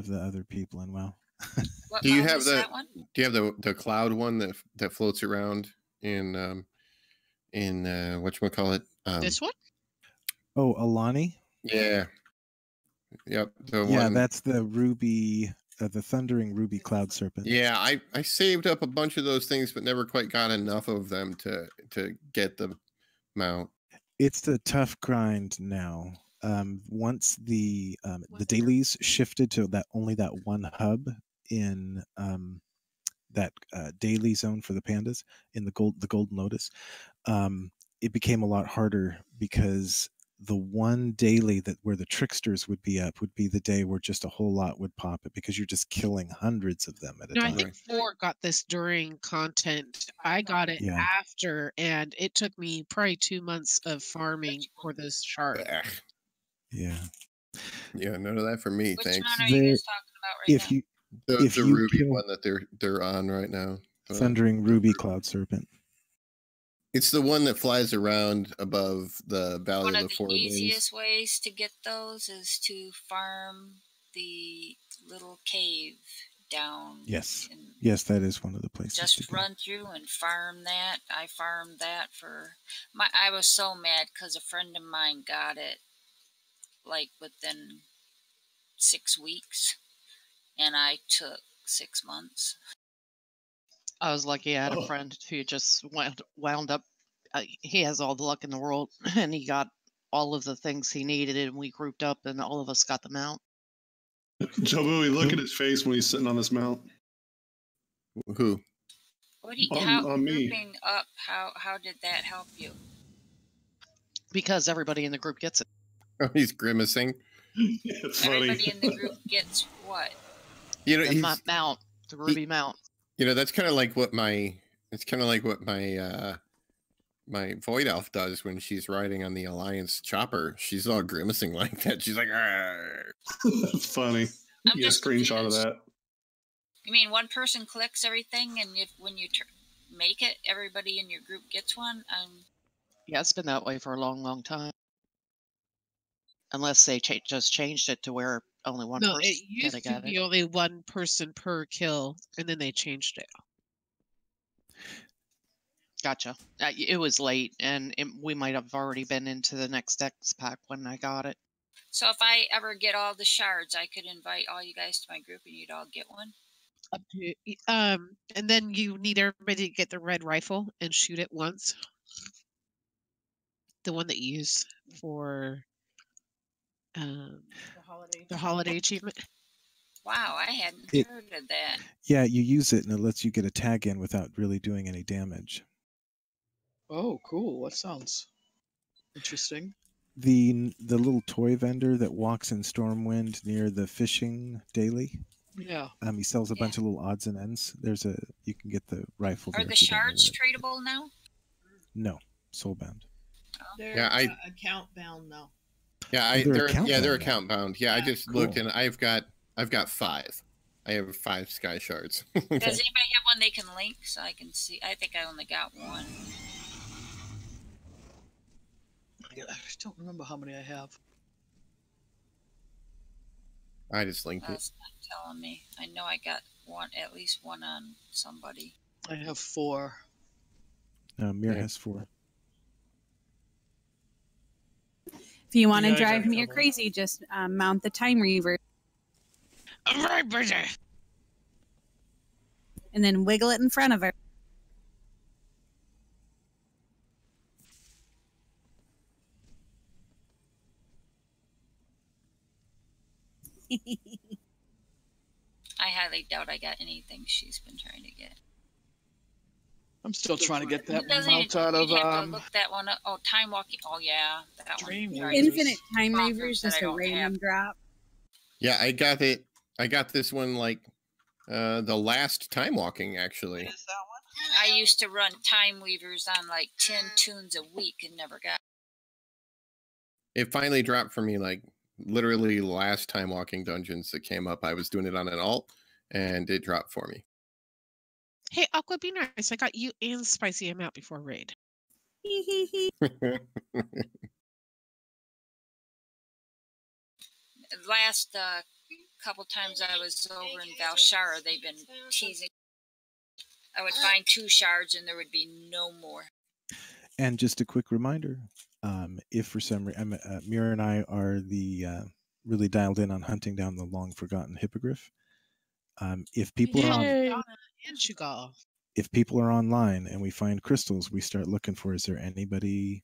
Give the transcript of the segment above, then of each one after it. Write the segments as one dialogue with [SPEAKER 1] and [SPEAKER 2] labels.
[SPEAKER 1] of the other people in WoW.
[SPEAKER 2] What
[SPEAKER 3] Do you
[SPEAKER 2] mount
[SPEAKER 3] have
[SPEAKER 2] is
[SPEAKER 3] the
[SPEAKER 2] that one?
[SPEAKER 3] Do you have the cloud one that floats around in whatchamacallit?
[SPEAKER 4] This one?
[SPEAKER 1] Oh, Alani?
[SPEAKER 3] Yeah. Yep.
[SPEAKER 1] Yeah, that's the ruby, the thundering ruby cloud serpent.
[SPEAKER 3] Yeah, I saved up a bunch of those things, but never quite got enough of them to get the mount.
[SPEAKER 1] It's the tough grind now. Once the dailies shifted to only that one hub in that daily zone for the pandas in the Golden Lotus, it became a lot harder because the one daily where the tricksters would be up would be the day where just a whole lot would pop it because you're just killing hundreds of them at a time.
[SPEAKER 4] I think Ford got this during content. I got it after, and it took me probably 2 months of farming for this shard.
[SPEAKER 1] Yeah.
[SPEAKER 3] Yeah, none of that for me.
[SPEAKER 2] Which
[SPEAKER 3] Thanks.
[SPEAKER 2] one are you guys talking about right now?
[SPEAKER 3] The ruby one that they're on right now.
[SPEAKER 1] Thundering ruby cloud serpent.
[SPEAKER 3] It's the one that flies around above the Valley of the Four Winds.
[SPEAKER 2] One of the easiest ways to get those is to farm the little cave down.
[SPEAKER 1] Yes. Yes, that is one of the places.
[SPEAKER 2] Just run through and farm that. I farmed that I was so mad because a friend of mine got it like within 6 weeks, and I took 6 months.
[SPEAKER 4] I was lucky I had a friend who just wound up, he has all the luck in the world, and he got all of the things he needed, and we grouped up, and all of us got the mount.
[SPEAKER 5] Joey, look at his face when he's sitting on this mount.
[SPEAKER 3] Who?
[SPEAKER 5] On me.
[SPEAKER 2] Grouping up, how did that help you?
[SPEAKER 4] Because everybody in the group gets it.
[SPEAKER 3] Oh, he's grimacing.
[SPEAKER 5] It's
[SPEAKER 2] Everybody
[SPEAKER 5] funny.
[SPEAKER 2] in the group gets what?
[SPEAKER 3] You know,
[SPEAKER 4] the mount, the ruby mount.
[SPEAKER 3] You know, that's kind of like what my my void elf does when she's riding on the Alliance chopper. She's all grimacing like that. She's like, "Arr."
[SPEAKER 5] That's funny.
[SPEAKER 2] I'm
[SPEAKER 5] Get a
[SPEAKER 2] just
[SPEAKER 5] screenshot
[SPEAKER 2] confused.
[SPEAKER 5] of that.
[SPEAKER 2] You mean one person collects everything, and when you make it, everybody in your group gets one?
[SPEAKER 4] Yeah, it's been that way for a long, long time. Unless they just changed it to where only one person
[SPEAKER 6] it used to be only one person per kill, and then they changed it.
[SPEAKER 4] Gotcha. It was late, and we might have already been into the next X pack when I got it.
[SPEAKER 2] So if I ever get all the shards, I could invite all you guys to my group, and you'd all get one?
[SPEAKER 6] Up to, and then you need everybody to get the red rifle and shoot it once. The one that you use for the holiday achievement.
[SPEAKER 2] Wow, I hadn't heard of that.
[SPEAKER 1] Yeah, you use it and it lets you get a tag in without really doing any damage.
[SPEAKER 4] Oh, cool. That sounds interesting.
[SPEAKER 1] The little toy vendor that walks in Stormwind near the fishing daily.
[SPEAKER 4] Yeah.
[SPEAKER 1] He sells a bunch of little odds and ends. You can get the rifle.
[SPEAKER 2] Are the shards tradable now?
[SPEAKER 1] No, soulbound.
[SPEAKER 7] They're account bound now.
[SPEAKER 3] Yeah, they're account bound. Yeah, I just looked and I've got 5. I have 5 sky shards.
[SPEAKER 2] Does anybody have one they can link so I can see? I think I only got one.
[SPEAKER 4] I don't remember how many I have.
[SPEAKER 3] I just linked it.
[SPEAKER 2] That's not telling me. I know I got at least one on somebody.
[SPEAKER 4] I have 4.
[SPEAKER 1] Mir has 4.
[SPEAKER 8] If you want to drive me crazy, just mount the Time Reaver.
[SPEAKER 6] I'm right busy.
[SPEAKER 8] And then wiggle it in front of her.
[SPEAKER 2] I highly doubt I got anything she's been trying to get.
[SPEAKER 4] I'm still trying to get that mount out
[SPEAKER 2] of.
[SPEAKER 4] of.
[SPEAKER 2] Have to look that one up. Oh, time walking. Oh yeah, that
[SPEAKER 4] Dream
[SPEAKER 2] one.
[SPEAKER 8] Infinite Time Reaver is just a random drop.
[SPEAKER 3] Yeah, I got it. I got this one like the last time walking actually.
[SPEAKER 4] Is that one?
[SPEAKER 2] I used to run Time Weavers on like 10 tunes a week and never got.
[SPEAKER 3] It finally dropped for me like literally last time walking dungeons that came up. I was doing it on an alt and it dropped for me.
[SPEAKER 6] Hey, Aqua, be nice. I got you and Spicy M out before raid.
[SPEAKER 2] Last couple times I was over in Valshara, they've been teasing. I would find 2 shards and there would be no more.
[SPEAKER 1] And just a quick reminder, if for some reason, Mira and I are really dialed in on hunting down the long forgotten hippogriff. If people are online and we find crystals, we start looking for, is there anybody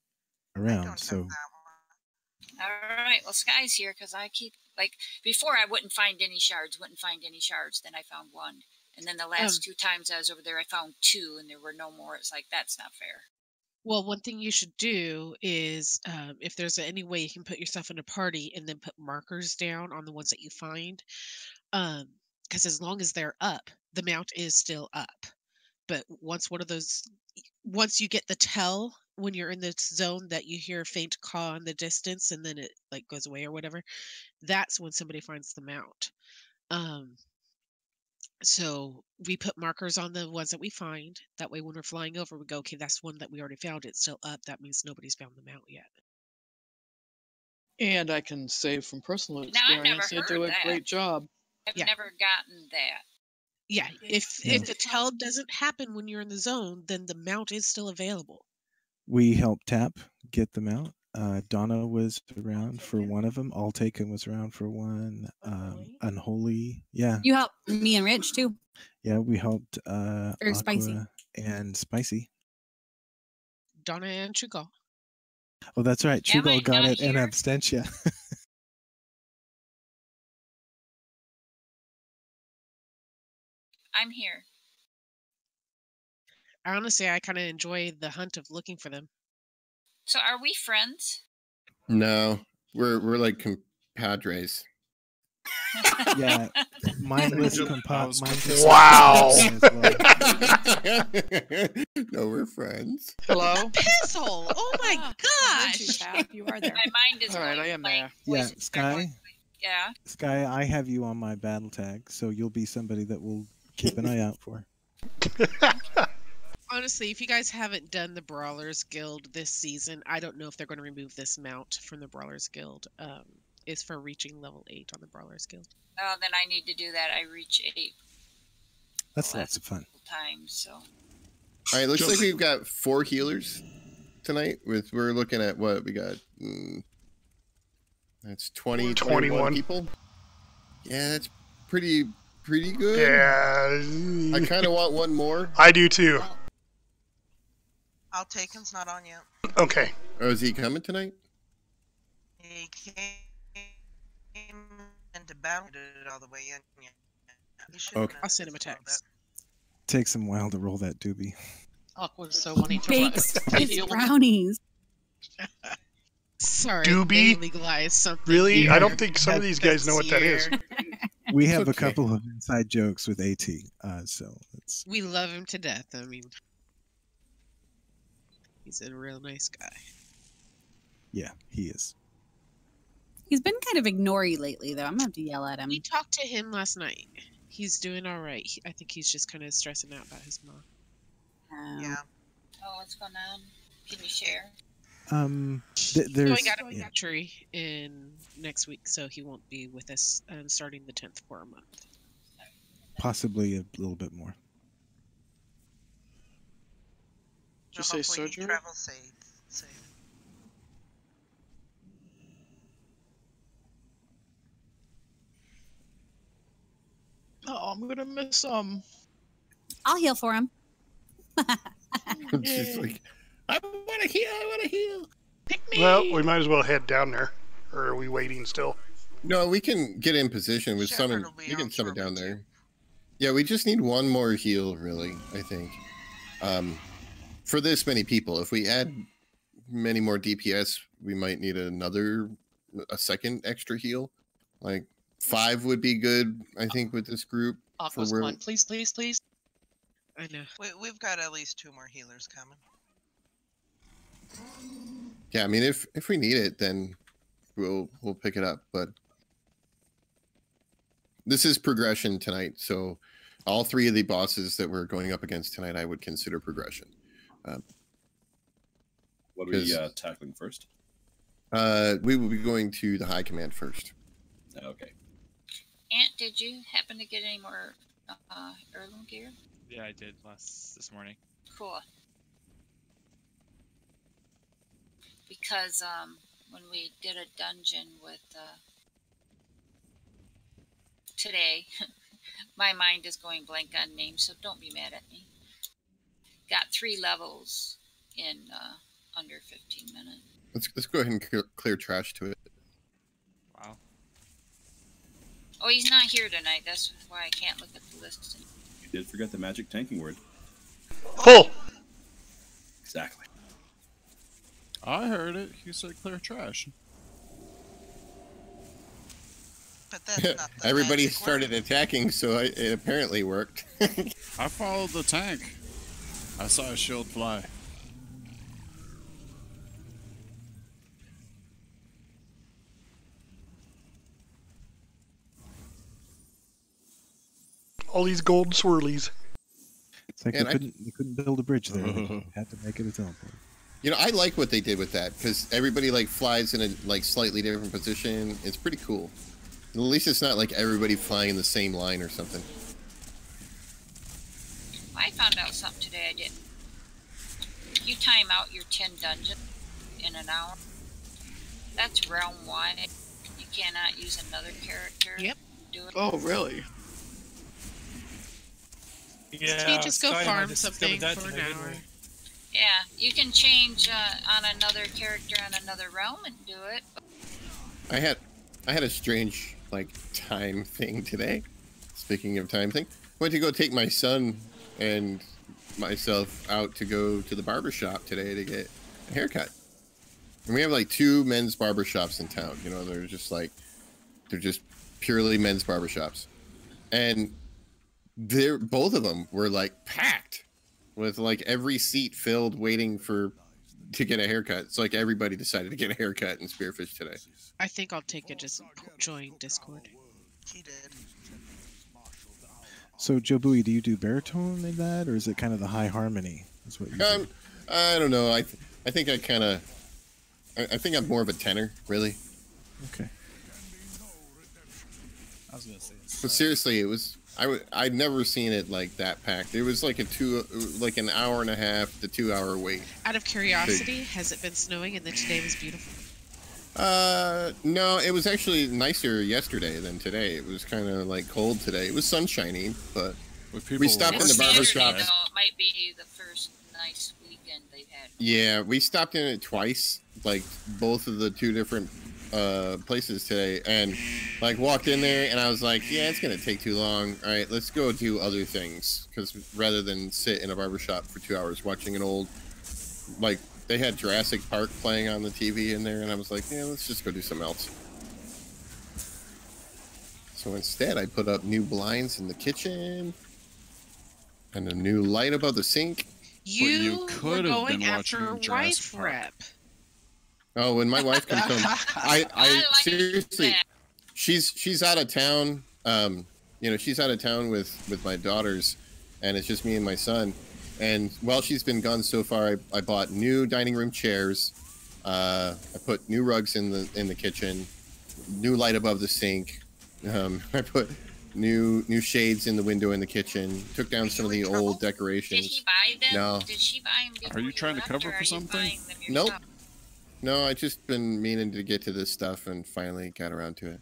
[SPEAKER 1] around? So
[SPEAKER 2] all right, well, Sky's here because I keep, like, before I wouldn't find any shards. Then I found 1. And then the last 2 times I was over there, I found 2 and there were no more. It's like, that's not fair.
[SPEAKER 6] Well, one thing you should do is, if there's any way you can put yourself in a party and then put markers down on the ones that you find, because as long as they're up, the mount is still up. But once you get the tell when you're in the zone that you hear a faint caw in the distance and then it like goes away or whatever, that's when somebody finds the mount. So we put markers on the ones that we find. That way when we're flying over, we go, okay, that's one that we already found. It's still up. That means nobody's found the mount yet.
[SPEAKER 9] And I can say from personal
[SPEAKER 2] Now, I've never
[SPEAKER 9] experience, they
[SPEAKER 2] heard
[SPEAKER 9] do a
[SPEAKER 2] that.
[SPEAKER 9] great job.
[SPEAKER 2] I've never gotten that.
[SPEAKER 6] Yeah, if the tell doesn't happen when you're in the zone, then the mount is still available.
[SPEAKER 1] we helped Tap get them out. Donna was around for one of them. All Taken was around for one. Unholy, yeah.
[SPEAKER 8] You helped me and Rich too.
[SPEAKER 1] Yeah, we helped
[SPEAKER 8] Or
[SPEAKER 1] Aqua
[SPEAKER 8] Spicy.
[SPEAKER 1] and Spicy.
[SPEAKER 6] Donna and Chugal.
[SPEAKER 1] Oh, that's right.
[SPEAKER 2] Am I
[SPEAKER 1] Chugal got
[SPEAKER 2] not
[SPEAKER 1] it in
[SPEAKER 2] here?
[SPEAKER 1] absentia.
[SPEAKER 2] I'm here.
[SPEAKER 6] Honestly, I kind of enjoy the hunt of looking for them.
[SPEAKER 2] So are we friends?
[SPEAKER 3] No, we're like compadres.
[SPEAKER 1] Yeah, mindless mindless.
[SPEAKER 10] Wow.
[SPEAKER 3] No, we're friends.
[SPEAKER 9] Hello?
[SPEAKER 6] Pistol! Oh my gosh!
[SPEAKER 8] You are there.
[SPEAKER 2] My mind is
[SPEAKER 9] All right,
[SPEAKER 2] going
[SPEAKER 9] I am
[SPEAKER 2] blank.
[SPEAKER 9] there.
[SPEAKER 1] Yeah,
[SPEAKER 2] Voices
[SPEAKER 1] Sky.
[SPEAKER 2] going- Yeah.
[SPEAKER 1] Sky, I have you on my battle tag, so you'll be somebody that we'll keep an eye out for.
[SPEAKER 6] Honestly, if you guys haven't done the Brawlers Guild this season, I don't know if they're going to remove this mount from the Brawlers Guild. It's for reaching level 8 on the Brawlers Guild.
[SPEAKER 2] Oh, then I need to do that. I reach 8
[SPEAKER 1] That's lots of fun.
[SPEAKER 2] times, so.
[SPEAKER 3] All right, looks like we've got 4 healers tonight. We're looking at what we got. That's 21 people. Yeah, that's pretty good.
[SPEAKER 10] Yeah.
[SPEAKER 3] I kind of want one more.
[SPEAKER 10] I do too.
[SPEAKER 7] I'll take him's not on yet.
[SPEAKER 10] Okay.
[SPEAKER 3] Oh, is he coming tonight?
[SPEAKER 7] He came into battle, did it all the way in. Yeah. He should
[SPEAKER 3] Okay.
[SPEAKER 6] I'll send him a text.
[SPEAKER 1] Takes them a while to roll that doobie.
[SPEAKER 4] Aqua's so wanting to
[SPEAKER 8] Bakes
[SPEAKER 4] run.
[SPEAKER 8] his brownies.
[SPEAKER 6] Sorry,
[SPEAKER 10] Doobie?
[SPEAKER 6] they legalized something.
[SPEAKER 10] Really?
[SPEAKER 6] here
[SPEAKER 10] I don't think some of these guys know what that is.
[SPEAKER 6] year.
[SPEAKER 1] We have a
[SPEAKER 3] okay.
[SPEAKER 1] couple of inside jokes with AT, so it's
[SPEAKER 6] We love him to death. I mean, he's a real nice guy.
[SPEAKER 1] yeah, he is.
[SPEAKER 8] He's been kind of ignory lately, though. I'm gonna have to yell at him.
[SPEAKER 6] We talked to him last night. He's doing all right. I think he's just kind of stressing out about his mom.
[SPEAKER 7] Yeah.
[SPEAKER 2] Oh, what's going on? Can you share?
[SPEAKER 1] There's
[SPEAKER 6] Going out of
[SPEAKER 1] yeah.
[SPEAKER 6] country in next week, so he won't be with us starting the 10th for a month.
[SPEAKER 1] Possibly a little bit more.
[SPEAKER 9] Did you say
[SPEAKER 7] hopefully he
[SPEAKER 9] surgery?
[SPEAKER 7] travels safe.
[SPEAKER 9] Oh, I'm gonna miss
[SPEAKER 8] I'll heal for him.
[SPEAKER 3] She's like, I want to heal.
[SPEAKER 9] Pick me.
[SPEAKER 10] Well, we might as well head down there. Or are we waiting still?
[SPEAKER 3] No, we can get in position with
[SPEAKER 7] Shepard
[SPEAKER 3] summon.
[SPEAKER 7] will be
[SPEAKER 3] You can
[SPEAKER 7] on
[SPEAKER 3] summon down
[SPEAKER 7] shortly,
[SPEAKER 3] there. Yeah, we just need one more heal, really. I think. For this many people, if we add many more DPS, we might need a second extra heal. Like 5 would be good, I think, with this group.
[SPEAKER 4] Aqua's
[SPEAKER 3] where-
[SPEAKER 4] one. Please, please, please.
[SPEAKER 6] I know.
[SPEAKER 7] We've got at least 2 more healers coming.
[SPEAKER 3] Yeah, I mean, if we need it, then we'll pick it up. But this is progression tonight, so all 3 of the bosses that we're going up against tonight, I would consider progression.
[SPEAKER 11] What are we tackling first?
[SPEAKER 3] We will be going to the high command first.
[SPEAKER 11] Okay.
[SPEAKER 2] Aunt, did you happen to get any more heirloom gear?
[SPEAKER 12] Yeah, I did this morning.
[SPEAKER 2] Cool. Because when we did a dungeon with today, my mind is going blank on names, so don't be mad at me. Got 3 levels in under 15 minutes.
[SPEAKER 3] Let's go ahead and clear trash to it.
[SPEAKER 12] Wow.
[SPEAKER 2] Oh, he's not here tonight. That's why I can't look at the list.
[SPEAKER 11] You did forget the magic tanking word.
[SPEAKER 10] Full.
[SPEAKER 11] Exactly.
[SPEAKER 13] I heard it. He said clear trash.
[SPEAKER 7] But that's not the
[SPEAKER 3] Everybody
[SPEAKER 7] magic
[SPEAKER 3] started
[SPEAKER 7] word.
[SPEAKER 3] attacking, so it apparently worked.
[SPEAKER 13] I followed the tank. I saw a shield fly.
[SPEAKER 10] All these gold swirlies.
[SPEAKER 1] It's like
[SPEAKER 3] And
[SPEAKER 1] they couldn't build a bridge there. They had to make it a teleport.
[SPEAKER 3] You know, I like what they did with that because everybody like flies in a like slightly different position. It's pretty cool. At least it's not like everybody flying in the same line or something.
[SPEAKER 2] I found out something today I didn't. You time out your 10 dungeons in an hour. That's realm wide. You cannot use another character.
[SPEAKER 6] Yep.
[SPEAKER 2] Do it.
[SPEAKER 9] Oh, really?
[SPEAKER 12] Yeah.
[SPEAKER 6] So you just go
[SPEAKER 12] Sky
[SPEAKER 6] farm
[SPEAKER 12] just
[SPEAKER 6] something
[SPEAKER 12] discovered that
[SPEAKER 6] for an
[SPEAKER 12] today, didn't
[SPEAKER 6] hour.
[SPEAKER 12] we?
[SPEAKER 2] Yeah, you can change on another character on another realm and do it.
[SPEAKER 3] I had a strange like time thing today. Speaking of time thing, went to go take my son and myself out to go to the barber shop today to get a haircut. And we have like 2 men's barber shops in town. You know, they're just purely men's barber shops. And both of them were like packed with like every seat filled waiting to get a haircut. It's like everybody decided to get a haircut in Spearfish today.
[SPEAKER 6] I think I'll take it. Just join Discord.
[SPEAKER 7] He did.
[SPEAKER 1] So, Joe Bowie, do you do baritone in that, or is it kind of the high harmony? Is what you do?
[SPEAKER 3] I don't know. I think I think I'm more of a tenor, really.
[SPEAKER 1] Okay.
[SPEAKER 13] I was gonna say.
[SPEAKER 3] But seriously, it was. I'd never seen it like that packed. It was like an hour and a half to 2 hour wait.
[SPEAKER 6] Out of curiosity, has it been snowing and then today was beautiful?
[SPEAKER 3] No, it was actually nicer yesterday than today. It was kind of like cold today. It was sunshiny, but we stopped in the barber shop.
[SPEAKER 2] Though, it might be the first nice weekend they've had.
[SPEAKER 3] Yeah, we stopped in it twice, like both of the 2 different places today, and like walked in there and I was like, yeah, it's gonna take too long. All right, let's go do other things, because rather than sit in a barbershop for 2 hours watching an old, like they had Jurassic Park playing on the TV in there, and I was like, yeah, let's just go do something else. So instead I put up new blinds in the kitchen and a new light above the sink.
[SPEAKER 6] You
[SPEAKER 13] could
[SPEAKER 6] were
[SPEAKER 13] have
[SPEAKER 6] going
[SPEAKER 13] been
[SPEAKER 6] after
[SPEAKER 13] watching
[SPEAKER 6] a
[SPEAKER 13] Jurassic
[SPEAKER 6] wife
[SPEAKER 13] Park.
[SPEAKER 6] rep.
[SPEAKER 3] Oh, when my wife comes home, I
[SPEAKER 2] like
[SPEAKER 3] seriously,
[SPEAKER 2] that.
[SPEAKER 3] she's out of town. You know, she's out of town with my daughters, and it's just me and my son. And while she's been gone so far, I bought new dining room chairs. I put new rugs in the kitchen, new light above the sink. I put new shades in the window in the kitchen. Took down some of the old
[SPEAKER 2] Did
[SPEAKER 3] decorations.
[SPEAKER 2] he buy them?
[SPEAKER 3] No.
[SPEAKER 2] Did she buy them before
[SPEAKER 13] Are you trying to
[SPEAKER 2] left,
[SPEAKER 13] cover
[SPEAKER 2] or
[SPEAKER 13] for
[SPEAKER 2] are you
[SPEAKER 13] something?
[SPEAKER 2] buying them
[SPEAKER 3] Nope.
[SPEAKER 2] yourself?
[SPEAKER 3] No, I just been meaning to get to this stuff and finally got around to it.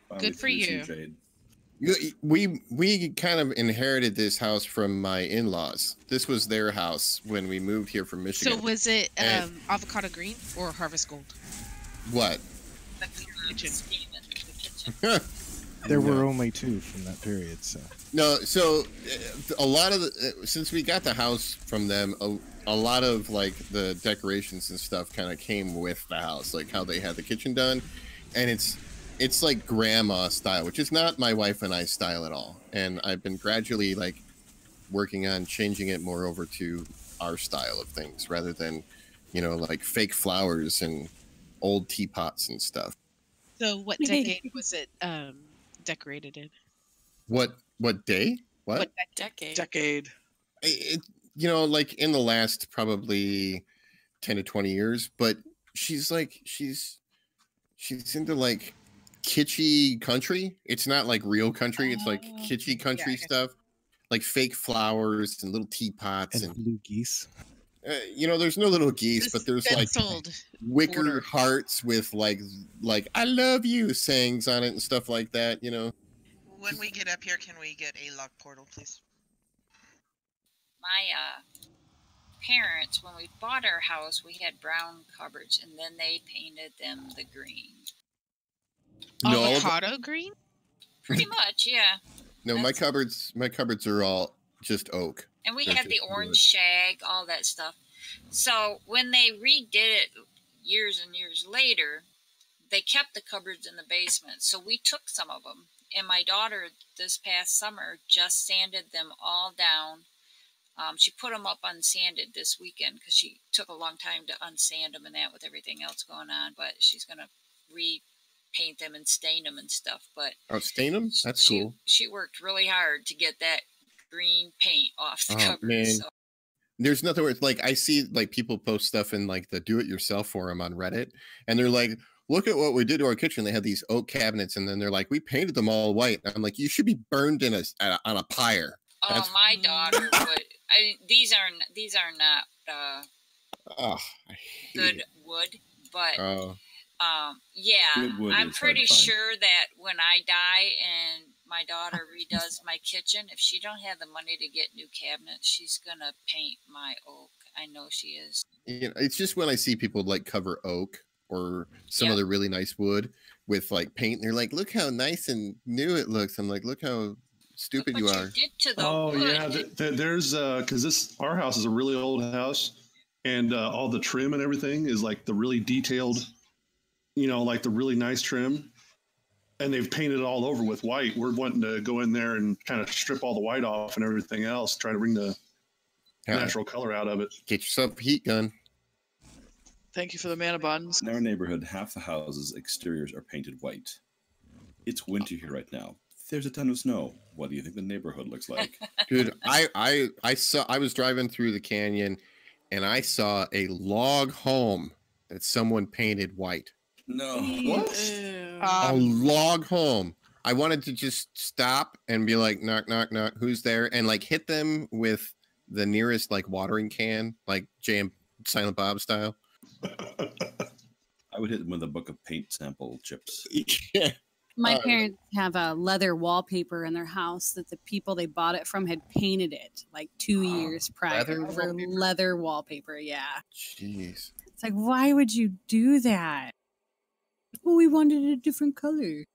[SPEAKER 11] Finally
[SPEAKER 6] Good for
[SPEAKER 11] producing
[SPEAKER 6] you.
[SPEAKER 11] Jade.
[SPEAKER 3] We kind of inherited this house from my in-laws. This was their house when we moved here from Michigan.
[SPEAKER 6] So was it
[SPEAKER 3] And-
[SPEAKER 6] avocado green or harvest gold?
[SPEAKER 3] What?
[SPEAKER 2] The
[SPEAKER 6] Kitchen.
[SPEAKER 2] steam in the kitchen.
[SPEAKER 1] There were
[SPEAKER 3] No.
[SPEAKER 1] only 2 from that period, so.
[SPEAKER 3] No, so a lot of since we got the house from them, a lot of like the decorations and stuff kind of came with the house, like how they had the kitchen done, and it's like grandma style, which is not my wife and I style at all. And I've been gradually like working on changing it more over to our style of things, rather than, you know, like fake flowers and old teapots and stuff.
[SPEAKER 6] So what decade was it decorated in?
[SPEAKER 3] What day? What?
[SPEAKER 6] Decade?
[SPEAKER 9] Decade.
[SPEAKER 3] You know, like in the last probably 10 to 20 years, but she's into like kitschy country. It's not like real country. It's like kitschy country stuff, like fake flowers and little teapots and
[SPEAKER 1] blue geese.
[SPEAKER 3] You know, there's no little geese, but there's like
[SPEAKER 6] Stenciled
[SPEAKER 3] wicker
[SPEAKER 6] border.
[SPEAKER 3] hearts with like I love you sayings on it and stuff like that. You know.
[SPEAKER 7] When we get up here, can we get a lock portal, please?
[SPEAKER 2] My parents, when we bought our house, we had brown cupboards, and then they painted them the green.
[SPEAKER 6] Avocado green?
[SPEAKER 2] Pretty much, yeah.
[SPEAKER 3] No, my cupboards are all just oak.
[SPEAKER 2] And we
[SPEAKER 3] They're
[SPEAKER 2] had the
[SPEAKER 3] just
[SPEAKER 2] orange
[SPEAKER 3] wood.
[SPEAKER 2] shag, all that stuff. So when they redid it years and years later, they kept the cupboards in the basement. So we took some of them. And my daughter this past summer just sanded them all down. She put them up unsanded this weekend because she took a long time to unsand them and that with everything else going on. But she's going to repaint them and stain them and stuff. But
[SPEAKER 3] stain them? That's cool.
[SPEAKER 2] She worked really hard to get that green paint off the cupboard.
[SPEAKER 3] Man.
[SPEAKER 2] So.
[SPEAKER 3] There's nothing where it's like I see like people post stuff in like the do-it-yourself forum on Reddit, and they're like, look at what we did to our kitchen. They had these oak cabinets, and then they're like, we painted them all white. And I'm like, you should be burned on a pyre.
[SPEAKER 2] Oh, my daughter would. These are not good wood, but yeah,
[SPEAKER 11] wood
[SPEAKER 2] I'm
[SPEAKER 11] is hard
[SPEAKER 2] pretty
[SPEAKER 11] to find.
[SPEAKER 2] sure that when I die and my daughter redoes my kitchen, if she don't have the money to get new cabinets, she's gonna paint my oak. I know she is.
[SPEAKER 3] You know, it's just when I see people like cover oak or some other really nice wood with like paint, and they're like, look how nice and new it looks. I'm like, look how stupid you are.
[SPEAKER 5] Yeah, there's because our house is a really old house, and all the trim and everything is like the really detailed, you know, like the really nice trim, and they've painted it all over with white. We're wanting to go in there and kind of strip all the white off and everything else, try to bring the natural color out of it.
[SPEAKER 3] Get yourself a heat gun.
[SPEAKER 9] Thank you for the mana buttons.
[SPEAKER 11] In our neighborhood, half the houses' exteriors are painted white. It's winter here right now. There's a ton of snow. What do you think the neighborhood looks like?
[SPEAKER 3] Dude, I was driving through the canyon, and I saw a log home that someone painted white.
[SPEAKER 11] No.
[SPEAKER 3] What? A log home. I wanted to just stop and be like, knock, knock, knock, who's there? And like hit them with the nearest like watering can, like Jam Silent Bob style.
[SPEAKER 11] I would hit them with a buck of paint sample chips.
[SPEAKER 3] Yeah.
[SPEAKER 8] My parents have a leather wallpaper in their house that the people they bought it from had painted it like 2 years prior. Leather wallpaper, yeah.
[SPEAKER 3] Jeez.
[SPEAKER 8] It's like, why would you do that? Well, we wanted a different color.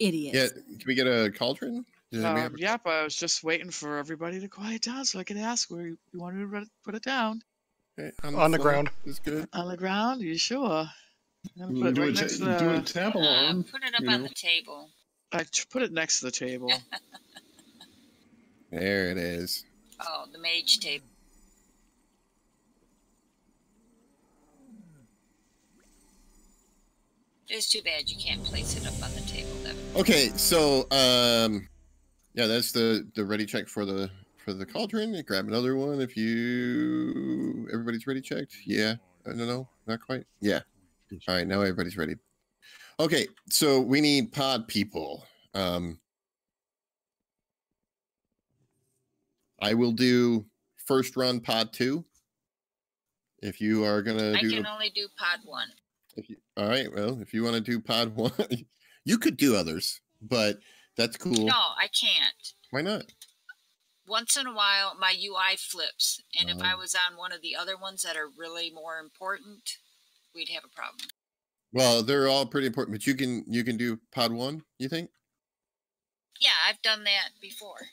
[SPEAKER 8] Idiots.
[SPEAKER 3] Yeah, can we get a cauldron?
[SPEAKER 9] Yep, I was just waiting for everybody to quiet down so I could ask where you wanted to put it down.
[SPEAKER 3] Okay,
[SPEAKER 10] on the ground.
[SPEAKER 3] Is good.
[SPEAKER 9] On the ground? You sure?
[SPEAKER 5] You can do a tap along.
[SPEAKER 2] Put it up on the table.
[SPEAKER 9] I put it next to the table.
[SPEAKER 3] There it is.
[SPEAKER 2] Oh, the mage table. It's too bad you can't place it up on the table, though.
[SPEAKER 3] Okay, so yeah, that's the ready check for the cauldron. Grab another one if everybody's ready checked. Yeah, I don't know, not quite. Yeah. All right, now everybody's ready. Okay, so we need pod people. I will do first run pod 2. If you are gonna
[SPEAKER 2] I can only do pod 1.
[SPEAKER 3] All right, well, if you want to do pod 1, you could do others, but that's cool.
[SPEAKER 2] No, I can't.
[SPEAKER 3] Why not?
[SPEAKER 2] Once in a while, my UI flips, and if I was on one of the other ones that are really more important, we'd have a problem.
[SPEAKER 3] Well, they're all pretty important, but you can do pod 1, you think?
[SPEAKER 2] Yeah, I've done that before.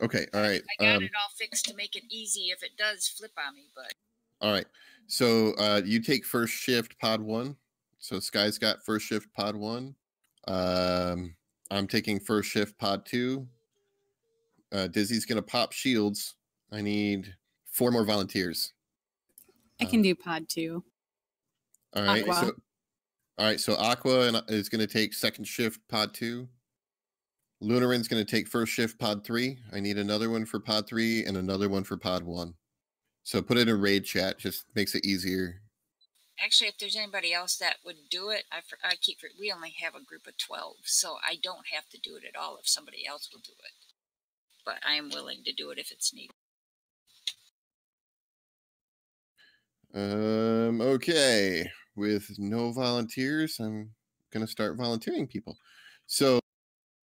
[SPEAKER 3] Okay, all right.
[SPEAKER 2] I got it all fixed to make it easy if it does flip on me, but...
[SPEAKER 3] All right, so you take first shift pod 1. So Sky's got first shift pod 1. I'm taking first shift pod 2. Dizzy's gonna pop shields. I need 4 more volunteers.
[SPEAKER 8] I can do pod 2.
[SPEAKER 3] All right,
[SPEAKER 8] Aqua.
[SPEAKER 3] so Aqua is gonna take second shift pod 2. Lunarin's gonna take first shift pod 3. I need another one for pod 3 and another one for pod 1. So put it in raid chat, just makes it easier.
[SPEAKER 2] Actually, if there's anybody else that would do it, we only have a group of 12, so I don't have to do it at all if somebody else will do it. But I am willing to do it if it's needed.
[SPEAKER 3] Okay. With no volunteers, I'm gonna start volunteering people. So,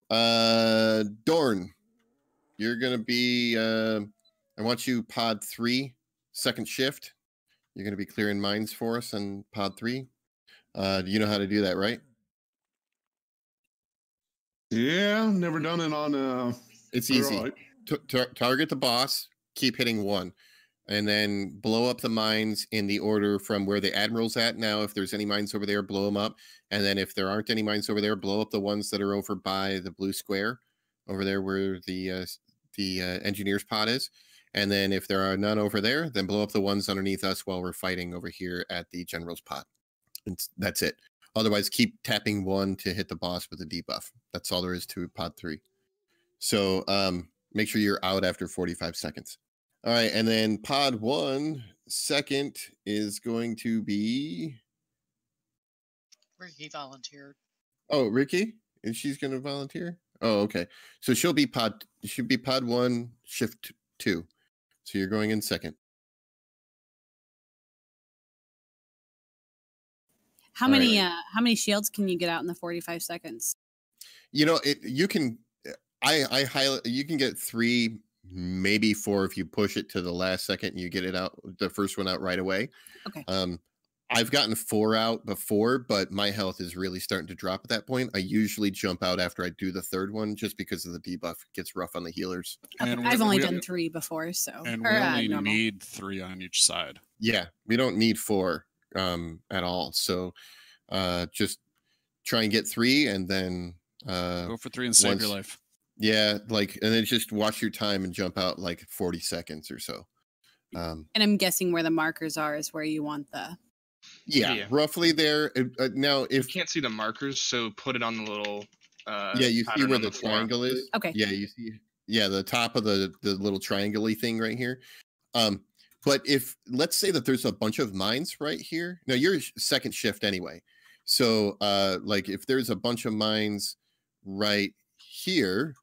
[SPEAKER 3] Dorn, you're gonna be. I want you pod 3, second shift. You're gonna be clearing mines for us on pod 3. You know how to do that, right?
[SPEAKER 5] Yeah, never done it on.
[SPEAKER 3] It's easy.
[SPEAKER 5] Right.
[SPEAKER 3] Target the boss. Keep hitting 1. And then blow up the mines in the order from where the admiral's at now. If there's any mines over there, blow them up. And then if there aren't any mines over there, blow up the ones that are over by the blue square, over there where the engineer's pod is. And then if there are none over there, then blow up the ones underneath us while we're fighting over here at the general's pod. And that's it. Otherwise, keep tapping 1 to hit the boss with a debuff. That's all there is to pod 3. So make sure you're out after 45 seconds. All right, and then pod 1, second is going to be
[SPEAKER 4] Ricky volunteered.
[SPEAKER 3] Oh, Ricky? And she's going to volunteer? Oh, okay. So she'll be pod 1, shift 2. So you're going in second.
[SPEAKER 8] How many shields can you get out in the 45 seconds?
[SPEAKER 3] You know, you can you can get 3, maybe 4 if you push it to the last second and you get it out, the first one out right away.
[SPEAKER 8] Okay.
[SPEAKER 3] I've gotten 4 out before, but my health is really starting to drop at that point. I usually jump out after I do the third one just because of the debuff. It gets rough on the healers.
[SPEAKER 8] And I've only done 3 before, so.
[SPEAKER 13] And we only need 3 on each side.
[SPEAKER 3] Yeah, we don't need 4 at all. So just try and get 3 and then
[SPEAKER 13] go for 3 and save your life.
[SPEAKER 3] Yeah, and then just watch your time and jump out like 40 seconds or so.
[SPEAKER 8] And I'm guessing where the markers are is where you want the.
[SPEAKER 3] Yeah, roughly there. Now, if
[SPEAKER 14] you can't see the markers, so put it on the little.
[SPEAKER 3] Yeah, you see where the triangle is.
[SPEAKER 8] Okay.
[SPEAKER 3] Yeah, you see. Yeah, the top of the little triangle-y thing right here. But if let's say that there's a bunch of mines right here. Now you're second shift anyway, so if there's a bunch of mines right here,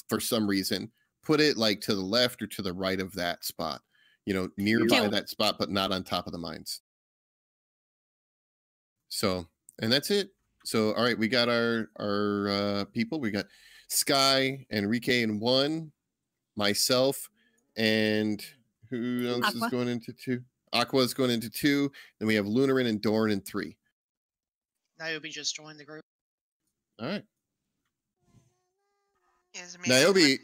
[SPEAKER 3] for some reason, put it to the left or to the right of that spot. Nearby that spot, but not on top of the mines. So, and that's it. So, all right, we got our people. We got Sky, Enrique in 1, myself, and who else
[SPEAKER 8] Aqua.
[SPEAKER 3] is going into 2? Aqua is going into 2. Then we have Lunarin and Dorn in 3.
[SPEAKER 4] Niobe just joined the group.
[SPEAKER 3] All right. Niobe,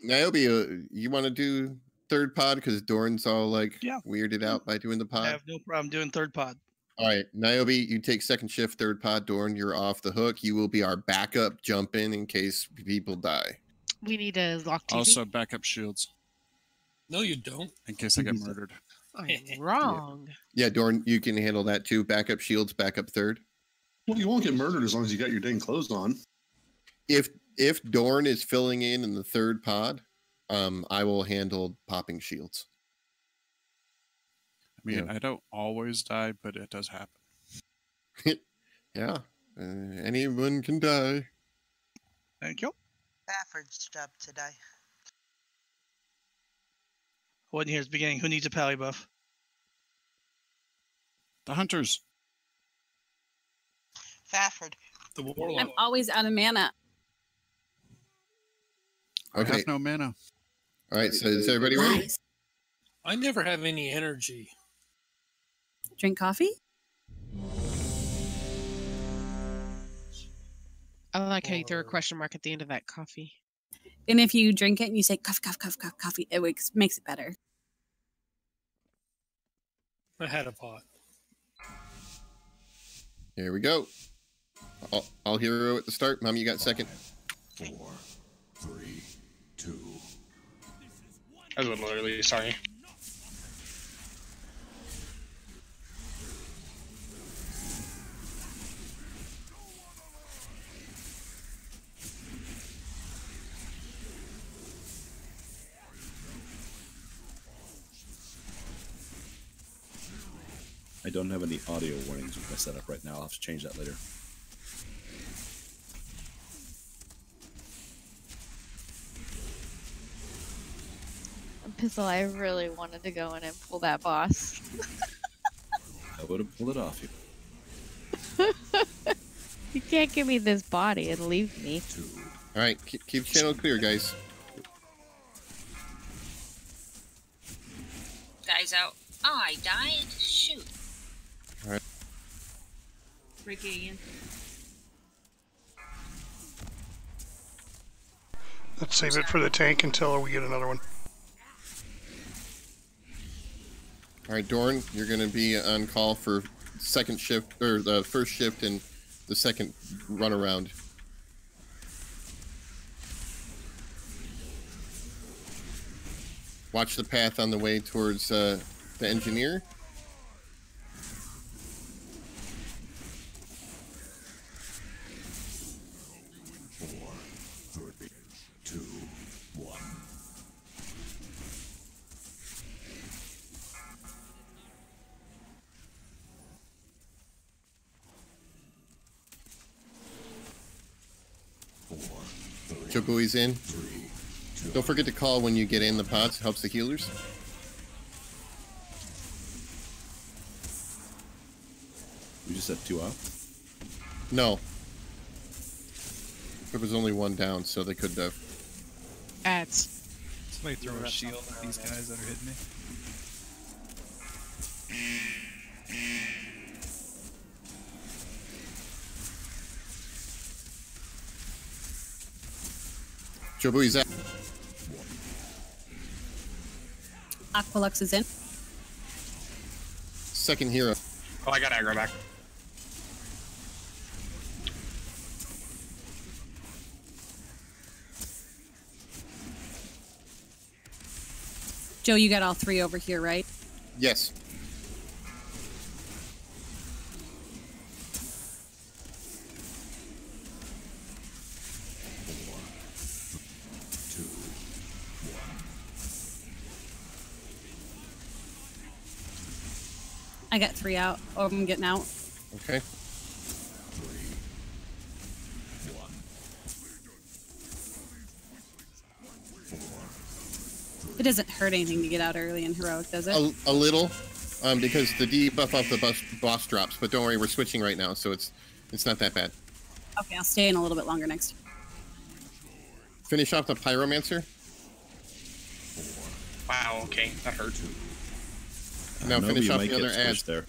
[SPEAKER 3] you want to do third pod because Dorn's all weirded out by doing the pod?
[SPEAKER 15] I have no problem doing third pod.
[SPEAKER 3] All right, Niobe, you take second shift, third pod. Dorn, you're off the hook. You will be our backup jump in case people die.
[SPEAKER 6] We need a lock TV.
[SPEAKER 13] Also, backup shields.
[SPEAKER 12] No, you don't.
[SPEAKER 13] In case I get murdered.
[SPEAKER 6] I'm wrong.
[SPEAKER 3] Yeah, Dorn, you can handle that too. Backup shields, backup third.
[SPEAKER 5] Well, you won't get murdered as long as you got your dang clothes on.
[SPEAKER 3] If Dorn is filling in the third pod, I will handle popping shields.
[SPEAKER 13] I mean, I don't always die, but it does happen.
[SPEAKER 3] Yeah, anyone can die.
[SPEAKER 15] Thank you.
[SPEAKER 7] Fafford's job today.
[SPEAKER 15] Wasn't here at the beginning. Who needs a pally buff?
[SPEAKER 13] The hunters.
[SPEAKER 7] Fafford.
[SPEAKER 12] The warlock.
[SPEAKER 8] I'm always out of mana.
[SPEAKER 3] Okay.
[SPEAKER 13] I have no mana.
[SPEAKER 3] All right, so is everybody ready?
[SPEAKER 8] Guys,
[SPEAKER 12] I never have any energy.
[SPEAKER 8] drink coffee?
[SPEAKER 6] I like how you throw a question mark at the end of that coffee.
[SPEAKER 8] And if you drink it and you say cough, cough, cough, cough, coffee, it makes it better.
[SPEAKER 12] I had a pot.
[SPEAKER 3] Here we go. I'll hero at the start. Mom, you got second.
[SPEAKER 11] 4, 3, 2.
[SPEAKER 14] I was literally sorry.
[SPEAKER 11] I don't have any audio warnings with my setup right now. I'll have to change that later.
[SPEAKER 16] Pistol, I really wanted to go in and pull that boss.
[SPEAKER 11] I would have pulled it off you.
[SPEAKER 16] You can't give me this body and leave me.
[SPEAKER 3] All right, keep channel clear, guys.
[SPEAKER 2] Guy's out. Oh, I died? Shoot.
[SPEAKER 3] All right.
[SPEAKER 2] Ricky again.
[SPEAKER 10] Let's save it for the tank until we get another one.
[SPEAKER 3] All right, Dorn, you're going to be on call for second shift, or the first shift and the second run around. Watch the path on the way towards the engineer. Jobui's in. Don't forget to call when you get in the pods. Helps the healers.
[SPEAKER 11] We just had 2 out?
[SPEAKER 3] No. There was only 1 down, so they could have.
[SPEAKER 6] Ads.
[SPEAKER 17] Somebody throw a shield at these guys that are hitting me.
[SPEAKER 3] Jobui's out.
[SPEAKER 8] Aqualux is in.
[SPEAKER 3] Second hero.
[SPEAKER 14] Oh, I got aggro back.
[SPEAKER 8] Joe, you got all 3 over here, right?
[SPEAKER 3] Yes.
[SPEAKER 8] I got 3 out. Oh, I'm getting out.
[SPEAKER 3] Okay.
[SPEAKER 8] It doesn't hurt anything to get out early in heroic, does it?
[SPEAKER 3] A little, because the debuff off the boss drops. But don't worry, we're switching right now, so it's not that bad.
[SPEAKER 8] Okay, I'll stay in a little bit longer next.
[SPEAKER 3] Finish off the pyromancer.
[SPEAKER 14] Wow. Okay, that hurt.
[SPEAKER 3] Now finish off the other ads.
[SPEAKER 11] There.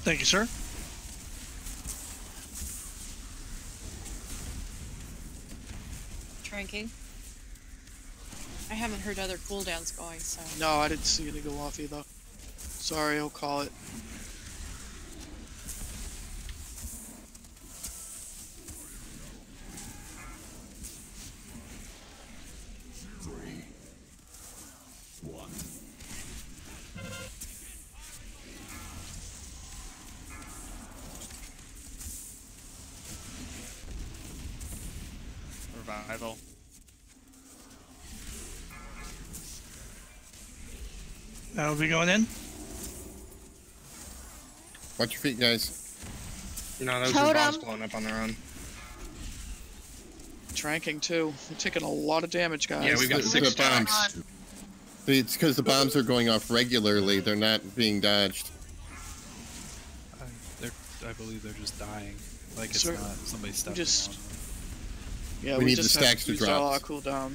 [SPEAKER 15] Thank you, sir.
[SPEAKER 18] Tranking. I haven't heard other cooldowns going, so.
[SPEAKER 9] No, I didn't see any go off either. Sorry, I'll call it.
[SPEAKER 17] Revival.
[SPEAKER 15] That'll be going in.
[SPEAKER 3] Watch your feet, guys.
[SPEAKER 14] No, those are bombs blowing up on their own.
[SPEAKER 9] Tranking too. We're taking a lot of damage, guys.
[SPEAKER 14] Yeah, we got 6
[SPEAKER 3] bombs. It's because the bombs are going off regularly. They're not being dodged.
[SPEAKER 17] I believe they're just dying. Like it's not somebody stepping on them.
[SPEAKER 9] Yeah,
[SPEAKER 3] we need
[SPEAKER 9] just
[SPEAKER 3] the stacks to
[SPEAKER 9] used all our
[SPEAKER 3] drop.
[SPEAKER 9] cooldown.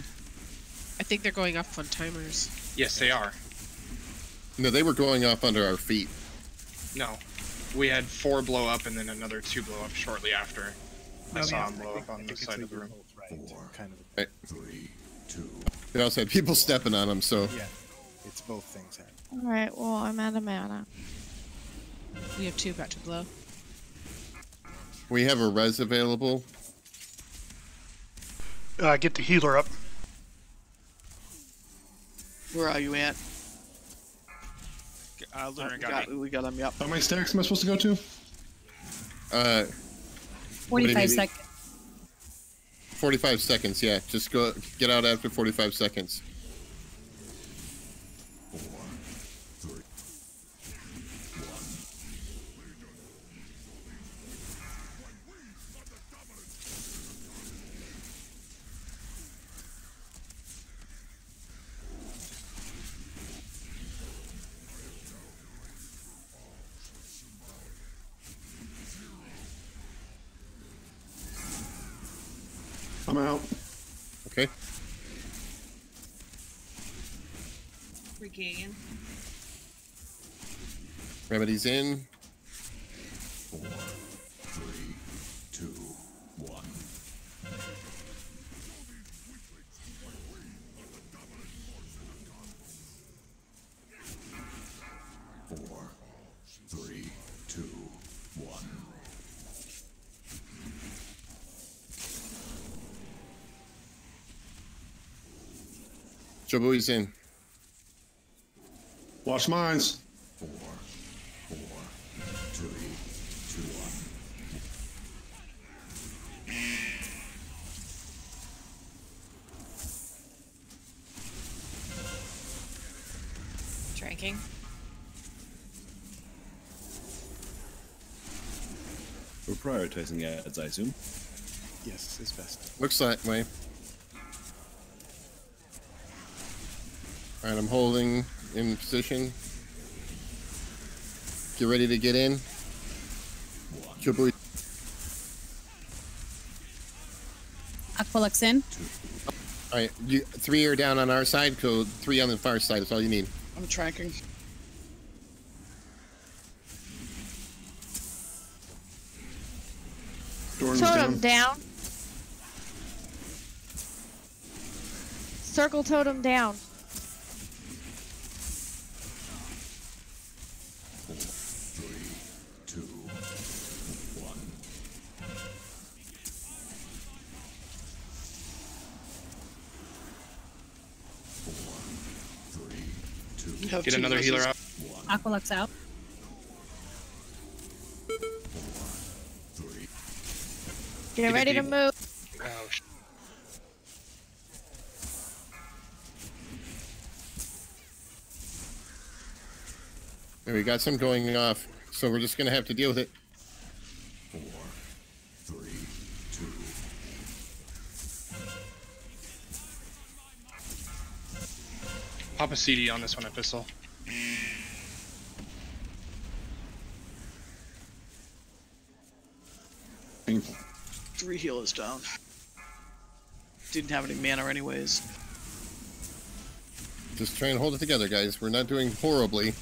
[SPEAKER 6] I think they're going off on timers.
[SPEAKER 14] Yes, they are.
[SPEAKER 3] No, they were going off under our feet.
[SPEAKER 14] No, we had 4 blow up and then another 2 blow up shortly after. I saw them blow up on the side of the room.
[SPEAKER 1] Kind of.
[SPEAKER 3] Right. 3, 2. They also had people stepping on them, so.
[SPEAKER 1] Yeah, it's both things happening.
[SPEAKER 16] Alright, well, I'm out of mana.
[SPEAKER 6] We have 2 about to blow.
[SPEAKER 3] We have a res available.
[SPEAKER 10] Get the healer up.
[SPEAKER 9] Where are you at?
[SPEAKER 17] We
[SPEAKER 9] got him, yep.
[SPEAKER 5] How many stacks am I supposed to go to?
[SPEAKER 8] 45 seconds.
[SPEAKER 3] 45 seconds, yeah. Just get out after 45 seconds.
[SPEAKER 5] I'm out.
[SPEAKER 3] Okay.
[SPEAKER 18] Regain.
[SPEAKER 3] Remedy's in.
[SPEAKER 19] 4, 3, 2, 1. Four, 3, 2, 1.
[SPEAKER 3] Jobui's in.
[SPEAKER 5] Watch mines.
[SPEAKER 19] 4, 4, 3, 2, 1.
[SPEAKER 18] Drinking.
[SPEAKER 11] We're prioritizing ads, I assume.
[SPEAKER 1] Yes, it's best.
[SPEAKER 3] Looks that way. Alright, I'm holding in position. Get ready to get in. Jabui.
[SPEAKER 8] Aqualux in.
[SPEAKER 3] Alright, 3 are down on our side, so 3 on the far side. That's all you need.
[SPEAKER 9] I'm tracking.
[SPEAKER 16] Totem down. Circle totem down.
[SPEAKER 19] 4, 3, 2, 1.
[SPEAKER 14] Get another healer out.
[SPEAKER 8] Aqualux out.
[SPEAKER 16] Get ready to move.
[SPEAKER 14] Ouch.
[SPEAKER 3] And we got some going off, so we're just gonna have to deal with it.
[SPEAKER 19] 4, 3, 2.
[SPEAKER 14] Pop a CD on this one, Epistle.
[SPEAKER 5] Painful.
[SPEAKER 9] 3 healers down. Didn't have any mana anyways.
[SPEAKER 3] Just try and hold it together, guys. We're not doing horribly.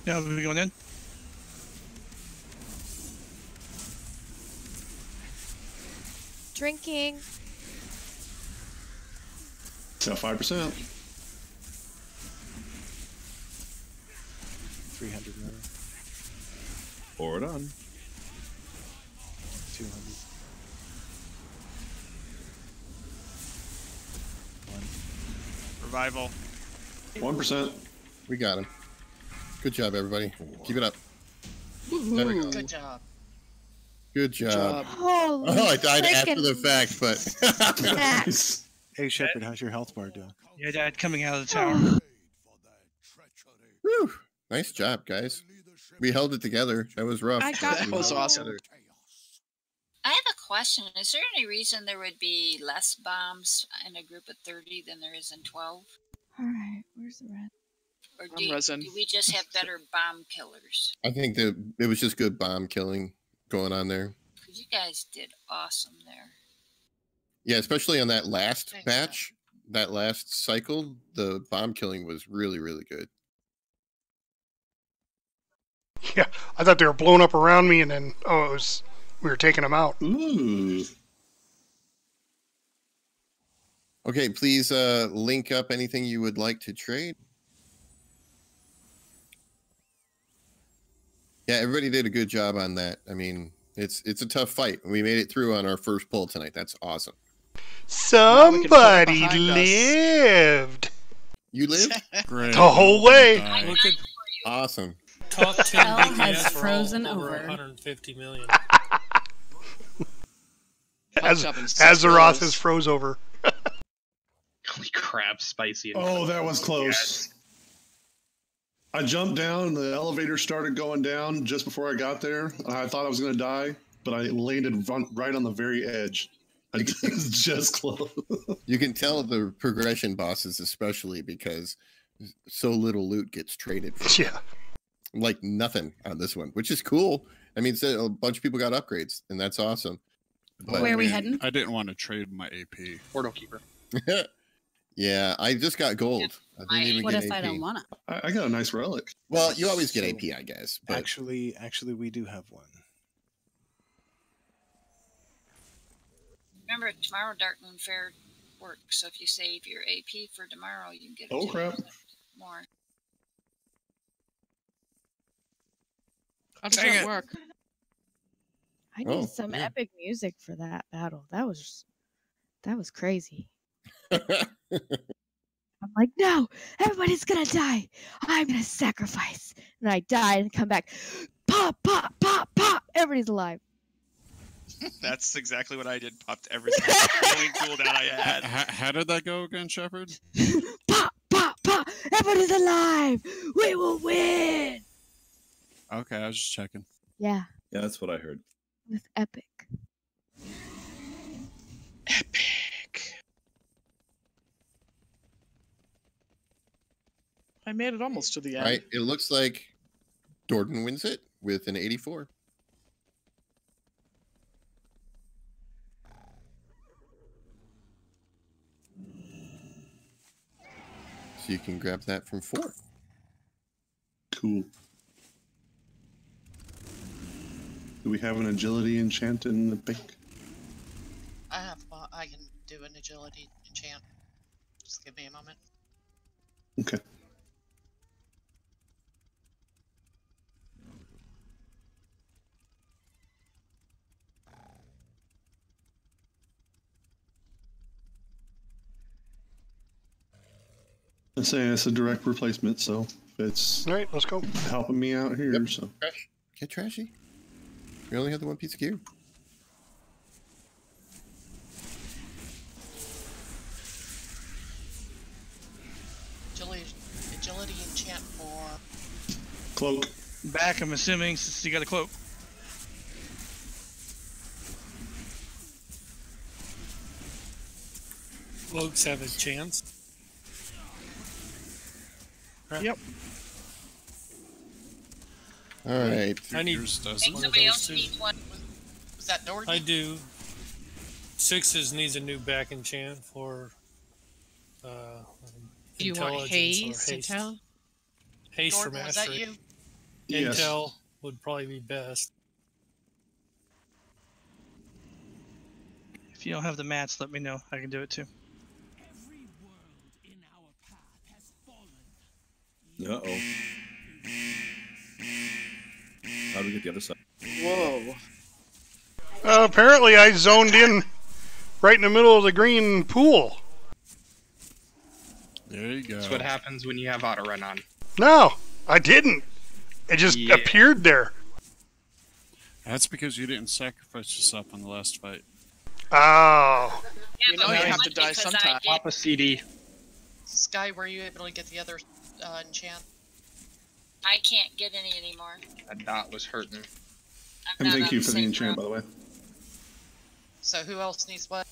[SPEAKER 15] Now we're going in.
[SPEAKER 16] Drinking.
[SPEAKER 5] So 5%.
[SPEAKER 1] 300 more.
[SPEAKER 11] Pour it on.
[SPEAKER 1] 200. 1.
[SPEAKER 10] Revival.
[SPEAKER 5] 1%.
[SPEAKER 3] We got him. Good job, everybody. Keep it up. There we go.
[SPEAKER 9] Good job.
[SPEAKER 3] Good job.
[SPEAKER 16] Holy
[SPEAKER 3] Oh, I died after
[SPEAKER 16] frickin'
[SPEAKER 3] the fact, but.
[SPEAKER 1] Hey, Shepard, how's your health bar doing?
[SPEAKER 15] Yeah, Dad, coming out of the tower.
[SPEAKER 3] Whew. Nice job, guys. We held it together. That was rough.
[SPEAKER 16] I got
[SPEAKER 9] That was awesome.
[SPEAKER 2] I have a question. Is there any reason there would be less bombs in a group of 30 than there is in 12?
[SPEAKER 16] Alright, where's the red?
[SPEAKER 2] Or
[SPEAKER 9] I'm
[SPEAKER 2] do
[SPEAKER 9] resin.
[SPEAKER 2] we just have better bomb killers?
[SPEAKER 3] I think that it was just good bomb killing going on there.
[SPEAKER 2] Because you guys did awesome there.
[SPEAKER 3] Yeah, especially on that last batch, that last cycle, the bomb killing was really, really good.
[SPEAKER 10] Yeah, I thought they were blowing up around me, and then it was we were taking them out.
[SPEAKER 5] Ooh.
[SPEAKER 3] Okay, please link up anything you would like to trade. Yeah, everybody did a good job on that. I mean, it's a tough fight. We made it through on our first pull tonight. That's awesome.
[SPEAKER 10] Somebody lived.
[SPEAKER 3] You lived?
[SPEAKER 10] The whole way.
[SPEAKER 12] Look at
[SPEAKER 3] Awesome.
[SPEAKER 12] top 10
[SPEAKER 8] Hell has
[SPEAKER 12] BPS for all
[SPEAKER 8] frozen
[SPEAKER 12] over
[SPEAKER 8] over.
[SPEAKER 12] 150 million.
[SPEAKER 10] Azeroth has froze over.
[SPEAKER 14] Holy crap, spicy.
[SPEAKER 5] Oh, that was close. I jumped down, and the elevator started going down just before I got there. I thought I was going to die, but I landed right on the very edge. I just close.
[SPEAKER 3] You can tell the progression bosses, especially because so little loot gets traded.
[SPEAKER 10] Yeah.
[SPEAKER 3] Like nothing on this one, which is cool. I mean, so a bunch of people got upgrades, and that's awesome.
[SPEAKER 8] But, where are we heading?
[SPEAKER 13] I didn't want to trade my AP.
[SPEAKER 14] Portal Keeper.
[SPEAKER 3] Yeah, I just got gold. I didn't even
[SPEAKER 8] What
[SPEAKER 3] get
[SPEAKER 8] if
[SPEAKER 3] AP.
[SPEAKER 8] I don't want to?
[SPEAKER 5] I got a nice relic.
[SPEAKER 3] Well, you always get AP, I guess. But
[SPEAKER 1] Actually, we do have one.
[SPEAKER 2] Remember, tomorrow Dark Moon Fair works, so if you save your AP for tomorrow, you can get
[SPEAKER 5] Oh, crap.
[SPEAKER 2] more.
[SPEAKER 9] How does that work?
[SPEAKER 16] I need some epic music for that battle. That was crazy. I'm like, no, everybody's gonna die. I'm gonna sacrifice. And I die and come back. Pop, pop, pop, pop. Everybody's alive.
[SPEAKER 20] That's exactly what I did. Popped every single healing cooldown I had.
[SPEAKER 13] How did that go again, Shepard?
[SPEAKER 16] Pop, pop, pop. Everybody's alive. We will win.
[SPEAKER 13] Okay, I was just checking.
[SPEAKER 16] Yeah,
[SPEAKER 11] Yeah, that's what I heard.
[SPEAKER 16] with epic.
[SPEAKER 9] I made it almost to the end.
[SPEAKER 3] right, it looks like Jordan wins it with an 84. So you can grab that from 4.
[SPEAKER 5] Cool. Do we have an agility enchant in the bank?
[SPEAKER 4] I can do an agility enchant. Just give me a moment.
[SPEAKER 5] Okay. I'm saying it's a direct replacement, so it's
[SPEAKER 10] all right. Let's go.
[SPEAKER 5] Helping me out here.
[SPEAKER 3] Yep.
[SPEAKER 5] So
[SPEAKER 3] Get trashy. We only have the one piece of gear.
[SPEAKER 4] Agility enchant for
[SPEAKER 5] cloak.
[SPEAKER 15] Back, I'm assuming, since you got a cloak.
[SPEAKER 12] Cloaks have a chance.
[SPEAKER 9] Yep.
[SPEAKER 3] All right.
[SPEAKER 12] I need
[SPEAKER 2] Somebody else needs one.
[SPEAKER 4] Was that Dorothy?
[SPEAKER 12] I do. Sixes needs a new back enchant for
[SPEAKER 6] Do you want
[SPEAKER 12] intelligence or
[SPEAKER 6] haste, intel?
[SPEAKER 12] Haste for
[SPEAKER 4] Jordan, was that
[SPEAKER 12] mastery.
[SPEAKER 4] you?
[SPEAKER 5] Yes.
[SPEAKER 12] Intel would probably be best.
[SPEAKER 15] If you don't have the mats, let me know. I can do it too.
[SPEAKER 11] Uh-oh. How do we get the other side?
[SPEAKER 9] Whoa.
[SPEAKER 10] Apparently, I zoned in right in the middle of the green pool.
[SPEAKER 13] There you go.
[SPEAKER 14] That's what happens when you have auto run on.
[SPEAKER 10] No, I didn't. It just appeared there.
[SPEAKER 13] That's because you didn't sacrifice yourself on the last fight.
[SPEAKER 10] Oh.
[SPEAKER 9] You know you have to die sometime.
[SPEAKER 14] Pop a CD.
[SPEAKER 4] Sky, were you able to get the other enchant?
[SPEAKER 2] I can't get any anymore.
[SPEAKER 14] That dot was hurting.
[SPEAKER 5] And thank you for the enchant, by the way.
[SPEAKER 4] So who else needs what?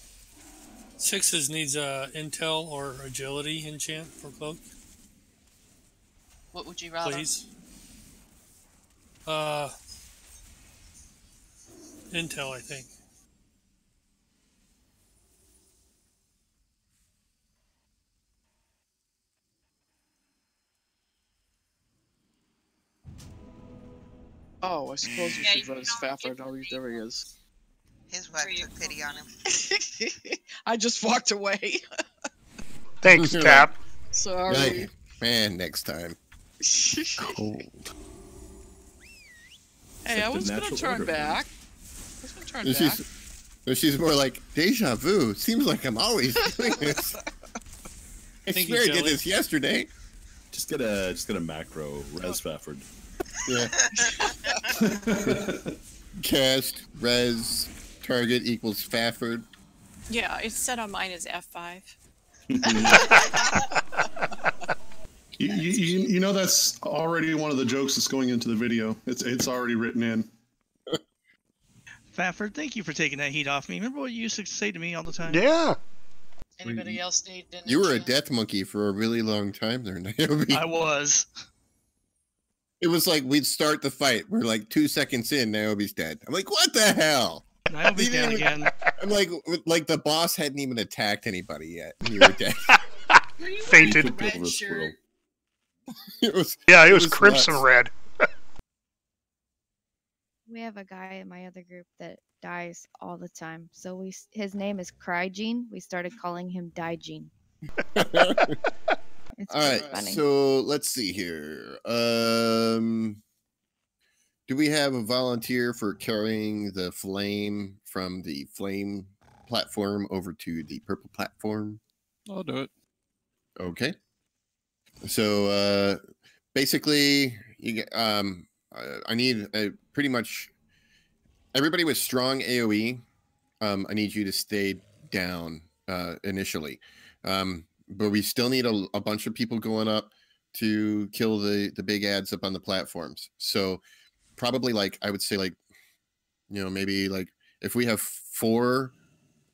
[SPEAKER 12] Sixes needs intel or agility enchant for cloak.
[SPEAKER 4] What would you rather?
[SPEAKER 12] Please. Intel, I think.
[SPEAKER 9] Oh, I suppose we should run his Faffard. Oh, there he is.
[SPEAKER 7] His wife took pity on him.
[SPEAKER 9] I just walked away.
[SPEAKER 10] Thanks, Cap.
[SPEAKER 9] Sorry.
[SPEAKER 3] Man, next time.
[SPEAKER 10] Cold.
[SPEAKER 9] Hey, I was gonna turn back.
[SPEAKER 3] She's more like deja vu. Seems like I'm always doing this. I swear I did this yesterday.
[SPEAKER 11] Just get a macro res Faffard.
[SPEAKER 3] Yeah. Cast res target equals Fafford.
[SPEAKER 18] Yeah, it's set on mine as F5.
[SPEAKER 5] You know that's already one of the jokes that's going into the video. It's already written in.
[SPEAKER 15] Fafford, thank you for taking that heat off me. Remember what you used to say to me all the time?
[SPEAKER 10] Yeah.
[SPEAKER 4] Anybody else need?
[SPEAKER 3] You were a death monkey for a really long time there, Naomi.
[SPEAKER 15] I was.
[SPEAKER 3] It was like we'd start the fight. We're like 2 seconds in, Naomi's dead. I'm like, what the hell?
[SPEAKER 15] Naomi's down again.
[SPEAKER 3] I'm like the boss hadn't even attacked anybody yet. And you were dead.
[SPEAKER 10] Fainted.
[SPEAKER 3] It was
[SPEAKER 10] crimson
[SPEAKER 3] nuts.
[SPEAKER 10] red.
[SPEAKER 16] We have a guy in my other group that dies all the time. So his name is Crygene. We started calling him Digene. It's
[SPEAKER 3] All right,
[SPEAKER 16] funny.
[SPEAKER 3] so let's see here. Do we have a volunteer for carrying the flame from the flame platform over to the purple platform?
[SPEAKER 13] I'll do it.
[SPEAKER 3] Okay. So basically, I need pretty much everybody with strong AOE. I need you to stay down initially. But we still need a bunch of people going up to kill the big ads up on the platforms. So probably I would say maybe if we have 4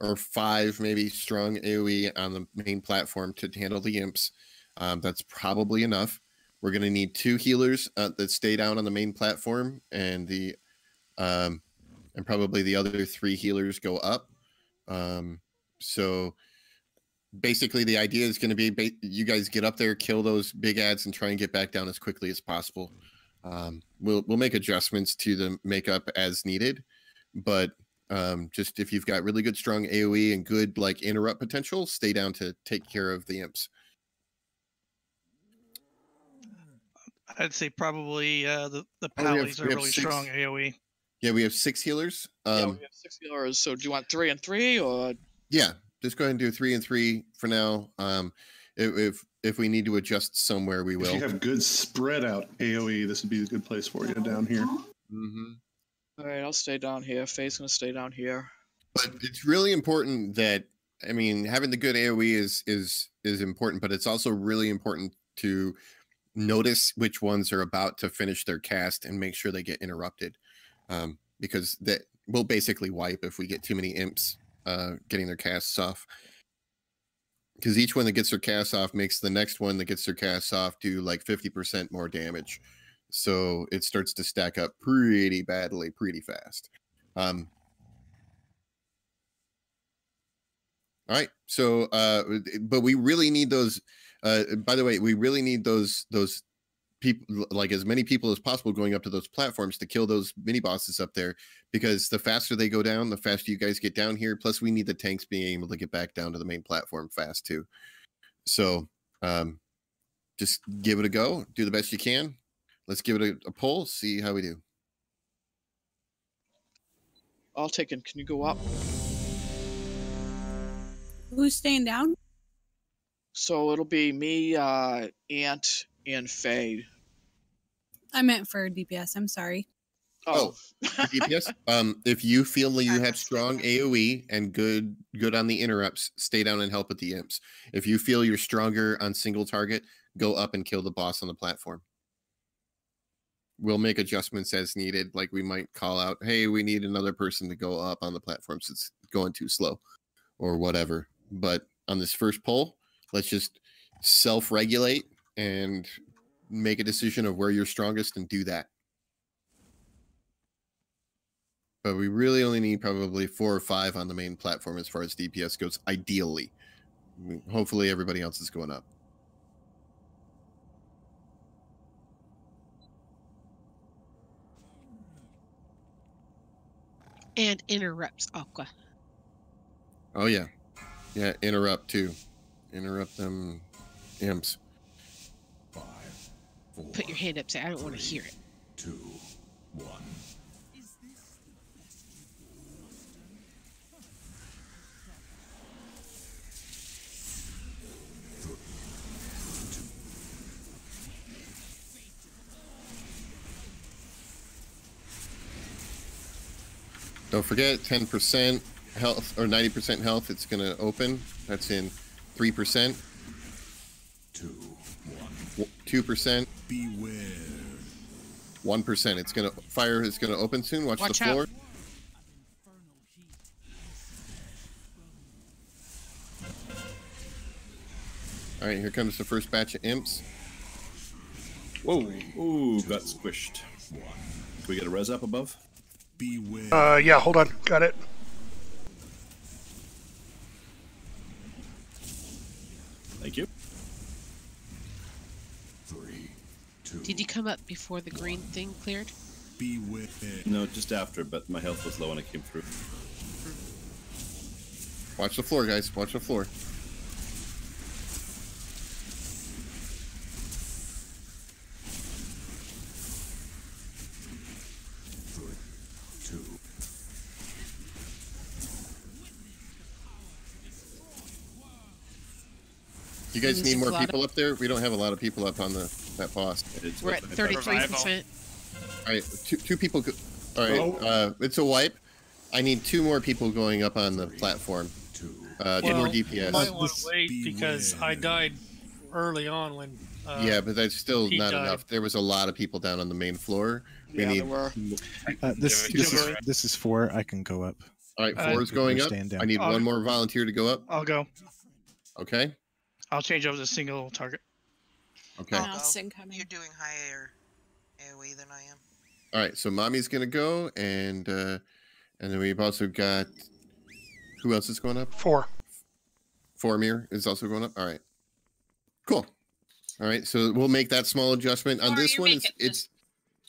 [SPEAKER 3] or 5 maybe strong AoE on the main platform to handle the imps, that's probably enough. We're going to need 2 healers that stay down on the main platform, and and probably the other 3 healers go up. So basically the idea is going to be you guys get up there, kill those big ads, and try and get back down as quickly as possible. We'll make adjustments to the makeup as needed, but just if you've got really good strong AoE and good interrupt potential, stay down to take care of the imps.
[SPEAKER 15] I'd say probably the pallies are really strong AoE.
[SPEAKER 3] Yeah, we have 6 healers.
[SPEAKER 9] Yeah, we have 6 healers. So do you want 3 and 3 or?
[SPEAKER 3] Yeah, just go ahead and do 3 and 3 for now. If we need to adjust somewhere, we will.
[SPEAKER 5] If you have good spread out AoE, this would be a good place for you down here.
[SPEAKER 3] Mm-hmm.
[SPEAKER 9] All right, I'll stay down here. Faye's gonna stay down here.
[SPEAKER 3] But it's really important that having the good AoE is important, but it's also really important to notice which ones are about to finish their cast and make sure they get interrupted, because that will basically wipe if we get too many imps getting their casts off. Because each one that gets their cast off makes the next one that gets their cast off do 50% more damage. So it starts to stack up pretty badly, pretty fast. All right. So, but we really need those. By the way, we really need those people, as many people as possible going up to those platforms to kill those mini bosses up there, because the faster they go down, the faster you guys get down here. Plus we need the tanks being able to get back down to the main platform fast too. So just give it a go, do the best you can. Let's give it a pull, see how we do.
[SPEAKER 9] I'll take it. Can you go up?
[SPEAKER 8] Who's staying down?
[SPEAKER 9] So it'll be me, Ant, and Faye.
[SPEAKER 8] I meant for DPS. I'm sorry.
[SPEAKER 3] Oh, DPS. If you feel that you have strong AoE and good on the interrupts, stay down and help with the imps. If you feel you're stronger on single target, go up and kill the boss on the platform. We'll make adjustments as needed. We might call out, hey, we need another person to go up on the platform since it's going too slow or whatever. But on this first poll, let's just self-regulate and make a decision of where you're strongest and do that. But we really only need probably 4 or 5 on the main platform as far as DPS goes, ideally. Hopefully everybody else is going up.
[SPEAKER 6] And interrupts Aqua.
[SPEAKER 3] Oh, yeah. Yeah, interrupt too. Interrupt them imps.
[SPEAKER 19] 5, 4.
[SPEAKER 6] Put your hand up, say I don't want to hear it.
[SPEAKER 19] 2, 1.
[SPEAKER 3] Don't forget 10% health or 90% health. It's going to open. That's in 3%.
[SPEAKER 19] 2, 1.
[SPEAKER 3] 2%.
[SPEAKER 19] Beware.
[SPEAKER 3] 1%. It's gonna fire is gonna open soon. Watch the floor.
[SPEAKER 6] Out.
[SPEAKER 3] All right, here comes the first batch of imps.
[SPEAKER 11] Whoa! Ooh, got squished. Can we get a res up above?
[SPEAKER 19] Beware.
[SPEAKER 10] Yeah, hold on. Got it.
[SPEAKER 11] Thank you.
[SPEAKER 19] 3, 2.
[SPEAKER 6] Did you come up before the green thing cleared?
[SPEAKER 19] Beware.
[SPEAKER 11] No, just after, but my health was low when I came through.
[SPEAKER 3] Watch the floor, guys. Watch the floor. You guys need more people up there? We don't have a lot of people up on that boss.
[SPEAKER 6] We're at 33%.
[SPEAKER 3] All right, two people. All right, it's a wipe. I need 2 more people going up on the platform. 2 more DPS.
[SPEAKER 12] I might want to wait because I died early on when.
[SPEAKER 3] Yeah, but that's still
[SPEAKER 12] he
[SPEAKER 3] not
[SPEAKER 12] died.
[SPEAKER 3] enough. There was a lot of people down on the main floor. We need.
[SPEAKER 1] This is 4. I can go up.
[SPEAKER 3] All right, 4 is going up.
[SPEAKER 1] Stand down.
[SPEAKER 3] I need 1 more volunteer to go up.
[SPEAKER 15] I'll go.
[SPEAKER 3] Okay.
[SPEAKER 15] I'll change over to single target.
[SPEAKER 3] Okay.
[SPEAKER 7] You're doing higher AoE than I am.
[SPEAKER 3] All right, so Mommy's gonna go, and then we've also got who else is going up?
[SPEAKER 10] 4.
[SPEAKER 3] Formir is also going up. All right, cool. All right, so we'll make that small adjustment on this one. It's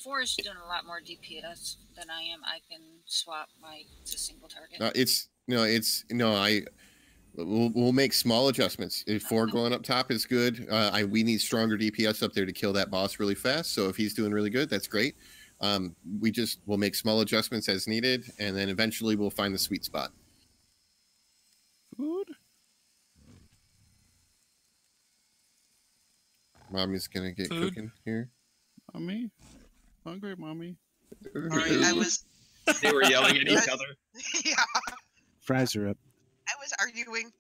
[SPEAKER 2] 4 is doing a lot more DPS than I am. I can swap my to single target.
[SPEAKER 3] We'll make small adjustments. If 4 going up top is good, we need stronger DPS up there to kill that boss really fast. So if he's doing really good, that's great. We'll make small adjustments as needed, and then eventually we'll find the sweet spot.
[SPEAKER 13] Food.
[SPEAKER 3] Mommy's gonna get cooking here.
[SPEAKER 13] Mommy, hungry, mommy.
[SPEAKER 7] All right,
[SPEAKER 20] They were yelling at each other.
[SPEAKER 7] Yeah.
[SPEAKER 1] Fries are up.
[SPEAKER 7] I was arguing.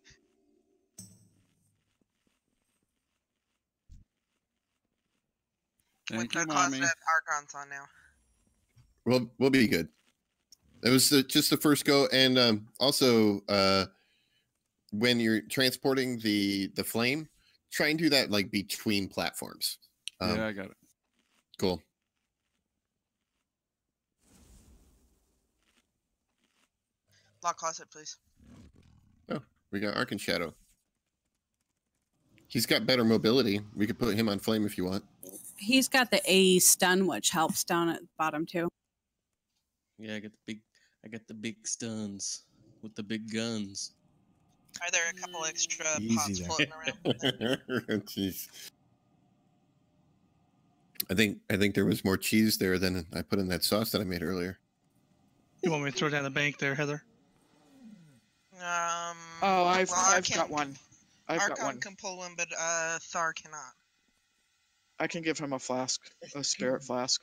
[SPEAKER 13] Thank
[SPEAKER 7] With
[SPEAKER 13] you,
[SPEAKER 7] the
[SPEAKER 13] mommy.
[SPEAKER 7] closet Archon's on now.
[SPEAKER 3] We'll be good. It was just the first go, and also when you're transporting the flame, try and do that like between platforms.
[SPEAKER 13] Yeah, I got it.
[SPEAKER 3] Cool.
[SPEAKER 7] Lock closet, please.
[SPEAKER 3] Oh, we got Arc and Shadow. He's got better mobility. We could put him on flame if you want.
[SPEAKER 8] He's got the A stun, which helps down at the bottom too.
[SPEAKER 21] Yeah, I got the big stuns with the big guns.
[SPEAKER 7] Are there a couple extra pots
[SPEAKER 3] Easy
[SPEAKER 7] floating around?
[SPEAKER 3] Jeez. I think there was more cheese there than I put in that sauce that I made earlier.
[SPEAKER 15] You want me to throw down the bank there, Heather?
[SPEAKER 9] Oh, I've got one.
[SPEAKER 7] Archon can pull one, but Thar cannot.
[SPEAKER 9] I can give him a flask, a spirit flask.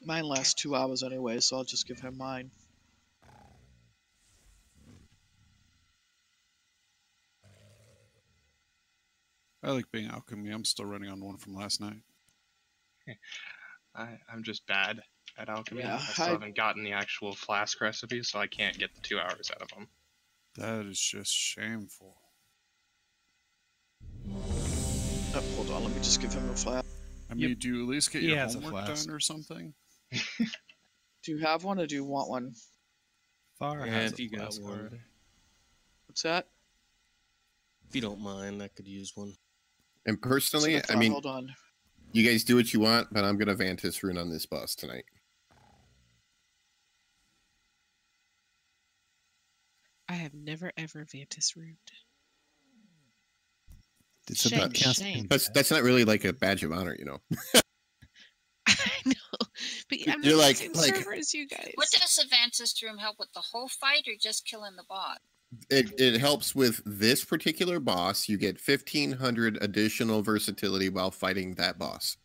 [SPEAKER 9] Mine lasts 2 hours anyway, so I'll just give him mine.
[SPEAKER 13] I like being alchemy. I'm still running on one from last night.
[SPEAKER 14] I'm just bad at alchemy.
[SPEAKER 9] Yeah,
[SPEAKER 14] I still haven't gotten the actual flask recipe, so I can't get the 2 hours out of them.
[SPEAKER 13] That is just shameful.
[SPEAKER 9] Oh, hold on, let me just give him a flask.
[SPEAKER 13] I mean, do you at least get your homework done or something?
[SPEAKER 9] Do you have one, or do you want one?
[SPEAKER 17] Far
[SPEAKER 21] Yeah,
[SPEAKER 17] has
[SPEAKER 21] if
[SPEAKER 17] a
[SPEAKER 21] you got
[SPEAKER 17] flask
[SPEAKER 21] one.
[SPEAKER 17] already.
[SPEAKER 9] What's that?
[SPEAKER 21] If you don't mind, I could use one.
[SPEAKER 3] And personally,
[SPEAKER 9] So
[SPEAKER 3] I mean,
[SPEAKER 9] hold on.
[SPEAKER 3] you guys do what you want, but I'm gonna Vantis rune on this boss tonight.
[SPEAKER 6] I have never ever Vantis ruined.
[SPEAKER 3] It's
[SPEAKER 6] Shame,
[SPEAKER 3] about
[SPEAKER 6] shame.
[SPEAKER 3] That's not really like a badge of honor, you know.
[SPEAKER 6] But I'm
[SPEAKER 3] You're
[SPEAKER 6] not
[SPEAKER 3] like-
[SPEAKER 6] the same
[SPEAKER 3] like-
[SPEAKER 6] server as you guys.
[SPEAKER 2] What does Advances Room help with, the whole fight or just killing the bot?
[SPEAKER 3] It helps with this particular boss. You get 1,500 additional versatility while fighting that boss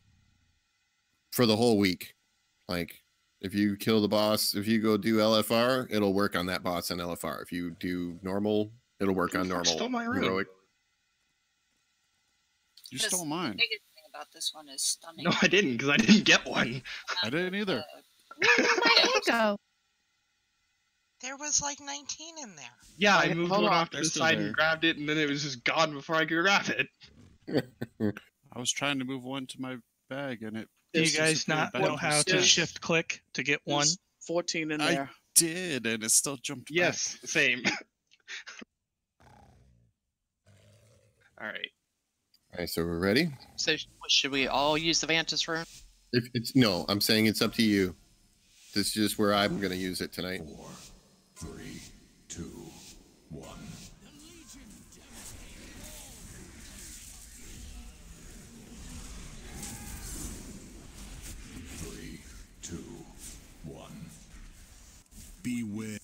[SPEAKER 3] for the whole week. Like, if you kill the boss, if you go do LFR, it'll work on that boss on LFR. If you do normal, it'll work on normal.
[SPEAKER 14] Stole my rune.
[SPEAKER 3] heroic.
[SPEAKER 13] You stole mine.
[SPEAKER 2] The biggest thing about this one is stunning.
[SPEAKER 14] No, I didn't, because I didn't get one.
[SPEAKER 13] I didn't either.
[SPEAKER 16] My ego.
[SPEAKER 7] There was like 19 in there.
[SPEAKER 14] Yeah, I moved
[SPEAKER 21] hold
[SPEAKER 14] one
[SPEAKER 21] on.
[SPEAKER 14] off to
[SPEAKER 21] They're
[SPEAKER 14] the
[SPEAKER 21] still
[SPEAKER 14] side
[SPEAKER 21] there.
[SPEAKER 14] and grabbed it, and then it was just gone before I could grab it.
[SPEAKER 13] I was trying to move one to my bag, and it.
[SPEAKER 15] Do you
[SPEAKER 13] just
[SPEAKER 15] guys
[SPEAKER 13] disappeared
[SPEAKER 15] not
[SPEAKER 13] back
[SPEAKER 15] know
[SPEAKER 13] into
[SPEAKER 15] how to
[SPEAKER 13] space.
[SPEAKER 15] shift click to get one?
[SPEAKER 9] There's 14 in
[SPEAKER 13] I
[SPEAKER 9] there.
[SPEAKER 13] did, and it still jumped
[SPEAKER 14] Yes, same. All right.
[SPEAKER 3] All right, so we're ready.
[SPEAKER 4] So should we all use the Vantis rune?
[SPEAKER 3] If it's no, I'm saying it's up to you. This is just where I'm going to use it tonight.
[SPEAKER 19] 4, 3, 2, 1. 3, 2, 1. Beware.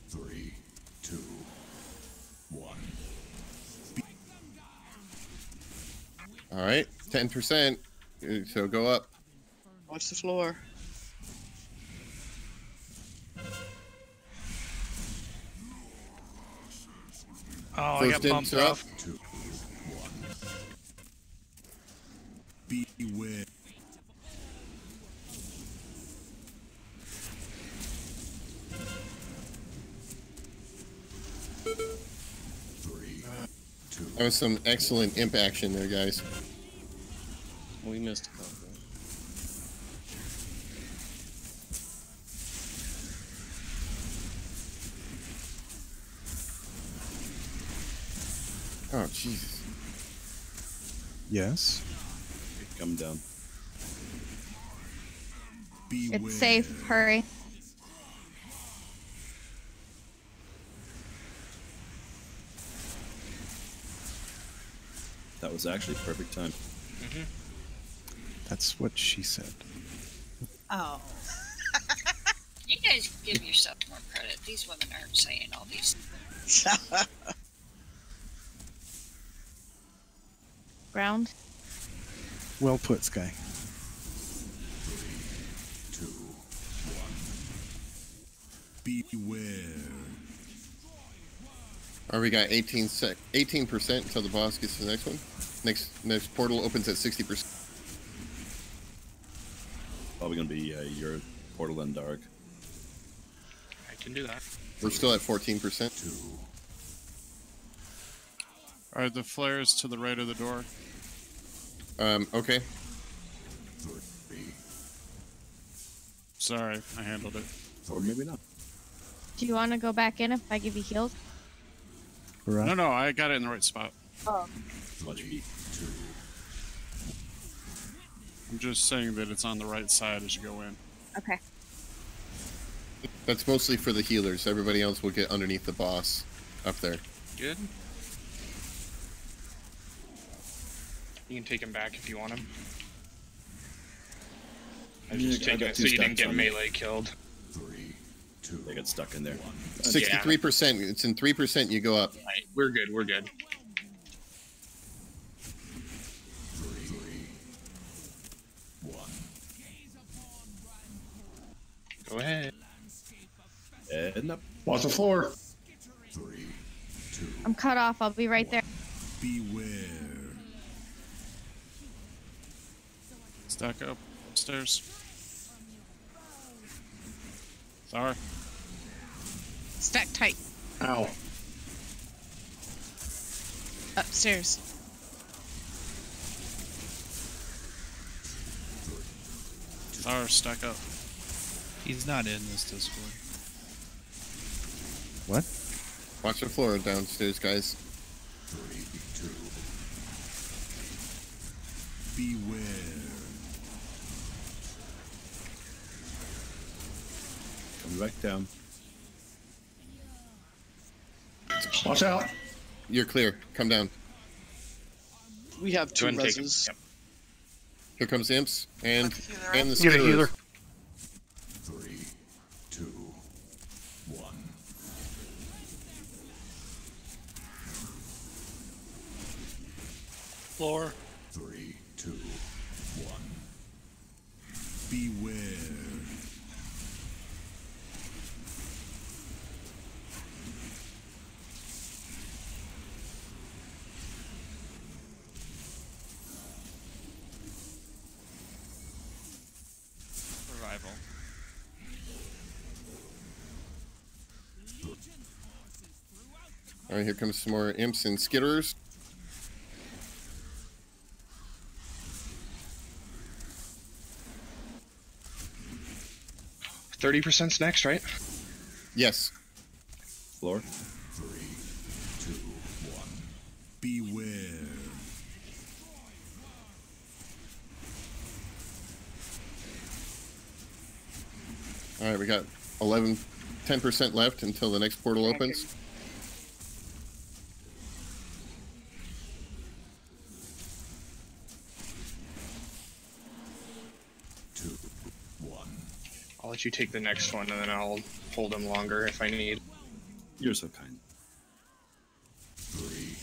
[SPEAKER 19] Three, two, one.
[SPEAKER 3] All right, 10%. So go up.
[SPEAKER 9] Watch the floor.
[SPEAKER 15] Oh, I got bumped off.
[SPEAKER 19] 2, 1. Beware.
[SPEAKER 3] That was some excellent imp action there, guys.
[SPEAKER 21] We missed a couple.
[SPEAKER 3] Oh, Jesus.
[SPEAKER 1] Yes.
[SPEAKER 11] Come down.
[SPEAKER 16] It's safe. Hurry.
[SPEAKER 11] That was actually perfect time.
[SPEAKER 14] Mm-hmm.
[SPEAKER 1] That's what she said.
[SPEAKER 2] Oh. You guys give yourself more credit. These women aren't saying all these things.
[SPEAKER 16] Ground.
[SPEAKER 1] Well put, Sky.
[SPEAKER 19] 2, 1. Beware.
[SPEAKER 3] All right, we got 18% until the boss gets to the next one. Next portal opens at 60%.
[SPEAKER 11] Probably gonna be your portal and dark.
[SPEAKER 14] I can do that.
[SPEAKER 3] We're still at 14%.
[SPEAKER 13] All right, the flare is to the right of the door.
[SPEAKER 3] Okay.
[SPEAKER 13] Sorry, I handled it.
[SPEAKER 11] Or maybe not.
[SPEAKER 16] Do you want to go back in if I give you heals?
[SPEAKER 13] No, no, I got it in the right spot.
[SPEAKER 16] Oh.
[SPEAKER 11] Much beat.
[SPEAKER 13] I'm just saying that it's on the right side as you go in.
[SPEAKER 16] Okay.
[SPEAKER 3] That's mostly for the healers. Everybody else will get underneath the boss up there.
[SPEAKER 14] Good. You can take him back if you want him. I was just taking it so you didn't get melee killed.
[SPEAKER 19] 3, 2.
[SPEAKER 11] They got stuck in there.
[SPEAKER 3] 63%. It's in 3%. You go up.
[SPEAKER 14] Right, we're good. We're good.
[SPEAKER 19] 3, 1.
[SPEAKER 14] Go ahead.
[SPEAKER 11] And up.
[SPEAKER 5] Watch the floor.
[SPEAKER 19] 3, 2.
[SPEAKER 16] I'm cut off. I'll be right there.
[SPEAKER 19] Beware.
[SPEAKER 13] Stack up upstairs. Sorry.
[SPEAKER 6] Stack tight.
[SPEAKER 5] Ow.
[SPEAKER 6] Upstairs.
[SPEAKER 13] Sorry, stack up.
[SPEAKER 17] He's not in this Discord.
[SPEAKER 1] What?
[SPEAKER 3] Watch the floor downstairs, guys.
[SPEAKER 19] 3, 2. Beware.
[SPEAKER 11] Come back down.
[SPEAKER 5] Watch out.
[SPEAKER 3] You're clear. Come down.
[SPEAKER 9] We have
[SPEAKER 3] Go
[SPEAKER 9] two
[SPEAKER 3] ahead and take him.
[SPEAKER 9] reses.
[SPEAKER 3] Yep. Here comes the imps and the
[SPEAKER 10] Get a
[SPEAKER 3] skitterers.
[SPEAKER 10] healer.
[SPEAKER 19] 3, 2, 1.
[SPEAKER 12] Floor.
[SPEAKER 19] 3, 2, 1. Beware.
[SPEAKER 3] All right, here comes some more imps and skitterers.
[SPEAKER 14] %30's next, right?
[SPEAKER 3] Yes.
[SPEAKER 11] Floor.
[SPEAKER 19] 3, 2, 1. Beware.
[SPEAKER 3] All right, we got 10% left until the next portal opens.
[SPEAKER 14] I'll let you take the next one, and then I'll hold him longer if I need.
[SPEAKER 11] You're so kind.
[SPEAKER 19] 3,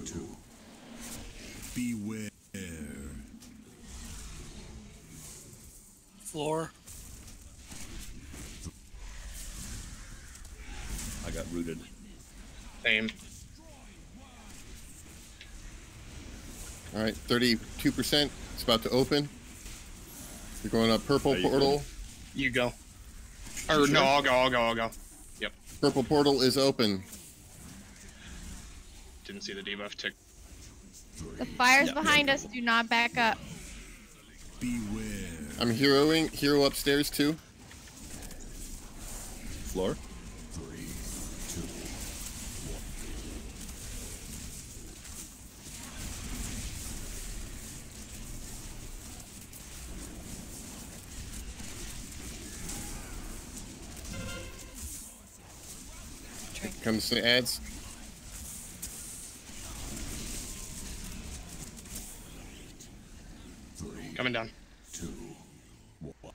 [SPEAKER 19] 2. Beware.
[SPEAKER 12] Floor.
[SPEAKER 11] I got rooted.
[SPEAKER 14] Same.
[SPEAKER 3] All right, 32%. It's about to open. You're going up purple portal.
[SPEAKER 14] You go. Or no, I'll go. Yep.
[SPEAKER 3] Purple portal is open.
[SPEAKER 14] Didn't see the debuff tick.
[SPEAKER 16] The fire's behind us. Do not back up.
[SPEAKER 19] Beware.
[SPEAKER 3] I'm heroing. Hero upstairs too.
[SPEAKER 11] Floor.
[SPEAKER 19] 3, 2, 1.
[SPEAKER 3] Comes the ads.
[SPEAKER 14] Coming down.
[SPEAKER 19] 2, 1.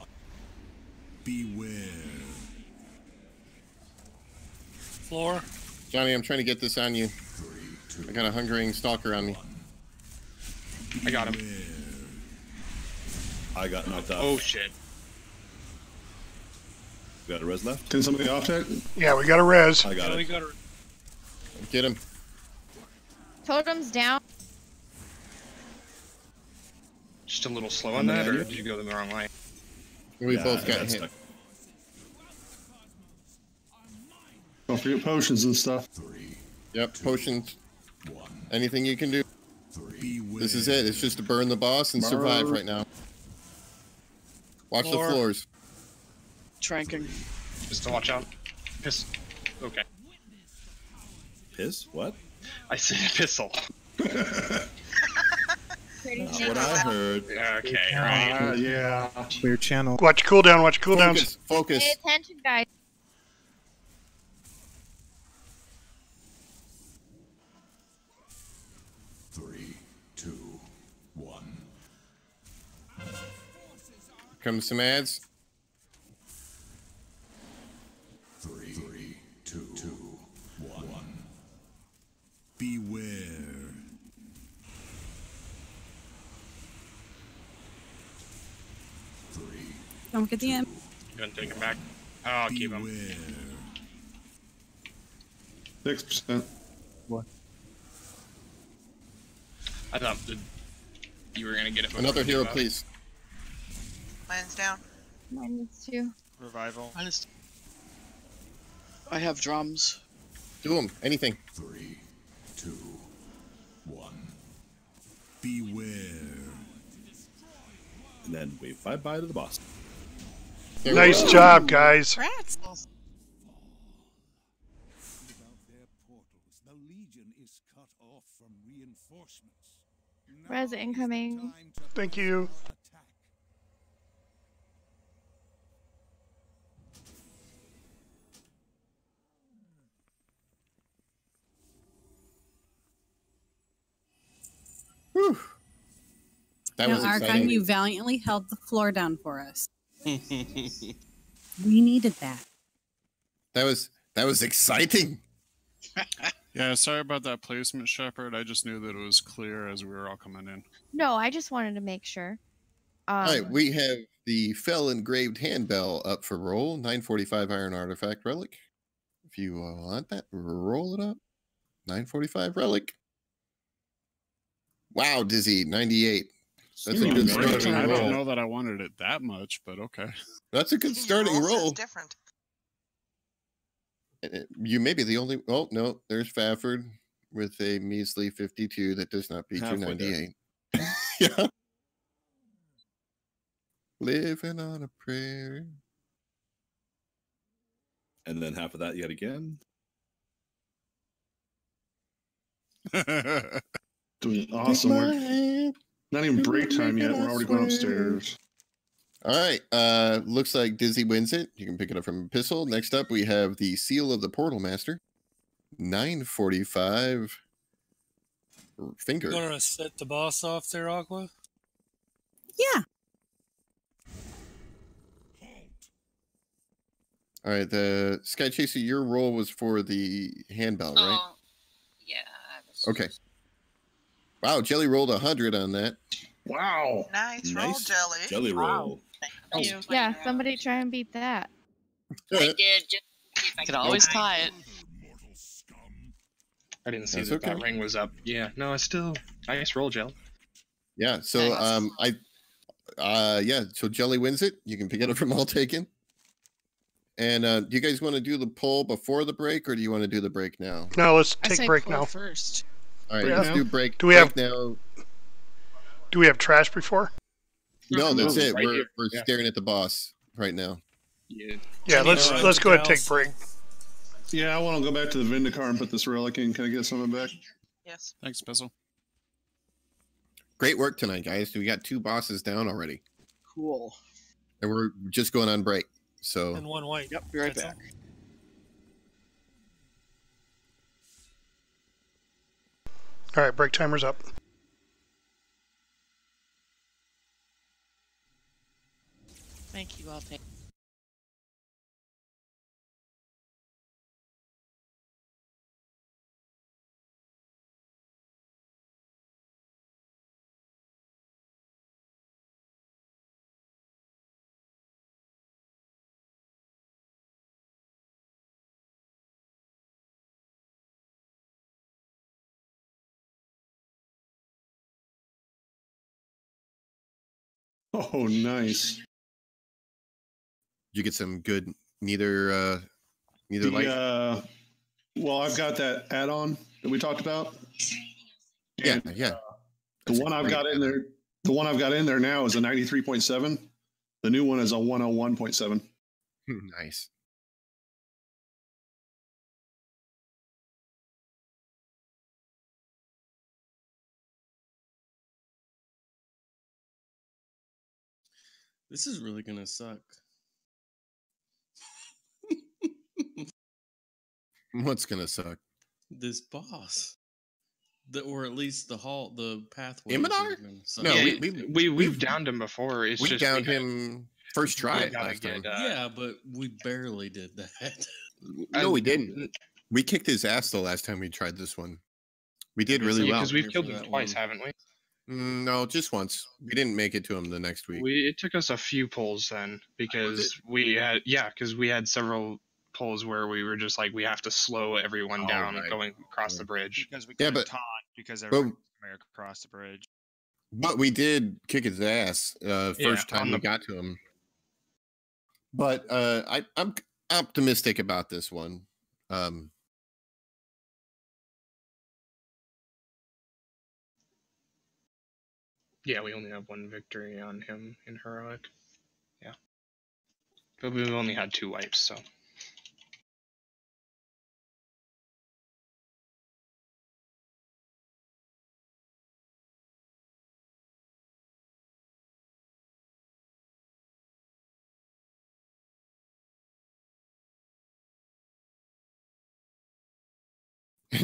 [SPEAKER 19] Beware.
[SPEAKER 12] Floor.
[SPEAKER 3] Johnny, I'm trying to get this on you. I got a hungering stalker on me.
[SPEAKER 14] I got him.
[SPEAKER 11] I got knocked out.
[SPEAKER 14] Oh shit.
[SPEAKER 11] Got a res left?
[SPEAKER 5] Can somebody off tech?
[SPEAKER 10] Yeah, we got a res.
[SPEAKER 11] I got it.
[SPEAKER 12] We got
[SPEAKER 3] Get him.
[SPEAKER 16] Totem's down.
[SPEAKER 14] Just a little slow on that, or did you go the wrong way?
[SPEAKER 3] We
[SPEAKER 11] Yeah,
[SPEAKER 3] both
[SPEAKER 11] I
[SPEAKER 3] got
[SPEAKER 11] got
[SPEAKER 3] hit.
[SPEAKER 11] stuck.
[SPEAKER 5] Don't forget potions and stuff.
[SPEAKER 19] 3.
[SPEAKER 3] Yep, potions. Anything you can do. This is it. It's just to burn the boss and survive right now. Watch
[SPEAKER 12] Floor.
[SPEAKER 3] the floors.
[SPEAKER 9] Tranking.
[SPEAKER 14] Just to watch out. Piss. Okay.
[SPEAKER 11] Piss? What?
[SPEAKER 14] I said pistol.
[SPEAKER 11] Not what I heard.
[SPEAKER 14] Okay, right.
[SPEAKER 5] Yeah.
[SPEAKER 1] Clear channel.
[SPEAKER 10] Watch your cooldown. Watch your cooldowns.
[SPEAKER 3] Focus.
[SPEAKER 16] Pay attention, guys.
[SPEAKER 19] Three, 2, 1.
[SPEAKER 3] Comes some ads.
[SPEAKER 19] 3, 2, 1. Beware.
[SPEAKER 8] Don't get the imp.
[SPEAKER 14] Gonna take him back. Oh, I'll keep him.
[SPEAKER 5] 6%.
[SPEAKER 1] What?
[SPEAKER 14] I thought you were gonna get it.
[SPEAKER 3] Another hero, please.
[SPEAKER 7] Mine's down.
[SPEAKER 16] Mine needs to.
[SPEAKER 20] Revival.
[SPEAKER 9] I have drums.
[SPEAKER 3] Do them. Anything.
[SPEAKER 19] 3, 2, 1. Beware.
[SPEAKER 11] And then wave bye-bye to the boss.
[SPEAKER 10] Nice job, guys.
[SPEAKER 6] Rats.
[SPEAKER 16] Res incoming.
[SPEAKER 10] Thank you.
[SPEAKER 3] Whew. That was
[SPEAKER 8] Archon,
[SPEAKER 3] exciting.
[SPEAKER 8] you valiantly held the floor down for us. We needed that.
[SPEAKER 3] That was exciting.
[SPEAKER 13] Yeah, sorry about that placement, Shepard. I just knew that it was clear as we were all coming in.
[SPEAKER 16] No, I just wanted to make sure.
[SPEAKER 3] All right, we have the Fell Engraved Handbell up for roll. 945 Iron Artifact Relic. If you want that, roll it up. 945 Relic. Wow, Dizzy, 98. That's a good starting
[SPEAKER 13] I
[SPEAKER 3] roll.
[SPEAKER 13] don't know that I wanted it that much, but okay.
[SPEAKER 3] That's a good starting roll.
[SPEAKER 7] Different.
[SPEAKER 3] You may be the only. Oh no, there's Fafford with a measly 52 that does not beat your
[SPEAKER 11] Halfway there.
[SPEAKER 3] 98. Yeah. Living on a prayer.
[SPEAKER 11] And then half of that yet again.
[SPEAKER 5] Doing awesome work. Not even break time yet. We're already going upstairs.
[SPEAKER 3] All right. Looks like Dizzy wins it. You can pick it up from Epistle. Next up, we have the Seal of the Portal Master. 945 finger.
[SPEAKER 12] You gonna set the boss off there, Aqua?
[SPEAKER 8] Yeah.
[SPEAKER 3] All right. The Sky Chaser, your roll was for the handbell, right?
[SPEAKER 2] Oh, yeah. I was
[SPEAKER 3] Okay. Wow, Jelly rolled 100 on that.
[SPEAKER 5] Wow.
[SPEAKER 7] Nice roll, Jelly.
[SPEAKER 11] Jelly roll.
[SPEAKER 16] Thank you. Yeah, somebody try and beat that.
[SPEAKER 2] I did. Just if I
[SPEAKER 4] Could always tie it.
[SPEAKER 14] I didn't see
[SPEAKER 3] That's
[SPEAKER 14] that
[SPEAKER 3] okay.
[SPEAKER 14] that ring was up. Yeah, no, it's still nice roll, Jelly.
[SPEAKER 3] Yeah. So so Jelly wins it. You can pick it up from All Taken. And do you guys want to do the poll before the break, or do you want to do the break now?
[SPEAKER 10] No, let's
[SPEAKER 6] I
[SPEAKER 10] take
[SPEAKER 6] say
[SPEAKER 10] break
[SPEAKER 6] pull
[SPEAKER 10] now.
[SPEAKER 6] first.
[SPEAKER 3] All right,
[SPEAKER 10] Break
[SPEAKER 3] let's
[SPEAKER 10] now?
[SPEAKER 3] do break.
[SPEAKER 10] Do we
[SPEAKER 3] break
[SPEAKER 10] have
[SPEAKER 3] now?
[SPEAKER 10] Do we have trash before?
[SPEAKER 3] No, that's it.
[SPEAKER 14] Right
[SPEAKER 3] We're
[SPEAKER 14] here.
[SPEAKER 3] we're
[SPEAKER 14] Yeah.
[SPEAKER 3] staring at the boss right now.
[SPEAKER 14] Yeah.
[SPEAKER 10] Yeah, let's go ahead and take break.
[SPEAKER 5] Yeah, I want to go back to the Vindicar and put this relic in. Can I get something back?
[SPEAKER 7] Yes.
[SPEAKER 13] Thanks, Pistol.
[SPEAKER 3] Great work tonight, guys. We got 2 bosses down already,
[SPEAKER 9] Cool.
[SPEAKER 3] and we're just going on break. So
[SPEAKER 12] And one white.
[SPEAKER 9] Yep, be right
[SPEAKER 12] That's
[SPEAKER 9] back.
[SPEAKER 10] All right, break timer's up.
[SPEAKER 6] Thank you, I'll take.
[SPEAKER 5] Oh, nice.
[SPEAKER 3] did you get some good neither light?
[SPEAKER 5] Well, I've got that add-on that we talked about.
[SPEAKER 3] Yeah.
[SPEAKER 5] The one I've got in there. The one I've got in there now is a 93.7. The new one is a 101.7.
[SPEAKER 3] Nice.
[SPEAKER 21] This is really gonna suck.
[SPEAKER 3] What's gonna suck?
[SPEAKER 21] This boss. Or at least the pathway.
[SPEAKER 3] Imitar?
[SPEAKER 14] No, we've downed him before. It's
[SPEAKER 3] we
[SPEAKER 14] just
[SPEAKER 3] downed him first try last time.
[SPEAKER 21] Yeah, but we barely did that.
[SPEAKER 3] No, we didn't. We kicked his ass the last time we tried this one. We did really well.
[SPEAKER 14] Because we've killed him twice, haven't we?
[SPEAKER 3] No, just once. We didn't make it to him the next week.
[SPEAKER 14] It took us a few pulls then because we had several pulls where we were just like we have to slow everyone down going across the bridge
[SPEAKER 18] because we couldn't taunt because everyone coming across the bridge.
[SPEAKER 3] But we did kick his ass first time we got to him. But I'm optimistic about this one.
[SPEAKER 14] Yeah, we only have one victory on him in heroic. Yeah, but we've only had 2 wipes, so.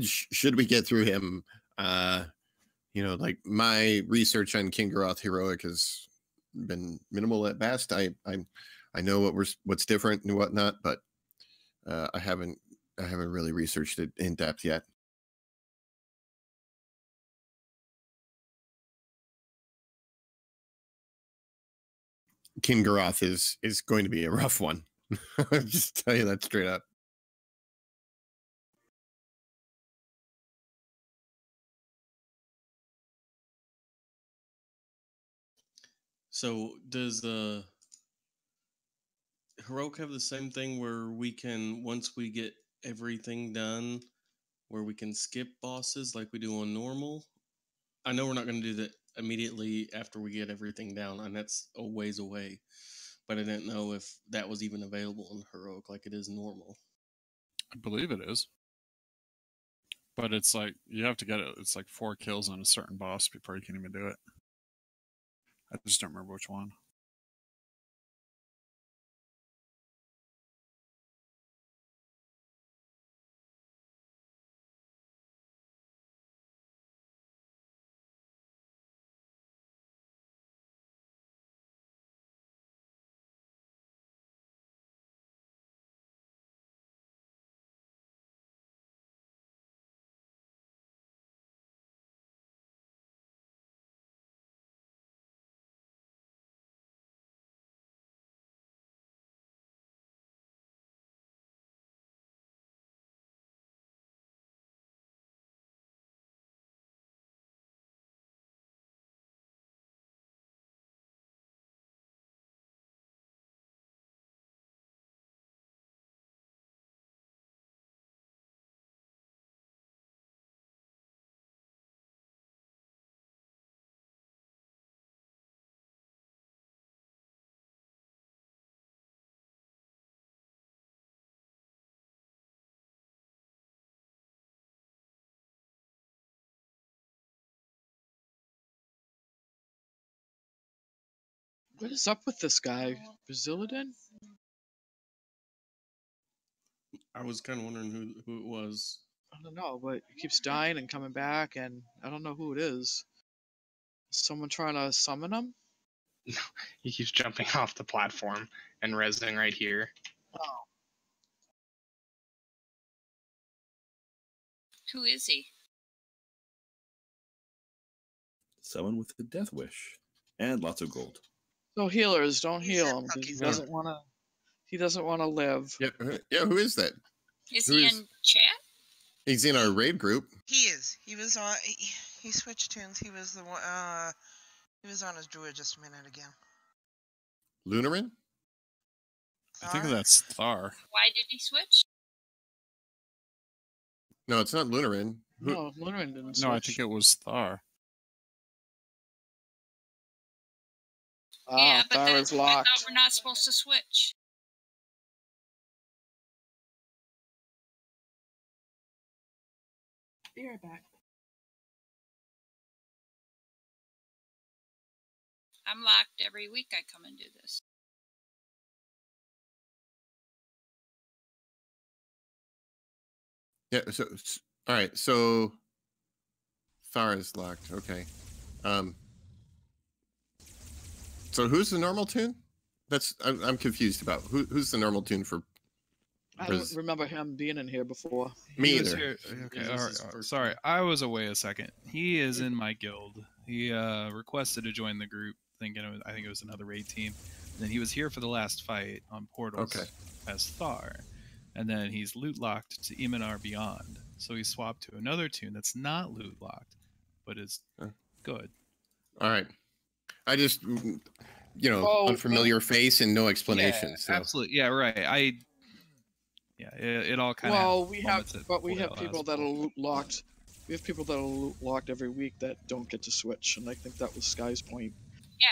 [SPEAKER 3] Should we get through him? Like my research on King Garoth heroic has been minimal at best. I know what's different and whatnot, but I haven't really researched it in depth yet. King Garoth is going to be a rough one. I'll just tell you that straight up.
[SPEAKER 21] So does heroic have the same thing where we can, once we get everything done where we can skip bosses like we do on normal. I know we're not going to do that immediately after we get everything down, and that's a ways away. But I didn't know if that was even available in Heroic like it is normal.
[SPEAKER 13] I believe it is. But it's like, you have to get it. It's like 4 kills on a certain boss before you can even do it. I just don't remember which one.
[SPEAKER 9] What is up with this guy? Brazilian?
[SPEAKER 21] I was kind of wondering who it was.
[SPEAKER 9] I don't know, but he keeps dying and coming back, and I don't know who it is. Is someone trying to summon him?
[SPEAKER 14] He keeps jumping off the platform and resing right here.
[SPEAKER 9] Oh.
[SPEAKER 2] Who is he?
[SPEAKER 11] Someone with a death wish and lots of gold.
[SPEAKER 9] So healers, don't heal him. He doesn't want to. He doesn't want to live.
[SPEAKER 3] Yeah, yeah. Who is that?
[SPEAKER 2] Is he in chat?
[SPEAKER 3] He's in our raid group.
[SPEAKER 7] He is. He was on. He switched tunes. He was the one. He was on his druid just a minute again.
[SPEAKER 3] Lunarin?
[SPEAKER 13] I think that's Thar.
[SPEAKER 2] Why did he switch?
[SPEAKER 3] No, it's not Lunarin.
[SPEAKER 9] No, Lunarin didn't switch.
[SPEAKER 13] No, I think it was Thar.
[SPEAKER 2] Yeah, but
[SPEAKER 9] Thar is locked.
[SPEAKER 2] I thought we're not supposed to switch.
[SPEAKER 6] Be right back.
[SPEAKER 2] I'm locked every week I come and do this.
[SPEAKER 3] Yeah, so all right, so Thar is locked. Okay. So who's the normal tune? I'm confused about who's the normal tune for.
[SPEAKER 9] I don't remember him being in here before.
[SPEAKER 3] Me
[SPEAKER 17] was
[SPEAKER 3] either.
[SPEAKER 17] here- okay, all right, sorry, I was away a second. He is in my guild. He requested to join the group, thinking I think it was another raid team. And then he was here for the last fight on Portals as Thar, and then he's loot locked to Eminar Beyond. So he swapped to another tune that's not loot locked, but is good.
[SPEAKER 3] All right. I just, unfamiliar face and no explanation.
[SPEAKER 17] Yeah,
[SPEAKER 3] so.
[SPEAKER 17] absolutely. Yeah, right. It all kind of.
[SPEAKER 9] Well, we have people that are loot locked. We have people that are loot locked every week that don't get to switch, and I think that was Sky's point.
[SPEAKER 2] Yeah.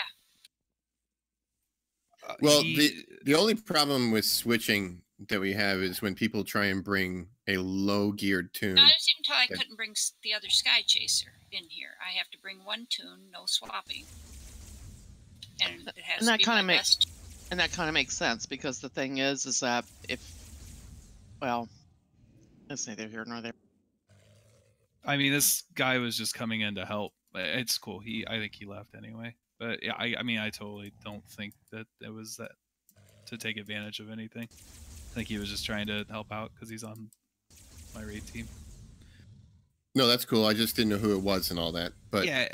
[SPEAKER 3] Well, the only problem with switching that we have is when people try and bring a low geared tune.
[SPEAKER 2] Not until I couldn't bring the other Sky Chaser in here. I have to bring one tune, no swapping. And it has
[SPEAKER 4] And that
[SPEAKER 2] to be
[SPEAKER 4] kind
[SPEAKER 2] my
[SPEAKER 4] of makes
[SPEAKER 2] best.
[SPEAKER 4] and that kind of makes sense, because the thing is that well, it's neither here nor there.
[SPEAKER 17] I mean, this guy was just coming in to help. It's cool. I think he left anyway. But yeah, I mean, I totally don't think that it was that to take advantage of anything. I think he was just trying to help out because he's on my raid team.
[SPEAKER 3] No, that's cool. I just didn't know who it was and all that. But
[SPEAKER 17] yeah,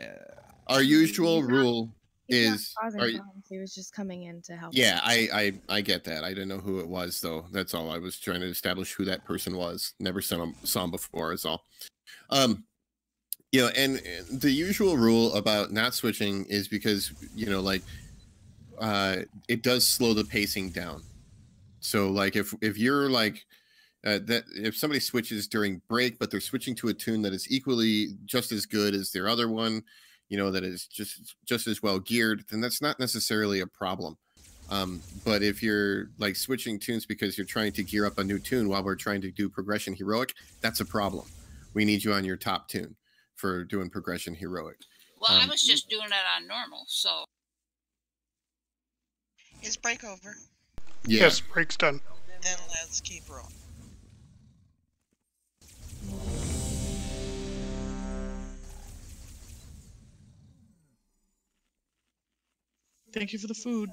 [SPEAKER 3] our usual rule
[SPEAKER 16] He's
[SPEAKER 3] is.
[SPEAKER 16] not causing problems. He was just coming in to help.
[SPEAKER 3] Yeah, I get that. I didn't know who it was, though. That's all. I was trying to establish who that person was. Never saw him before, is all. And the usual rule about not switching is because, it does slow the pacing down. So, like, if you're, like, that if somebody switches during break, but they're switching to a tune that is equally just as good as their other one, that is just as well geared, then that's not necessarily a problem. But if you're like switching tunes because you're trying to gear up a new tune while we're trying to do progression heroic, that's a problem. We need you on your top tune for doing progression heroic.
[SPEAKER 2] Well, I was just doing it on normal, so.
[SPEAKER 7] Is break over?
[SPEAKER 3] Yeah.
[SPEAKER 10] Yes, break's done.
[SPEAKER 7] Then let's keep rolling.
[SPEAKER 9] Thank you for the food.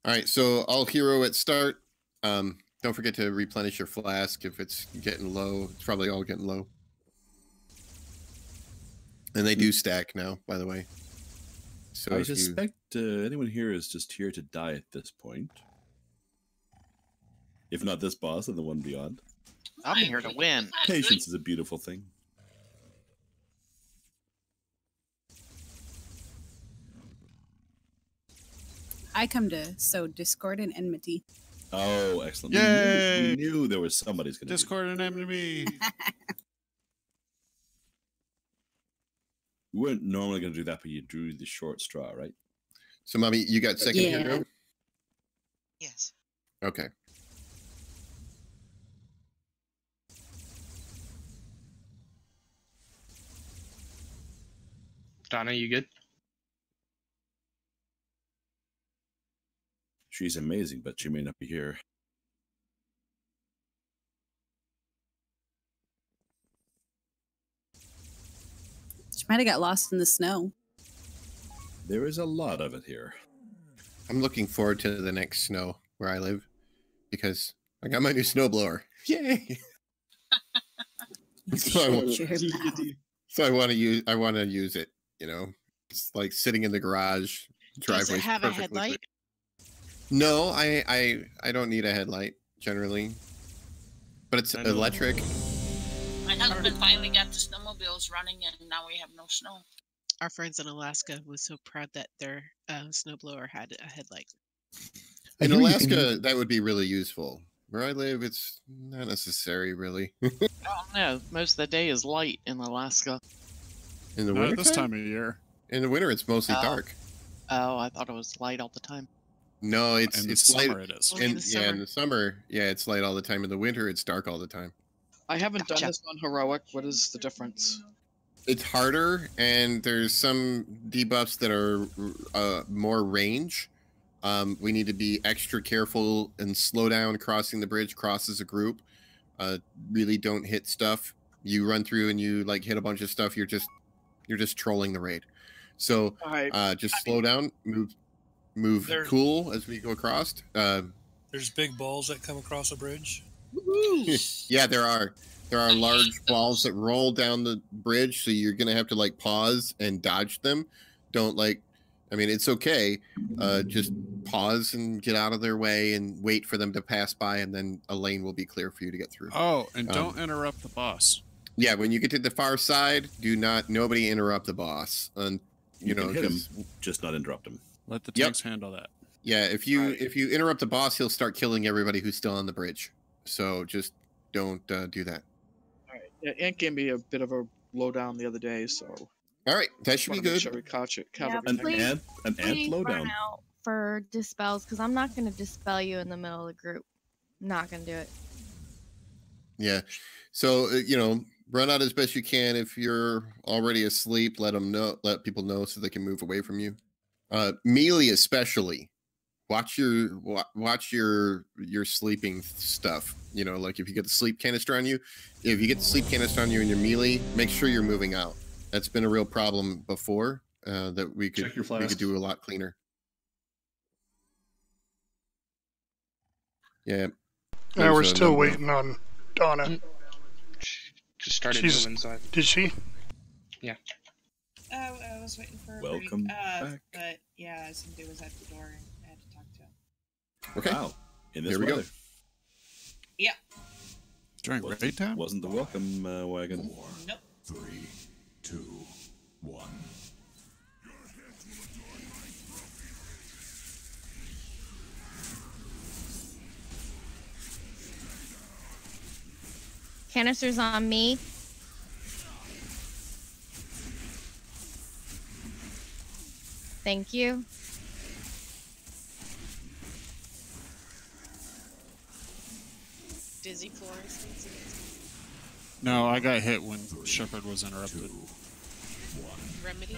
[SPEAKER 3] All right, so all hero at start. Don't forget to replenish your flask if it's getting low. It's probably all getting low. And they do stack now, by the way. So
[SPEAKER 11] I suspect anyone here is just here to die at this point. If not this boss, then the one beyond.
[SPEAKER 4] I'm here to win.
[SPEAKER 11] Patience is a beautiful thing.
[SPEAKER 8] I come to sow discord and enmity.
[SPEAKER 11] Oh, excellent.
[SPEAKER 13] Yay!
[SPEAKER 11] We knew there was somebody's going to
[SPEAKER 13] Discord and enmity.
[SPEAKER 11] We weren't normally going to do that, but you drew the short straw, right?
[SPEAKER 3] So, Mommy, you got second hero?
[SPEAKER 7] Yes.
[SPEAKER 3] Okay.
[SPEAKER 14] Donna, you good?
[SPEAKER 11] She's amazing, but she may not be here.
[SPEAKER 8] She might have got lost in the snow.
[SPEAKER 11] There is a lot of it here.
[SPEAKER 3] I'm looking forward to the next snow where I live because I got my new snowblower. Yay! So I want to use it. It's like sitting in the garage.
[SPEAKER 4] Does it have a headlight?
[SPEAKER 3] No, I don't need a headlight generally, but it's electric.
[SPEAKER 2] My husband finally got the snowmobiles running, and now we have no snow.
[SPEAKER 6] Our friends in Alaska was so proud that their snowblower had a headlight.
[SPEAKER 3] In Alaska, that would be really useful. Where I live, it's not necessary, really.
[SPEAKER 4] Oh no, most of the day is light in Alaska.
[SPEAKER 3] In the winter,
[SPEAKER 13] this time of year.
[SPEAKER 3] In the winter, it's mostly dark.
[SPEAKER 4] Oh, I thought it was light all the time.
[SPEAKER 3] No, it's
[SPEAKER 13] in the
[SPEAKER 3] light.
[SPEAKER 13] summer it is.
[SPEAKER 3] In the summer, it's light all the time. In the winter, it's dark all the time.
[SPEAKER 9] I haven't done this on heroic. What is the difference?
[SPEAKER 3] It's harder, and there's some debuffs that are more range. We need to be extra careful and slow down crossing the bridge. Cross as a group. Really don't hit stuff. You run through and you hit a bunch of stuff. You're just trolling the raid. So just slow down, move cool as we go across.
[SPEAKER 12] There's big balls that come across a bridge.
[SPEAKER 3] Yeah, there are. There are large balls that roll down the bridge, so you're gonna have to pause and dodge them. Don't it's okay. Just pause and get out of their way and wait for them to pass by, and then a lane will be clear for you to get through.
[SPEAKER 13] Oh, and don't interrupt the boss.
[SPEAKER 3] Yeah, when you get to the far side, nobody interrupt the boss. And
[SPEAKER 11] you can hit him, just not interrupt him.
[SPEAKER 13] Let the tanks handle that.
[SPEAKER 3] Yeah, if you interrupt the boss, he'll start killing everybody who's still on the bridge. So just don't do that.
[SPEAKER 9] All right. Yeah, Ant gave me a bit of a lowdown the other day, so.
[SPEAKER 3] All right, that should be good.
[SPEAKER 9] Make sure we catch it.
[SPEAKER 21] Please
[SPEAKER 11] an ant lowdown
[SPEAKER 16] out for dispels, because I'm not going to dispel you in the middle of the group. Not going to do it.
[SPEAKER 3] Yeah. So run out as best you can. If you're already asleep, let people know so they can move away from you. Melee especially. Watch your sleeping stuff. If you get the sleep canister on you, and your melee, make sure you're moving out. That's been a real problem before that we could do a lot cleaner. Yeah.
[SPEAKER 10] Yeah, we're still waiting on Donna.
[SPEAKER 14] Just started moving, so
[SPEAKER 10] did she?
[SPEAKER 14] Yeah.
[SPEAKER 15] Oh, I was waiting for
[SPEAKER 11] Welcome back.
[SPEAKER 15] But yeah, somebody was at the door and I had to talk to him.
[SPEAKER 3] Okay.
[SPEAKER 11] Wow. In this
[SPEAKER 3] There we
[SPEAKER 11] weather.
[SPEAKER 3] go.
[SPEAKER 15] Yeah.
[SPEAKER 13] During raid time?
[SPEAKER 11] Wasn't the welcome wagon.
[SPEAKER 15] Nope.
[SPEAKER 19] 3, 2, 1.
[SPEAKER 16] Canisters on me. Thank you.
[SPEAKER 6] Dizzy Flores needs it.
[SPEAKER 13] No, I got hit when Shepard was interrupted.
[SPEAKER 6] Remedy.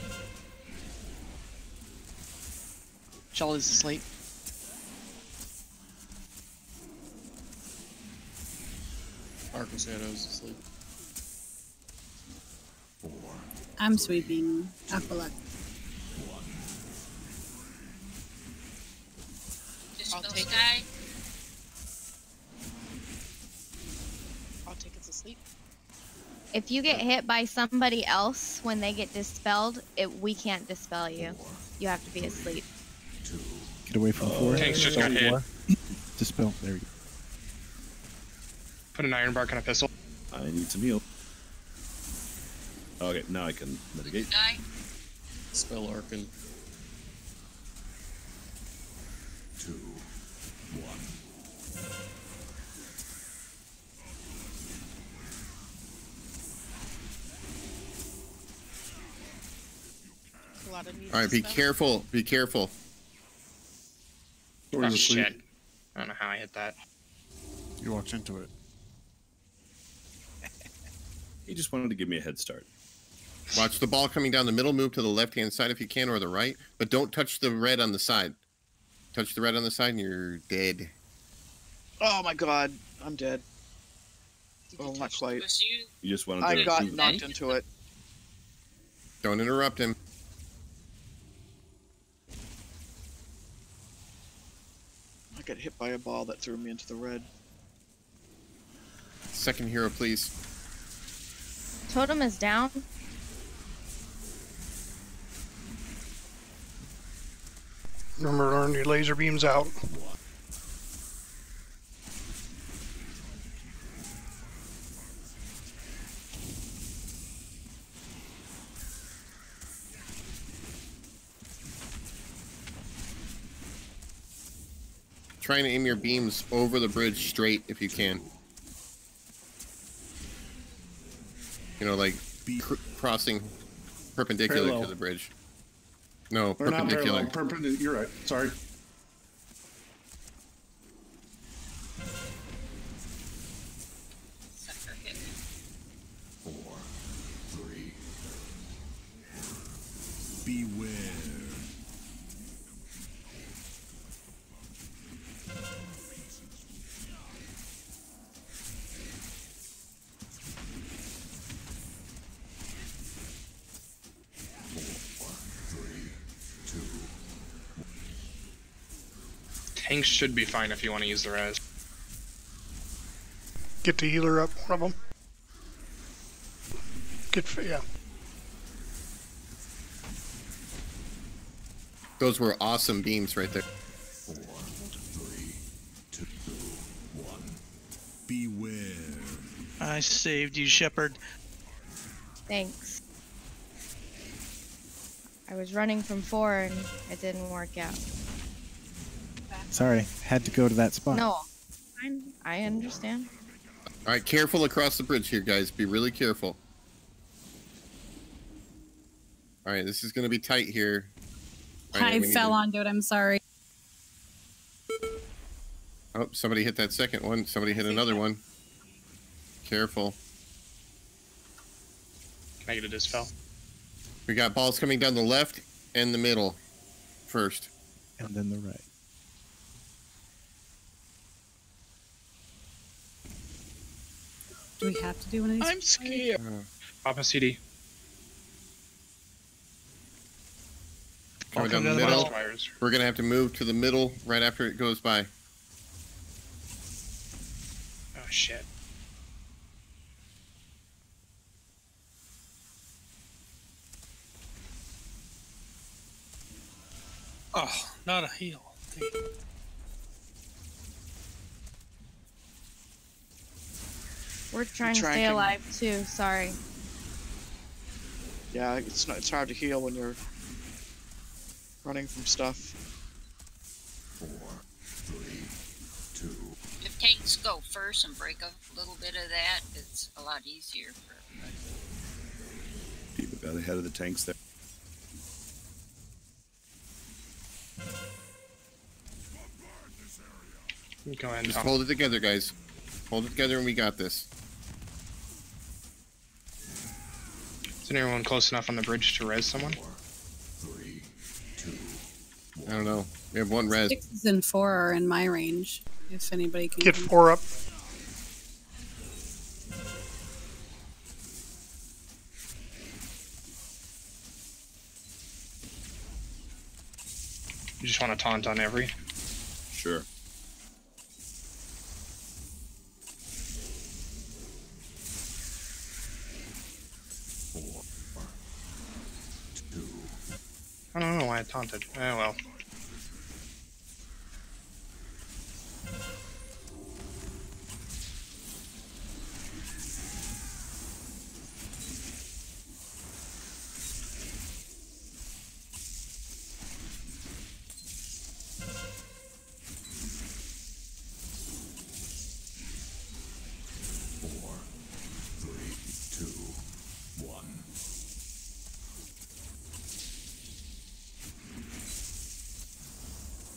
[SPEAKER 9] Charlie's asleep.
[SPEAKER 21] Arkham Shadow's asleep.
[SPEAKER 8] I'm sweeping Aqualung.
[SPEAKER 6] I'll
[SPEAKER 2] Dispel
[SPEAKER 6] take
[SPEAKER 2] Sky.
[SPEAKER 6] I'll take it to sleep.
[SPEAKER 16] If you get hit by somebody else when they get dispelled, we can't dispel you. You have to be asleep.
[SPEAKER 1] Get away from 4.
[SPEAKER 14] Tanks just got hit.
[SPEAKER 1] Dispel. There you go.
[SPEAKER 14] Put an iron bark on a pistol.
[SPEAKER 11] I need some heal. Okay, now I can mitigate.
[SPEAKER 2] Die.
[SPEAKER 21] Spell Arkin.
[SPEAKER 19] 2, 1.
[SPEAKER 6] A lot of needs
[SPEAKER 3] All right,
[SPEAKER 6] to
[SPEAKER 3] be
[SPEAKER 6] spell.
[SPEAKER 3] careful. Be careful.
[SPEAKER 14] Oh shit. I don't know how I hit that.
[SPEAKER 13] You walked into it.
[SPEAKER 11] He just wanted to give me a head start.
[SPEAKER 3] Watch the ball coming down the middle. Move to the left-hand side if you can, or the right. But don't touch the red on the side. Touch the red on the side and you're dead.
[SPEAKER 9] Oh my god, I'm dead. Oh, not quite.
[SPEAKER 11] You just wanted to
[SPEAKER 9] I got
[SPEAKER 11] move it.
[SPEAKER 9] knocked into it.
[SPEAKER 3] Don't interrupt him.
[SPEAKER 9] I got hit by a ball that threw me into the red.
[SPEAKER 3] Second hero, please.
[SPEAKER 16] Totem is down.
[SPEAKER 10] Remember to learn your laser beams out.
[SPEAKER 3] Try and aim your beams over the bridge straight if you can. You know, like crossing perpendicular
[SPEAKER 5] Parallel.
[SPEAKER 3] to the bridge. No,
[SPEAKER 5] Or not
[SPEAKER 3] perpendicular.
[SPEAKER 5] parallel. Perpendicular. You're right. Sorry.
[SPEAKER 2] Sucker hit.
[SPEAKER 19] 4, 3. Beware.
[SPEAKER 14] Tanks should be fine if you want to use the res.
[SPEAKER 10] Get the healer up, one of them. Yeah.
[SPEAKER 3] Those were awesome beams right there.
[SPEAKER 19] 4, 3, 2, 1. Beware.
[SPEAKER 22] I saved you, Shepard.
[SPEAKER 16] Thanks. I was running from 4 and it didn't work out.
[SPEAKER 1] Sorry, had to go to that spot.
[SPEAKER 16] No, I understand.
[SPEAKER 3] All right, careful across the bridge here, guys. Be really careful. All right, this is going to be tight here. All right,
[SPEAKER 8] I
[SPEAKER 3] we need
[SPEAKER 8] fell
[SPEAKER 3] to-
[SPEAKER 8] onto it. I'm sorry.
[SPEAKER 3] Oh, somebody hit that second one. Somebody hit another one. Careful.
[SPEAKER 14] Can I get a dispel?
[SPEAKER 3] We got balls coming down the left and the middle first.
[SPEAKER 1] And then the right.
[SPEAKER 8] Do we have to do one of these?
[SPEAKER 9] I'm scared.
[SPEAKER 14] Pop a CD.
[SPEAKER 3] Coming down the
[SPEAKER 14] Welcome to the
[SPEAKER 3] middle.
[SPEAKER 14] Wires.
[SPEAKER 3] We're going to have to move to the middle right after it goes by.
[SPEAKER 14] Oh shit.
[SPEAKER 12] Oh, not a heal. Damn.
[SPEAKER 16] We're trying to stay
[SPEAKER 9] Tracking.
[SPEAKER 16] alive too. Sorry.
[SPEAKER 9] Yeah, it's hard to heal when you're running from stuff.
[SPEAKER 19] 4, 3, 2.
[SPEAKER 2] If tanks go first and break a little bit of that, it's a lot easier for everybody.
[SPEAKER 11] People got ahead of the tanks there.
[SPEAKER 14] Go ahead and
[SPEAKER 3] Just hold it together, guys. Hold it together and we got this.
[SPEAKER 14] Is anyone close enough on the bridge to res someone?
[SPEAKER 19] 3, 2,
[SPEAKER 3] I don't know. We have one res.
[SPEAKER 8] 6s and 4 are in my range. If anybody can
[SPEAKER 10] Get 4 up.
[SPEAKER 14] You just want to taunt on every?
[SPEAKER 11] Sure.
[SPEAKER 14] I don't know why I taunted. Oh well.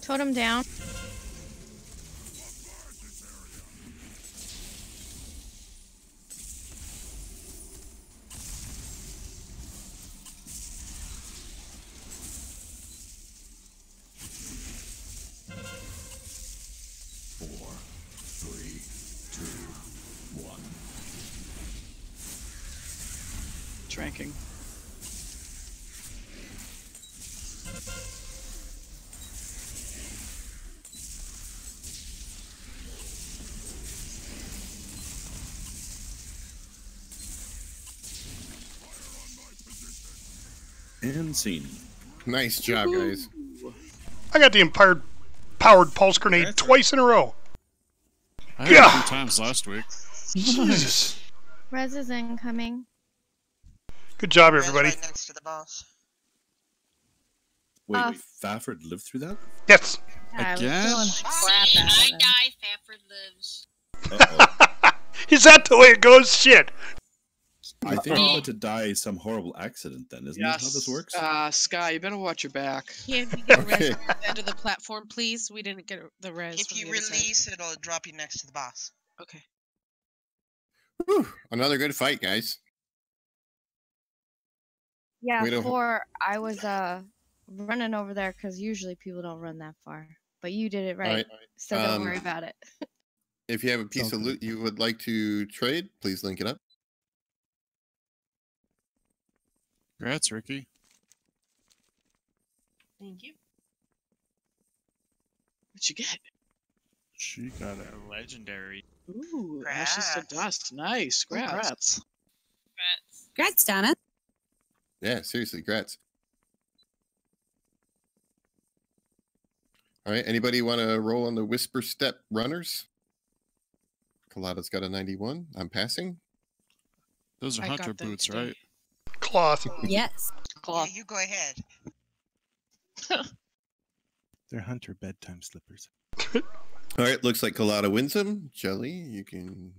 [SPEAKER 16] Totem down.
[SPEAKER 9] Drinking.
[SPEAKER 11] And scene.
[SPEAKER 3] Nice job, guys.
[SPEAKER 10] I got the powered pulse grenade twice in a row.
[SPEAKER 13] I had it 2 times last week.
[SPEAKER 10] Jesus.
[SPEAKER 16] Res is incoming.
[SPEAKER 10] Good job, everybody.
[SPEAKER 7] Right next to the boss.
[SPEAKER 11] Wait, Fafford lived through that?
[SPEAKER 10] Yes.
[SPEAKER 13] Again?
[SPEAKER 2] I die, Fafford lives.
[SPEAKER 10] Is that the way it goes? Shit.
[SPEAKER 11] I think you're about to die some horrible accident then, isn't that how this works?
[SPEAKER 9] Sky, you better watch your back.
[SPEAKER 6] Can we get a res at the end of the platform, please? We didn't get the res.
[SPEAKER 7] If
[SPEAKER 6] from
[SPEAKER 7] you
[SPEAKER 6] the other side.
[SPEAKER 7] release, it'll drop you next to the boss.
[SPEAKER 6] Okay.
[SPEAKER 3] Whew, another good fight, guys.
[SPEAKER 16] Yeah,
[SPEAKER 3] Way to-
[SPEAKER 16] 4. I was running over there because usually people don't run that far, but you did it right,
[SPEAKER 3] Alright,
[SPEAKER 16] so don't worry about it.
[SPEAKER 3] If you have a piece of loot you would like to trade, please link it up.
[SPEAKER 13] Congrats, Ricky.
[SPEAKER 15] Thank you.
[SPEAKER 9] What'd you get?
[SPEAKER 13] She got a
[SPEAKER 17] legendary.
[SPEAKER 9] Ooh, Ashes to Dust. Nice. Congrats.
[SPEAKER 8] Congrats, Donna.
[SPEAKER 3] Yeah, seriously, grats. All right, anybody want to roll on the Whisper Step runners? Colada's got a 91. I'm passing.
[SPEAKER 13] Those are hunter boots, right?
[SPEAKER 10] Cloth.
[SPEAKER 8] Yes.
[SPEAKER 7] Yeah, you go ahead.
[SPEAKER 1] They're hunter bedtime slippers.
[SPEAKER 3] All right, looks like Colada wins them. Jelly, you can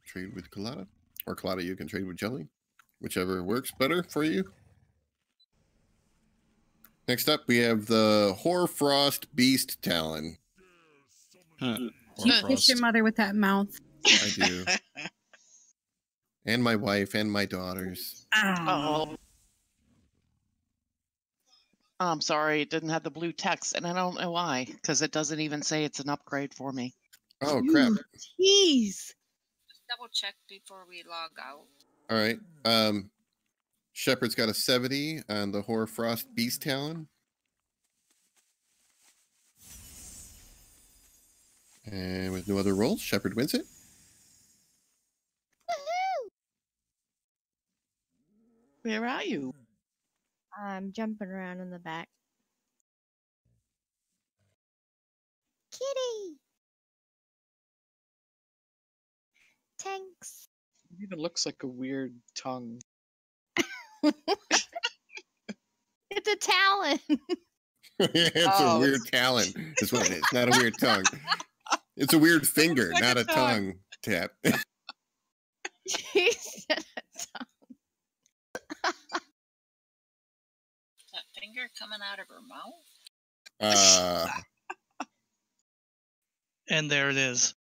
[SPEAKER 3] trade with Colada. Or Colada, you can trade with Jelly. Whichever works better for you. Next up, we have the Hoarfrost Beast Talon.
[SPEAKER 8] Do you kiss your mother with that mouth?
[SPEAKER 3] I do. And my wife and my daughters.
[SPEAKER 4] Oh. I'm sorry, it didn't have the blue text, and I don't know why, because it doesn't even say it's an upgrade for me.
[SPEAKER 3] Oh, crap.
[SPEAKER 16] Jeez.
[SPEAKER 2] Just double check before we log out.
[SPEAKER 3] All right. Shepard's got a 70 on the Hoarfrost Beast Talon. And with no other rolls, Shepard wins it.
[SPEAKER 4] Where are you?
[SPEAKER 16] I'm jumping around in the back. Kitty! Tanks.
[SPEAKER 9] It even looks like a weird tongue.
[SPEAKER 16] It's a talon.
[SPEAKER 3] It's a weird talon. Is what it is. Not a weird tongue. It's a weird finger,
[SPEAKER 6] like
[SPEAKER 3] not
[SPEAKER 6] a
[SPEAKER 3] a tongue tap.
[SPEAKER 16] He said a
[SPEAKER 2] That finger coming out of her mouth?
[SPEAKER 22] And there it is.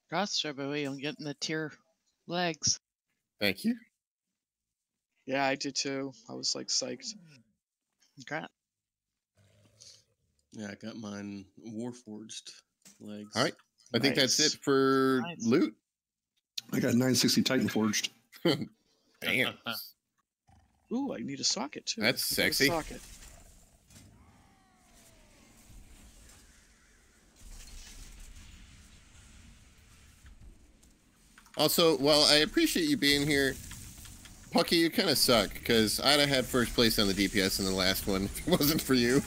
[SPEAKER 4] Gosh, Joey, I'm getting the tear legs.
[SPEAKER 3] Thank you.
[SPEAKER 9] Yeah, I did too. I was like psyched.
[SPEAKER 4] Congrats.
[SPEAKER 21] Yeah, I got mine Warforged legs.
[SPEAKER 3] All right. I think that's
[SPEAKER 9] Nice.
[SPEAKER 3] it for loot.
[SPEAKER 5] I got 960 Titan Forged.
[SPEAKER 3] Damn.
[SPEAKER 9] Ooh, I need a socket too.
[SPEAKER 3] That's
[SPEAKER 9] I got a
[SPEAKER 3] sexy.
[SPEAKER 9] socket.
[SPEAKER 3] Also, while I appreciate you being here, Pucky, you kind of suck, because I'd have had first place on the DPS in the last one if it wasn't for you.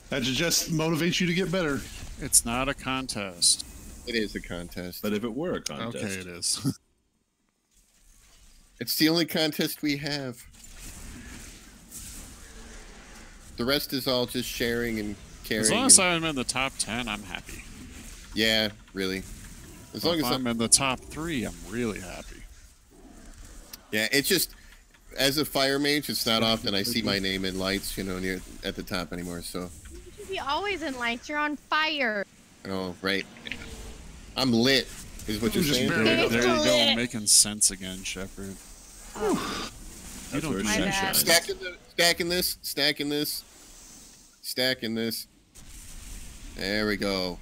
[SPEAKER 5] That just motivates you to get better.
[SPEAKER 13] It's not a contest.
[SPEAKER 3] It is a contest.
[SPEAKER 11] But if it were a contest.
[SPEAKER 13] Okay, it is.
[SPEAKER 3] It's the only contest we have. The rest is all just sharing and caring.
[SPEAKER 13] As long as I'm in the top 10, I'm happy.
[SPEAKER 3] Yeah, really. As long as
[SPEAKER 13] I'm in the top 3, I'm really happy.
[SPEAKER 3] Yeah, it's just, as a fire mage, it's not often I see my name in lights, near at the top anymore, so.
[SPEAKER 16] You should be always in lights. You're on fire.
[SPEAKER 3] Oh, right. I'm lit, is what you're saying.
[SPEAKER 13] There you go, making sense again, Shepard.
[SPEAKER 16] Oh.
[SPEAKER 13] You don't do that.
[SPEAKER 3] Stacking this. There we go.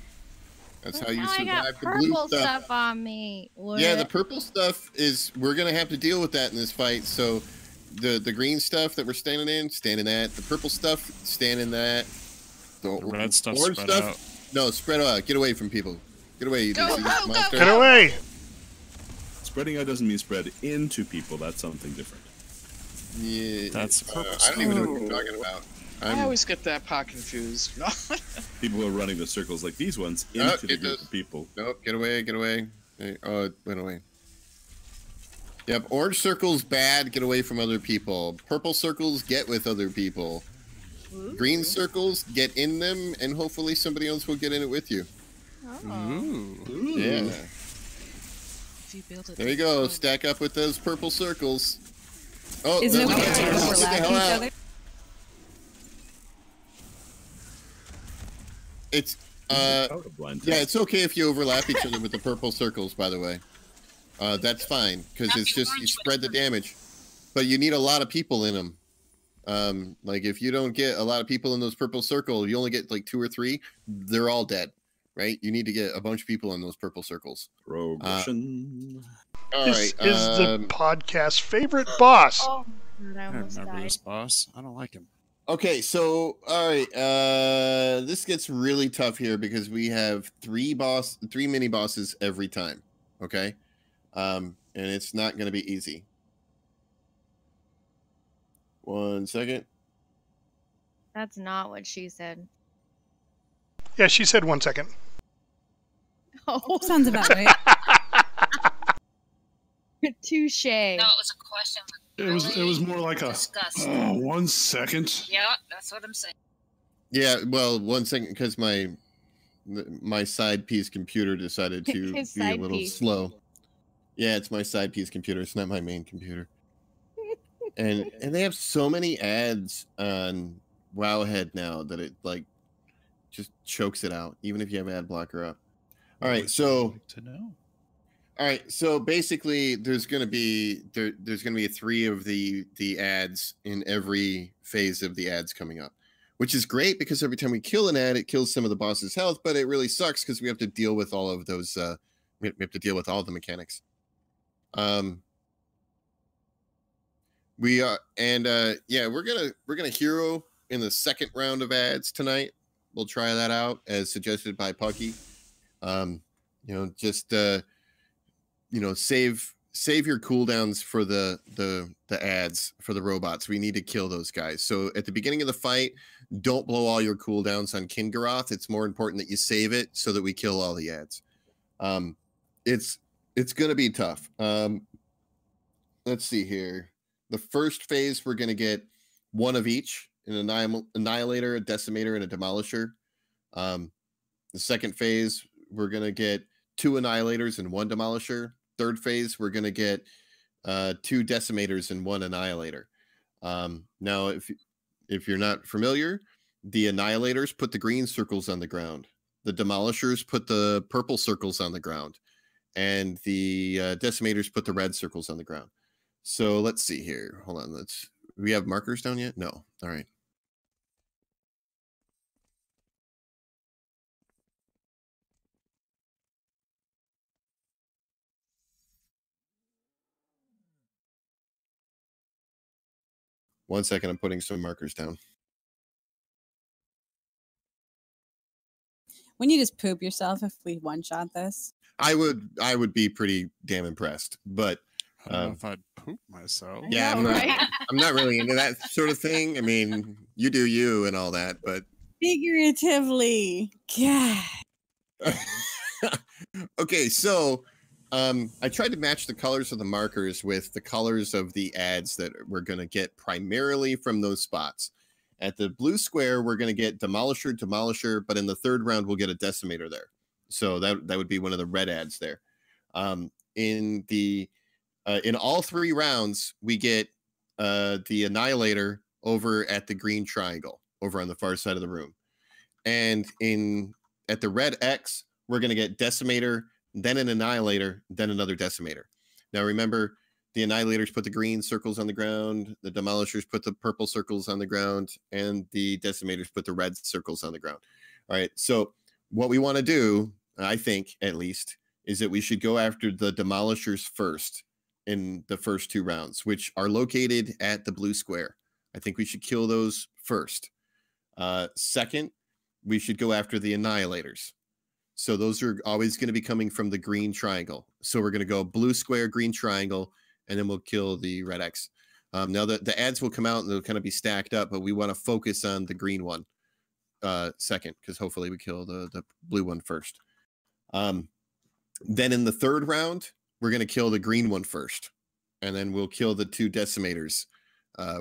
[SPEAKER 3] That's how you
[SPEAKER 16] Now I
[SPEAKER 3] survive
[SPEAKER 16] got
[SPEAKER 3] the blue
[SPEAKER 16] purple
[SPEAKER 3] stuff.
[SPEAKER 16] stuff on me. What?
[SPEAKER 3] Yeah, the purple stuff is, we're going to have to deal with that in this fight. So the green stuff that we're standing in, stand in that. The purple stuff, stand in that.
[SPEAKER 13] The red stuff,
[SPEAKER 3] orange
[SPEAKER 13] spread
[SPEAKER 3] stuff,
[SPEAKER 13] out.
[SPEAKER 3] no, spread out. Get away from people. Get away, you
[SPEAKER 10] Go,
[SPEAKER 3] diseased monster.
[SPEAKER 10] Get away!
[SPEAKER 11] Spreading out doesn't mean spread into people. That's something different.
[SPEAKER 3] Yeah,
[SPEAKER 13] that's purple.
[SPEAKER 3] I don't even know what you're talking about.
[SPEAKER 9] I always get that pot confused.
[SPEAKER 11] People who are running the circles like these ones
[SPEAKER 3] Oh,
[SPEAKER 11] into the group of people.
[SPEAKER 3] Nope, get away. Hey, oh, it went away. Yep, orange circles, bad, get away from other people. Purple circles, get with other people.
[SPEAKER 16] Ooh.
[SPEAKER 3] Green circles, get in them, and hopefully somebody else will get in it with you.
[SPEAKER 16] Oh.
[SPEAKER 3] Ooh. Yeah.
[SPEAKER 6] If you build it,
[SPEAKER 3] There you go, stack up with those purple circles. Oh,
[SPEAKER 8] Is it okay to overlap each other?
[SPEAKER 3] It's yeah, it's okay if you overlap each other with the purple circles, by the way. That's fine, because it's just, you spread the damage. But you need a lot of people in them. Like, if you don't get a lot of people in those purple circles, you only get like 2 or 3, they're all dead, right? You need to get a bunch of people in those purple circles.
[SPEAKER 11] Progression.
[SPEAKER 3] All
[SPEAKER 10] This
[SPEAKER 3] right,
[SPEAKER 10] is the podcast's favorite boss.
[SPEAKER 16] Oh, God, I
[SPEAKER 13] I
[SPEAKER 16] almost
[SPEAKER 13] remember
[SPEAKER 16] died.
[SPEAKER 13] this boss. I don't like him.
[SPEAKER 3] Okay, so all right, this gets really tough here because we have 3 mini bosses every time. Okay, and it's not going to be easy. 1 second.
[SPEAKER 16] That's not what she said.
[SPEAKER 10] Yeah, she said 1 second.
[SPEAKER 16] Oh,
[SPEAKER 8] sounds about right.
[SPEAKER 16] Touche.
[SPEAKER 2] No, it was a question.
[SPEAKER 5] It was more like a 1 second.
[SPEAKER 2] Yeah, that's what I'm saying.
[SPEAKER 3] Yeah, well, 1 second, because my side piece computer decided to be
[SPEAKER 16] His
[SPEAKER 3] a
[SPEAKER 16] side
[SPEAKER 3] little
[SPEAKER 16] piece.
[SPEAKER 3] slow. Yeah, it's my side piece computer. It's not my main computer. And they have so many ads on Wowhead now that it like just chokes it out, even if you have ad blocker up. All right, so
[SPEAKER 17] to know.
[SPEAKER 3] all right, so basically, there's gonna be 3 of the ads in every phase of the ads coming up, which is great because every time we kill an ad, it kills some of the boss's health, but it really sucks because we have to deal with all of those. We have to deal with all the mechanics. We are, and yeah, we're gonna hero in the second round of ads tonight. We'll try that out as suggested by Pucky. Just save save your cooldowns for the ads for the robots. We need to kill those guys. So at the beginning of the fight, don't blow all your cooldowns on Kingaroth. It's more important that you save it so that we kill all the ads. It's gonna be tough. Let's see here. The first phase, we're gonna get one of each, an Annihilator, a Decimator, and a Demolisher. The second phase, we're gonna get 2 Annihilators and 1 Demolisher. Third phase, we're gonna get 2 Decimators and 1 Annihilator. Now, if you're not familiar, the Annihilators put the green circles on the ground. The Demolishers put the purple circles on the ground. And the Decimators put the red circles on the ground. So let's see here. Hold on. We have markers down yet? No. All right. One second. I'm putting some markers down.
[SPEAKER 8] Wouldn't you just poop yourself if we one-shot this?
[SPEAKER 3] I would be pretty damn impressed, but
[SPEAKER 13] I don't know if I'd poop myself.
[SPEAKER 3] Yeah, I'm not really into that sort of thing. I mean, you do you and all that, but
[SPEAKER 8] Figuratively. God.
[SPEAKER 3] okay, so I tried to match the colors of the markers with the colors of the ads that we're going to get primarily from those spots. At the blue square, we're going to get Demolisher, but in the third round, we'll get a Decimator there. So that would be one of the red ads there. In all 3 rounds, we get the Annihilator over at the green triangle, over on the far side of the room. And at the red X, we're going to get Decimator, then an Annihilator, then another Decimator. Now remember, the Annihilators put the green circles on the ground, the Demolishers put the purple circles on the ground, and the Decimators put the red circles on the ground. All right, so what we want to do, I think at least, is that we should go after the Demolishers first in the first 2 rounds, which are located at the blue square. I think we should kill those first. Second, we should go after the Annihilators. So those are always going to be coming from the green triangle. So we're going to go blue square, green triangle, and then we'll kill the red X. Now the ads will come out and they'll kind of be stacked up, but we want to focus on the green one second, because hopefully we kill the blue one first. Then in the third round, we're going to kill the green one first, and then we'll kill the 2 Decimators,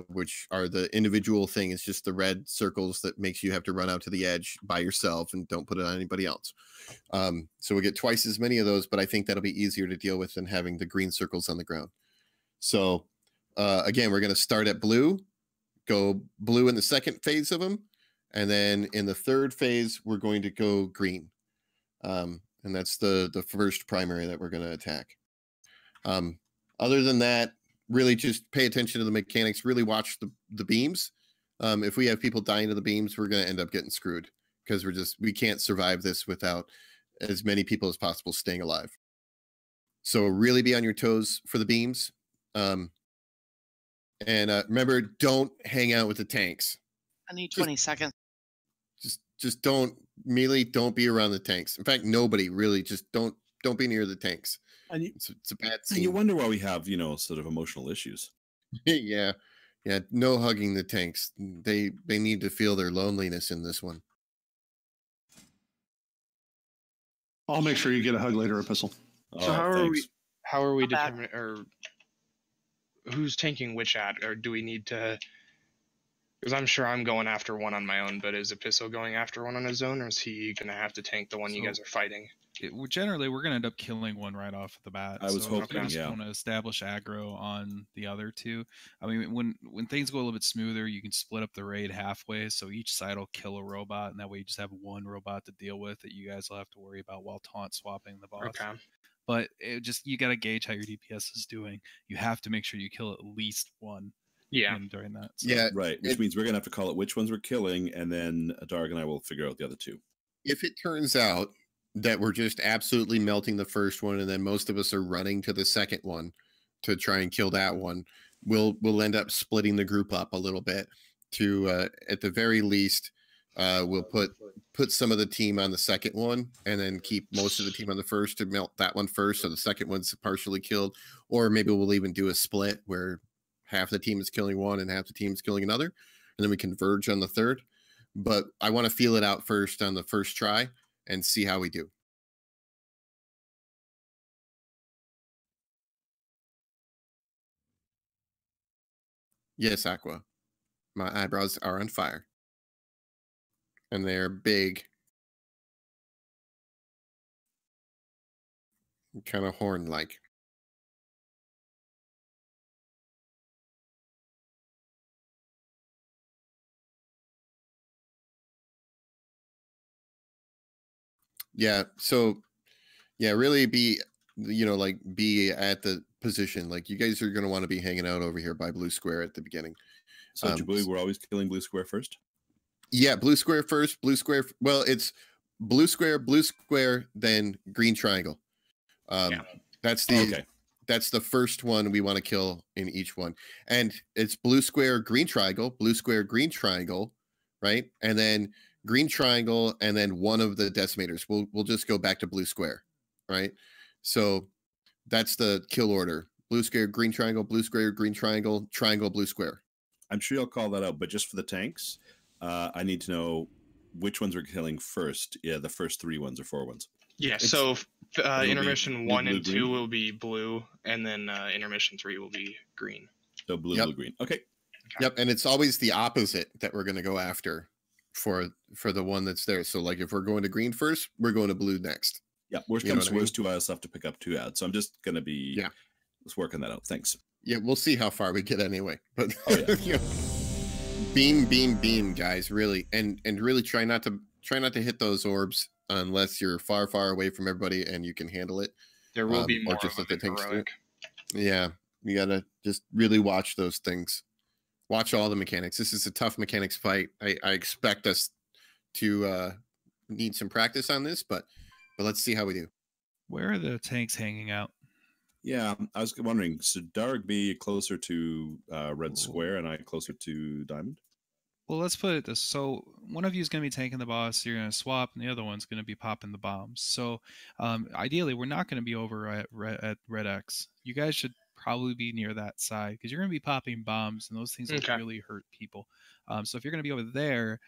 [SPEAKER 3] which are the individual thing. It's just the red circles that makes you have to run out to the edge by yourself and don't put it on anybody else. So we'll get twice as many of those, but I think that'll be easier to deal with than having the green circles on the ground. So again, we're going to start at blue, go blue in the second phase of them, and then in the third phase, we're going to go green. And that's the first primary that we're going to attack. Other than that, really just pay attention to the mechanics, really watch the beams. If we have people dying to the beams, we're going to end up getting screwed because we can't survive this without as many people as possible staying alive. So really be on your toes for the beams. And remember, don't hang out with the tanks.
[SPEAKER 4] I need 20 seconds.
[SPEAKER 3] Just don't be around the tanks. In fact, nobody really, just don't be near the tanks.
[SPEAKER 11] And
[SPEAKER 3] it's a bad scene.
[SPEAKER 11] And you wonder why we have, sort of emotional issues.
[SPEAKER 3] Yeah. No hugging the tanks. They need to feel their loneliness in this one.
[SPEAKER 5] I'll make sure you get a hug later, Epistle.
[SPEAKER 14] So how are we determining, or who's tanking which ad, or do we need to? Because I'm sure I'm going after one on my own, but is Epistle going after one on his own, or is he going to have to tank the one you guys are fighting?
[SPEAKER 17] Generally, we're going to end up killing one right off the bat.
[SPEAKER 11] I was hoping,
[SPEAKER 17] we just want to establish aggro on the other 2. I mean, when things go a little bit smoother, you can split up the raid halfway, so each side will kill a robot, and that way you just have one robot to deal with that you guys will have to worry about while taunt swapping the boss.
[SPEAKER 14] Okay.
[SPEAKER 17] But you got to gauge how your DPS is doing. You have to make sure you kill at least one.
[SPEAKER 14] Yeah.
[SPEAKER 17] During that.
[SPEAKER 3] So. Yeah.
[SPEAKER 11] Right. Which means we're going to have to call it which ones we're killing, and then Darg and I will figure out the other 2.
[SPEAKER 3] If it turns out that we're just absolutely melting the first one, and then most of us are running to the second one to try and kill that one, we'll end up splitting the group up a little bit to, at the very least, we'll put some of the team on the second one, and then keep most of the team on the first to melt that one first, so the second one's partially killed. Or maybe we'll even do a split where half the team is killing one and half the team is killing another, and then we converge on the third. But I want to feel it out first on the first try and see how we do. Yes, Aqua. My eyebrows are on fire. And they're big. Kind of horn-like. Yeah, so yeah, really be, like be at the position. Like you guys are going to want to be hanging out over here by blue square at the beginning.
[SPEAKER 11] So Jabui, we're always killing blue square first?
[SPEAKER 3] Yeah, blue square first, blue square. Well, it's blue square, then green triangle. That's the first one we want to kill in each one. And it's blue square, green triangle, right? And then green triangle, and then one of the decimators. We'll just go back to blue square, right? So that's the kill order. Blue square, green triangle, green triangle, triangle, blue square.
[SPEAKER 11] I'm sure you'll call that out, but just for the tanks, I need to know which ones we're killing first. Yeah, the first 3 ones or 4 ones.
[SPEAKER 14] Yeah, so intermission 1 and 2 will be blue, and then intermission 3 will be green.
[SPEAKER 11] So blue, green. Okay.
[SPEAKER 3] Yep, and it's always the opposite that we're going to go after for the one that's there. So like if we're going to green first, we're going to blue next.
[SPEAKER 11] Yeah, worst comes to worst, 2 ads left to pick up 2 ads. So I'm just going to be let's work on that out. Thanks.
[SPEAKER 3] Yeah, we'll see how far we get anyway. But beam, guys, really, and really try not to hit those orbs unless you're far away from everybody and you can handle it.
[SPEAKER 14] There will be more
[SPEAKER 3] just
[SPEAKER 14] of the heroic.
[SPEAKER 3] Yeah, you gotta just really watch those things. Watch all the mechanics. This is a tough mechanics fight. I expect us to need some practice on this, but let's see how we do.
[SPEAKER 17] Where are the tanks hanging out?
[SPEAKER 11] Yeah, I was wondering, should Darg be closer to red square and I closer to diamond?
[SPEAKER 17] Well, let's put it this. So one of you is going to be tanking the boss, you're going to swap, and the other one's going to be popping the bombs. So ideally, we're not going to be over at red X. You guys should probably be near that side because you're going to be popping bombs, and those things will really hurt people. So if you're going to be over there,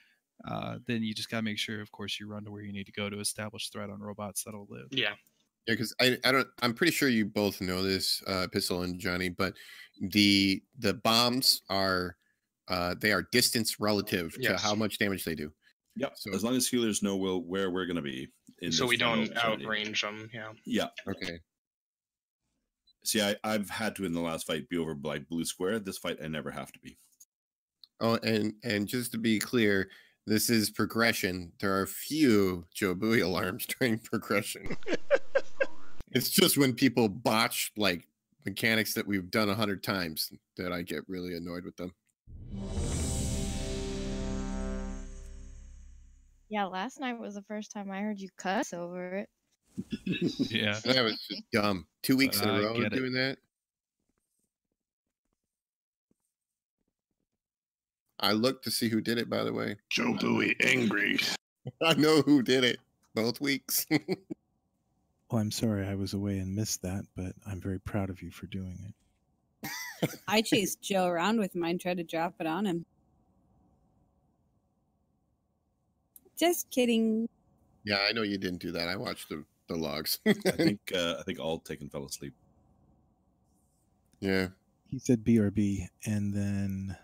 [SPEAKER 17] then you just got to make sure, of course, you run to where you need to go to establish threat on robots that'll live.
[SPEAKER 14] Yeah.
[SPEAKER 3] Yeah, because I'm pretty sure you both know this, Pistol and Johnny, but the bombs are they are distance relative to how much damage they do.
[SPEAKER 11] Yep. So as long as healers know where we're going to be,
[SPEAKER 14] so we don't outrange them. Yeah.
[SPEAKER 11] Yeah.
[SPEAKER 3] Okay.
[SPEAKER 11] See, I've had to in the last fight be over by blue square. This fight I never have to be.
[SPEAKER 3] Oh, and just to be clear, this is progression. There are few Joe Buoy alarms during progression. It's just when people botch like mechanics that we've done 100 times that I get really annoyed with them.
[SPEAKER 16] Yeah, last night was the first time I heard you cuss over it.
[SPEAKER 17] Yeah.
[SPEAKER 3] That was just dumb. 2 weeks in a row of doing that. I looked to see who did it, by the way.
[SPEAKER 10] Joe Buoy angry.
[SPEAKER 3] I know who did it both weeks.
[SPEAKER 1] Well, I'm sorry I was away and missed that, but I'm very proud of you for doing it.
[SPEAKER 8] I chased Joe around with mine, tried to drop it on him. Just kidding.
[SPEAKER 3] Yeah, I know you didn't do that. I watched the logs.
[SPEAKER 11] I think all taken fell asleep.
[SPEAKER 3] Yeah.
[SPEAKER 1] He said BRB, and then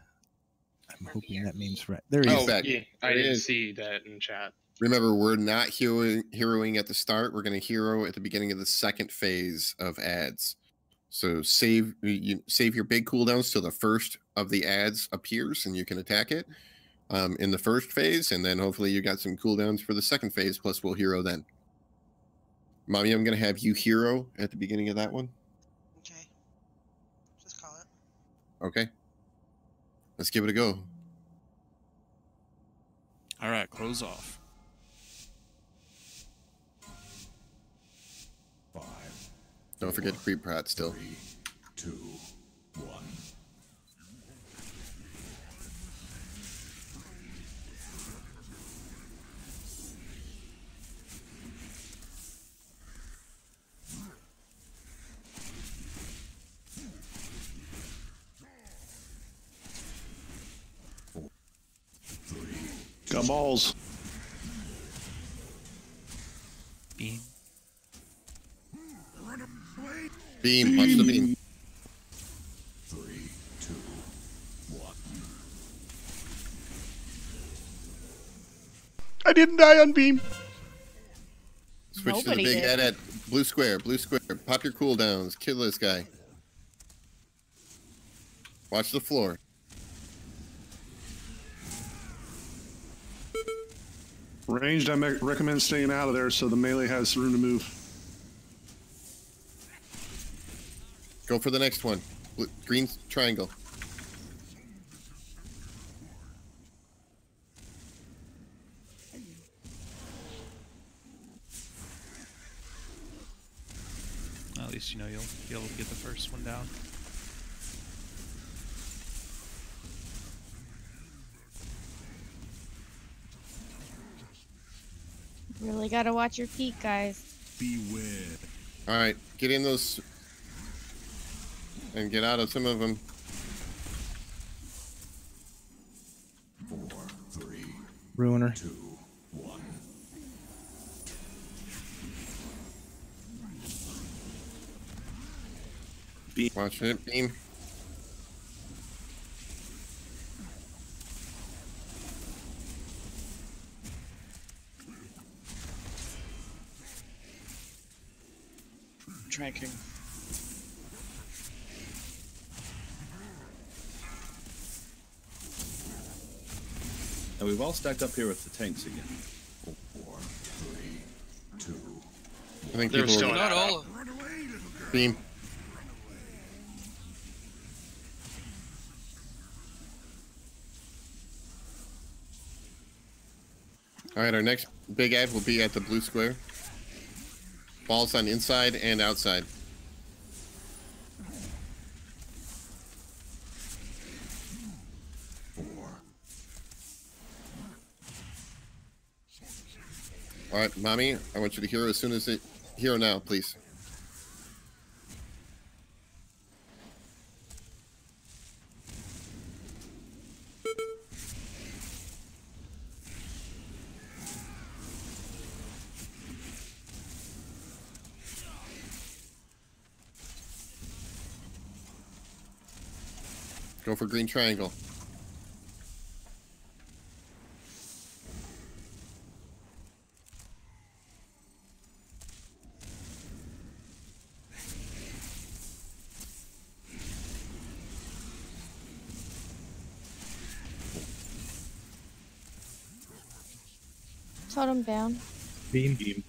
[SPEAKER 1] I'm hoping that means right. There he is.
[SPEAKER 14] Yeah, I didn't see that in chat.
[SPEAKER 3] Remember, we're not heroing at the start. We're going to hero at the beginning of the second phase of ads. So save your big cooldowns till the first of the ads appears, and you can attack it in the first phase, and then hopefully you got some cooldowns for the second phase. Plus, we'll hero then. Mommy, I'm going to have you hero at the beginning of that one.
[SPEAKER 7] Okay. Just call it.
[SPEAKER 3] Okay. Let's give it a go.
[SPEAKER 13] All right, close off.
[SPEAKER 19] 5.
[SPEAKER 3] Don't forget to pre-prot still.
[SPEAKER 19] 3, 2, 1.
[SPEAKER 5] got balls.
[SPEAKER 17] Beam.
[SPEAKER 3] Beam. Watch the beam.
[SPEAKER 19] 3, 2, 1.
[SPEAKER 10] I didn't die on beam.
[SPEAKER 3] Switch
[SPEAKER 16] Nobody
[SPEAKER 3] to the big
[SPEAKER 16] did.
[SPEAKER 3] edit. Blue square. Blue square. Pop your cooldowns. Kill this guy. Watch the floor.
[SPEAKER 5] Ranged, I recommend staying out of there so the melee has room to move.
[SPEAKER 3] Go for the next one. Green triangle.
[SPEAKER 17] At least you know you'll be able to get the first one down.
[SPEAKER 16] Really gotta watch your feet, guys.
[SPEAKER 19] Beware.
[SPEAKER 3] All right, get in those and get out of some of them.
[SPEAKER 19] 4, 3,
[SPEAKER 1] Ruiner.
[SPEAKER 19] 2, 1.
[SPEAKER 3] Beam. Watch it. Beam.
[SPEAKER 9] Tranking.
[SPEAKER 11] And we've all stacked up here with the tanks again.
[SPEAKER 19] 4, 3, 2.
[SPEAKER 3] I think
[SPEAKER 14] They're
[SPEAKER 3] people
[SPEAKER 14] still
[SPEAKER 3] are
[SPEAKER 14] not all.
[SPEAKER 3] beam. All right, our next big ad will be at the blue square. Balls on inside and outside. All right, mommy, I want you to hero as soon as it hero now, please. Go for green triangle.
[SPEAKER 16] Totem down.
[SPEAKER 1] Beam.
[SPEAKER 11] Beam.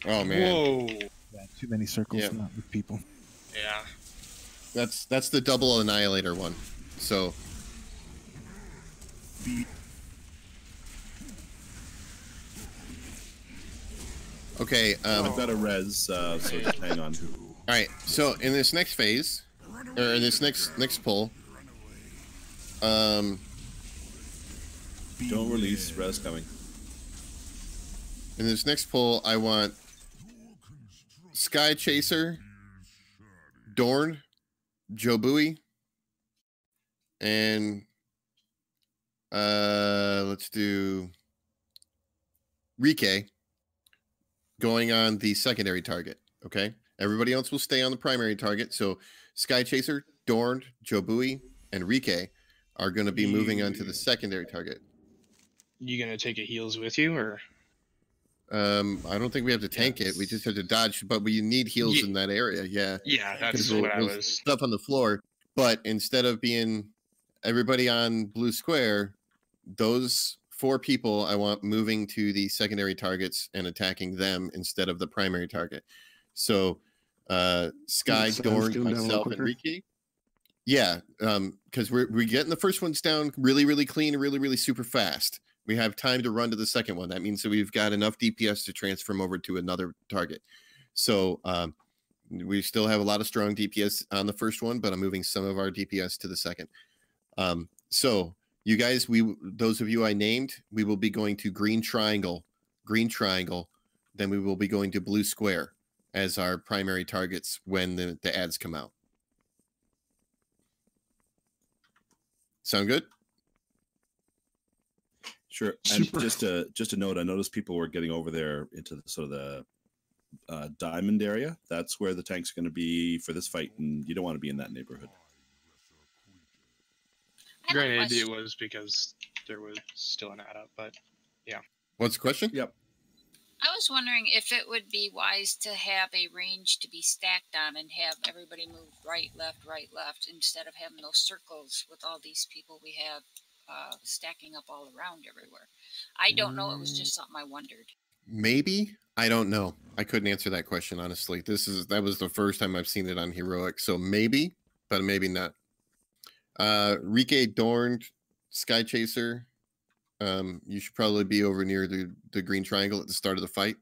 [SPEAKER 3] Oh man.
[SPEAKER 14] Whoa.
[SPEAKER 1] Yeah, too many circles,
[SPEAKER 3] Yeah.
[SPEAKER 1] not with people.
[SPEAKER 14] Yeah.
[SPEAKER 3] That's the double annihilator one. So okay,
[SPEAKER 11] I've got a res, so just hang on.
[SPEAKER 3] All right, so in this next phase, or in this next pull,
[SPEAKER 11] Don't release, res coming.
[SPEAKER 3] in this next pull, I want Sky Chaser, Dorn, Jobui, and let's do Rike going on the secondary target. Okay, everybody else will stay on the primary target. So Sky Chaser, Dorn, Jobui, and Rike are going to be moving on to the secondary target.
[SPEAKER 14] You gonna take a heals with you, or?
[SPEAKER 3] I don't think we have to tank it. We just have to dodge, but we need heals in that area. Yeah.
[SPEAKER 14] Yeah, that's
[SPEAKER 3] 'Cause
[SPEAKER 14] what I
[SPEAKER 3] there's
[SPEAKER 14] was.
[SPEAKER 3] stuff on the floor. But instead of being everybody on blue square, those 4 people I want moving to the secondary targets and attacking them instead of the primary target. So Sky,
[SPEAKER 5] Sounds
[SPEAKER 3] Dorn,
[SPEAKER 5] going down a little
[SPEAKER 3] myself, and
[SPEAKER 5] quicker.
[SPEAKER 3] Riki. Yeah, because we're getting the first ones down really, really clean, really, really super fast. We have time to run to the second one. That means that we've got enough DPS to transfer them over to another target. So we still have a lot of strong DPS on the first one, but I'm moving some of our DPS to the second. So you guys, those of you I named, we will be going to green triangle, then we will be going to blue square. as our primary targets when the ads come out. Sound good?
[SPEAKER 11] Sure. And just a note, I noticed people were getting over there into the, sort of the diamond area. That's where the tank's going to be for this fight, and you don't want to be in that neighborhood.
[SPEAKER 14] Granted, it was because there was still an ad up, but yeah.
[SPEAKER 3] What's the question?
[SPEAKER 11] Yep.
[SPEAKER 2] I was wondering if it would be wise to have a range to be stacked on and have everybody move right, left, instead of having those circles with all these people we have stacking up all around everywhere. I don't know. It was just something I wondered.
[SPEAKER 3] Maybe. I don't know. I couldn't answer that question, honestly. That was the first time I've seen it on Heroic, so maybe, but maybe not. Rike Dorned, Sky Chaser. You should probably be over near the green triangle at the start of the fight.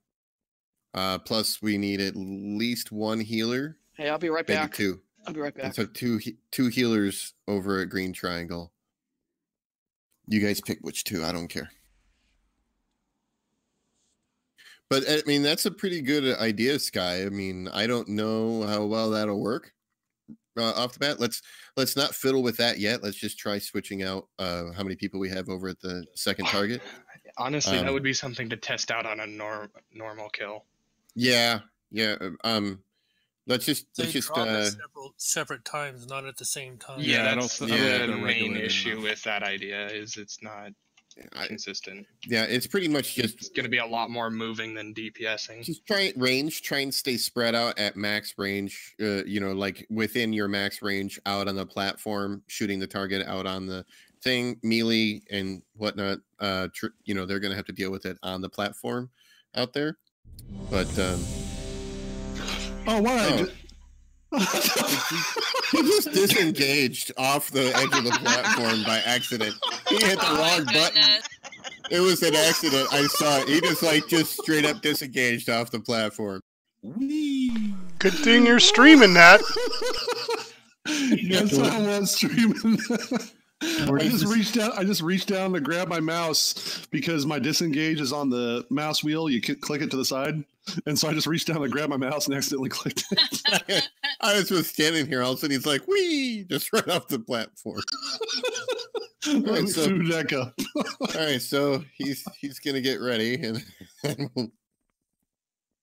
[SPEAKER 3] Plus, we need at least one healer.
[SPEAKER 9] Hey, I'll be right back.
[SPEAKER 3] Two.
[SPEAKER 9] I'll be right back.
[SPEAKER 3] And so two healers over at green triangle. You guys pick which two. I don't care. But I mean, that's a pretty good idea, Sky. I mean, I don't know how well that'll work off the bat. Let's not fiddle with that yet. Let's just try switching out how many people we have over at the second target.
[SPEAKER 14] Honestly, that would be something to test out on a normal kill.
[SPEAKER 3] Yeah. Let's just
[SPEAKER 12] drop at separate times, not at the same time.
[SPEAKER 14] Yeah, that's the main issue with that idea is it's not consistent.
[SPEAKER 3] Yeah, it's pretty much just
[SPEAKER 14] it's going to be a lot more moving than DPSing.
[SPEAKER 3] Just try and stay spread out at max range. Like within your max range, out on the platform, shooting the target out on the thing, melee and whatnot. They're going to have to deal with it on the platform out there. But he just disengaged off the edge of the platform by accident. He hit the wrong button. It was an accident. I saw it. He just straight up disengaged off the platform.
[SPEAKER 10] Whee! Good thing you're streaming that.
[SPEAKER 5] Yes, I was streaming. I just reached down to grab my mouse because my disengage is on the mouse wheel. You click it to the side, and so I just reached down to grab my mouse and accidentally clicked it.
[SPEAKER 3] I was just standing here. All of a sudden, he's like, "Wee!" Just right off the platform. All right, so he's gonna get ready and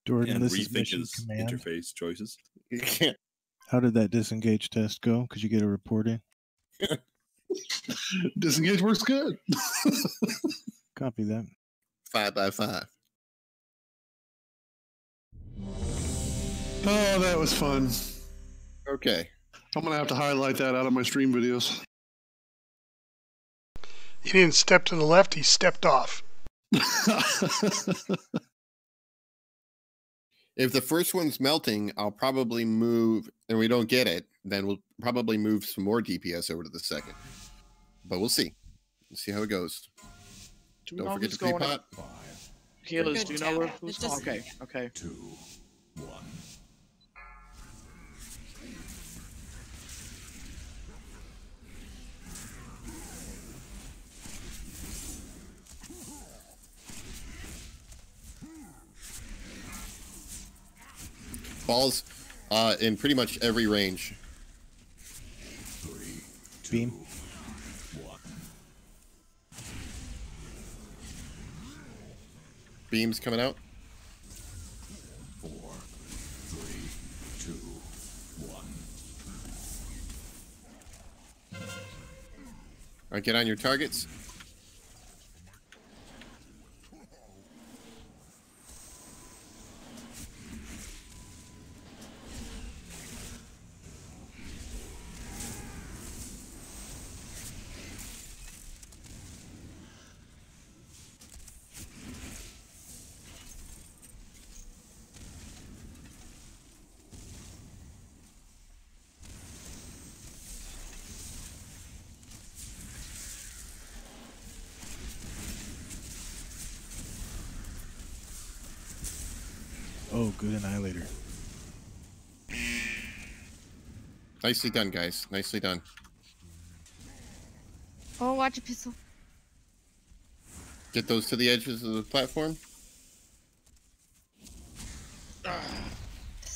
[SPEAKER 1] Jordan, this is
[SPEAKER 11] rethink
[SPEAKER 1] mission
[SPEAKER 11] his
[SPEAKER 1] command.
[SPEAKER 11] interface choices.
[SPEAKER 1] How did that disengage test go? Could you get a report in?
[SPEAKER 5] Disengage works good.
[SPEAKER 1] Copy that.
[SPEAKER 3] 5 by 5.
[SPEAKER 5] Oh, that was fun.
[SPEAKER 3] Okay.
[SPEAKER 5] I'm going to have to highlight that out of my stream videos.
[SPEAKER 10] He didn't step to the left, he stepped off.
[SPEAKER 3] If the first one's melting, I'll probably move, and we don't get it, then we'll probably move some more DPS over to the second. But we'll see. We'll see how it goes. Don't forget to pre-pot.
[SPEAKER 9] Healers, do you know who's going? Okay.
[SPEAKER 19] 2, 1.
[SPEAKER 3] Balls in pretty much every range.
[SPEAKER 19] 3, 2,
[SPEAKER 1] Beam.
[SPEAKER 19] 1.
[SPEAKER 3] Beams coming out.
[SPEAKER 19] 4, 3, 2, 1.
[SPEAKER 3] All right, get on your targets.
[SPEAKER 1] Oh, good annihilator.
[SPEAKER 3] Nicely done, guys. Nicely done.
[SPEAKER 16] Oh, watch a pistol.
[SPEAKER 3] Get those to the edges of the platform.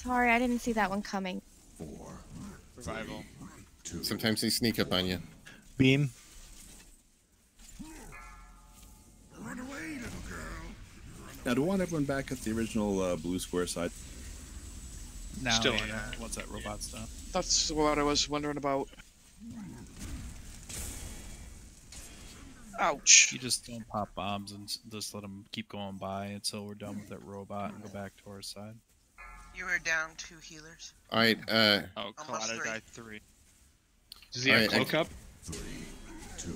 [SPEAKER 16] Sorry, I didn't see that one coming.
[SPEAKER 17] Revival.
[SPEAKER 3] Sometimes they sneak up on you.
[SPEAKER 1] Beam.
[SPEAKER 11] Now, do I want everyone back at the original blue square side?
[SPEAKER 17] No,
[SPEAKER 14] Still
[SPEAKER 17] yeah,
[SPEAKER 14] in there.
[SPEAKER 17] what's that robot stuff?
[SPEAKER 9] That's what I was wondering about. Ouch.
[SPEAKER 17] You just don't pop bombs and just let them keep going by until we're done with that robot and go back to our side.
[SPEAKER 7] You were down 2 healers.
[SPEAKER 3] All right.
[SPEAKER 22] Oh,
[SPEAKER 7] Almost
[SPEAKER 22] Colada
[SPEAKER 7] 3.
[SPEAKER 22] died 3.
[SPEAKER 14] Does he have
[SPEAKER 3] Alright,
[SPEAKER 14] cloak up?
[SPEAKER 19] 3, 2,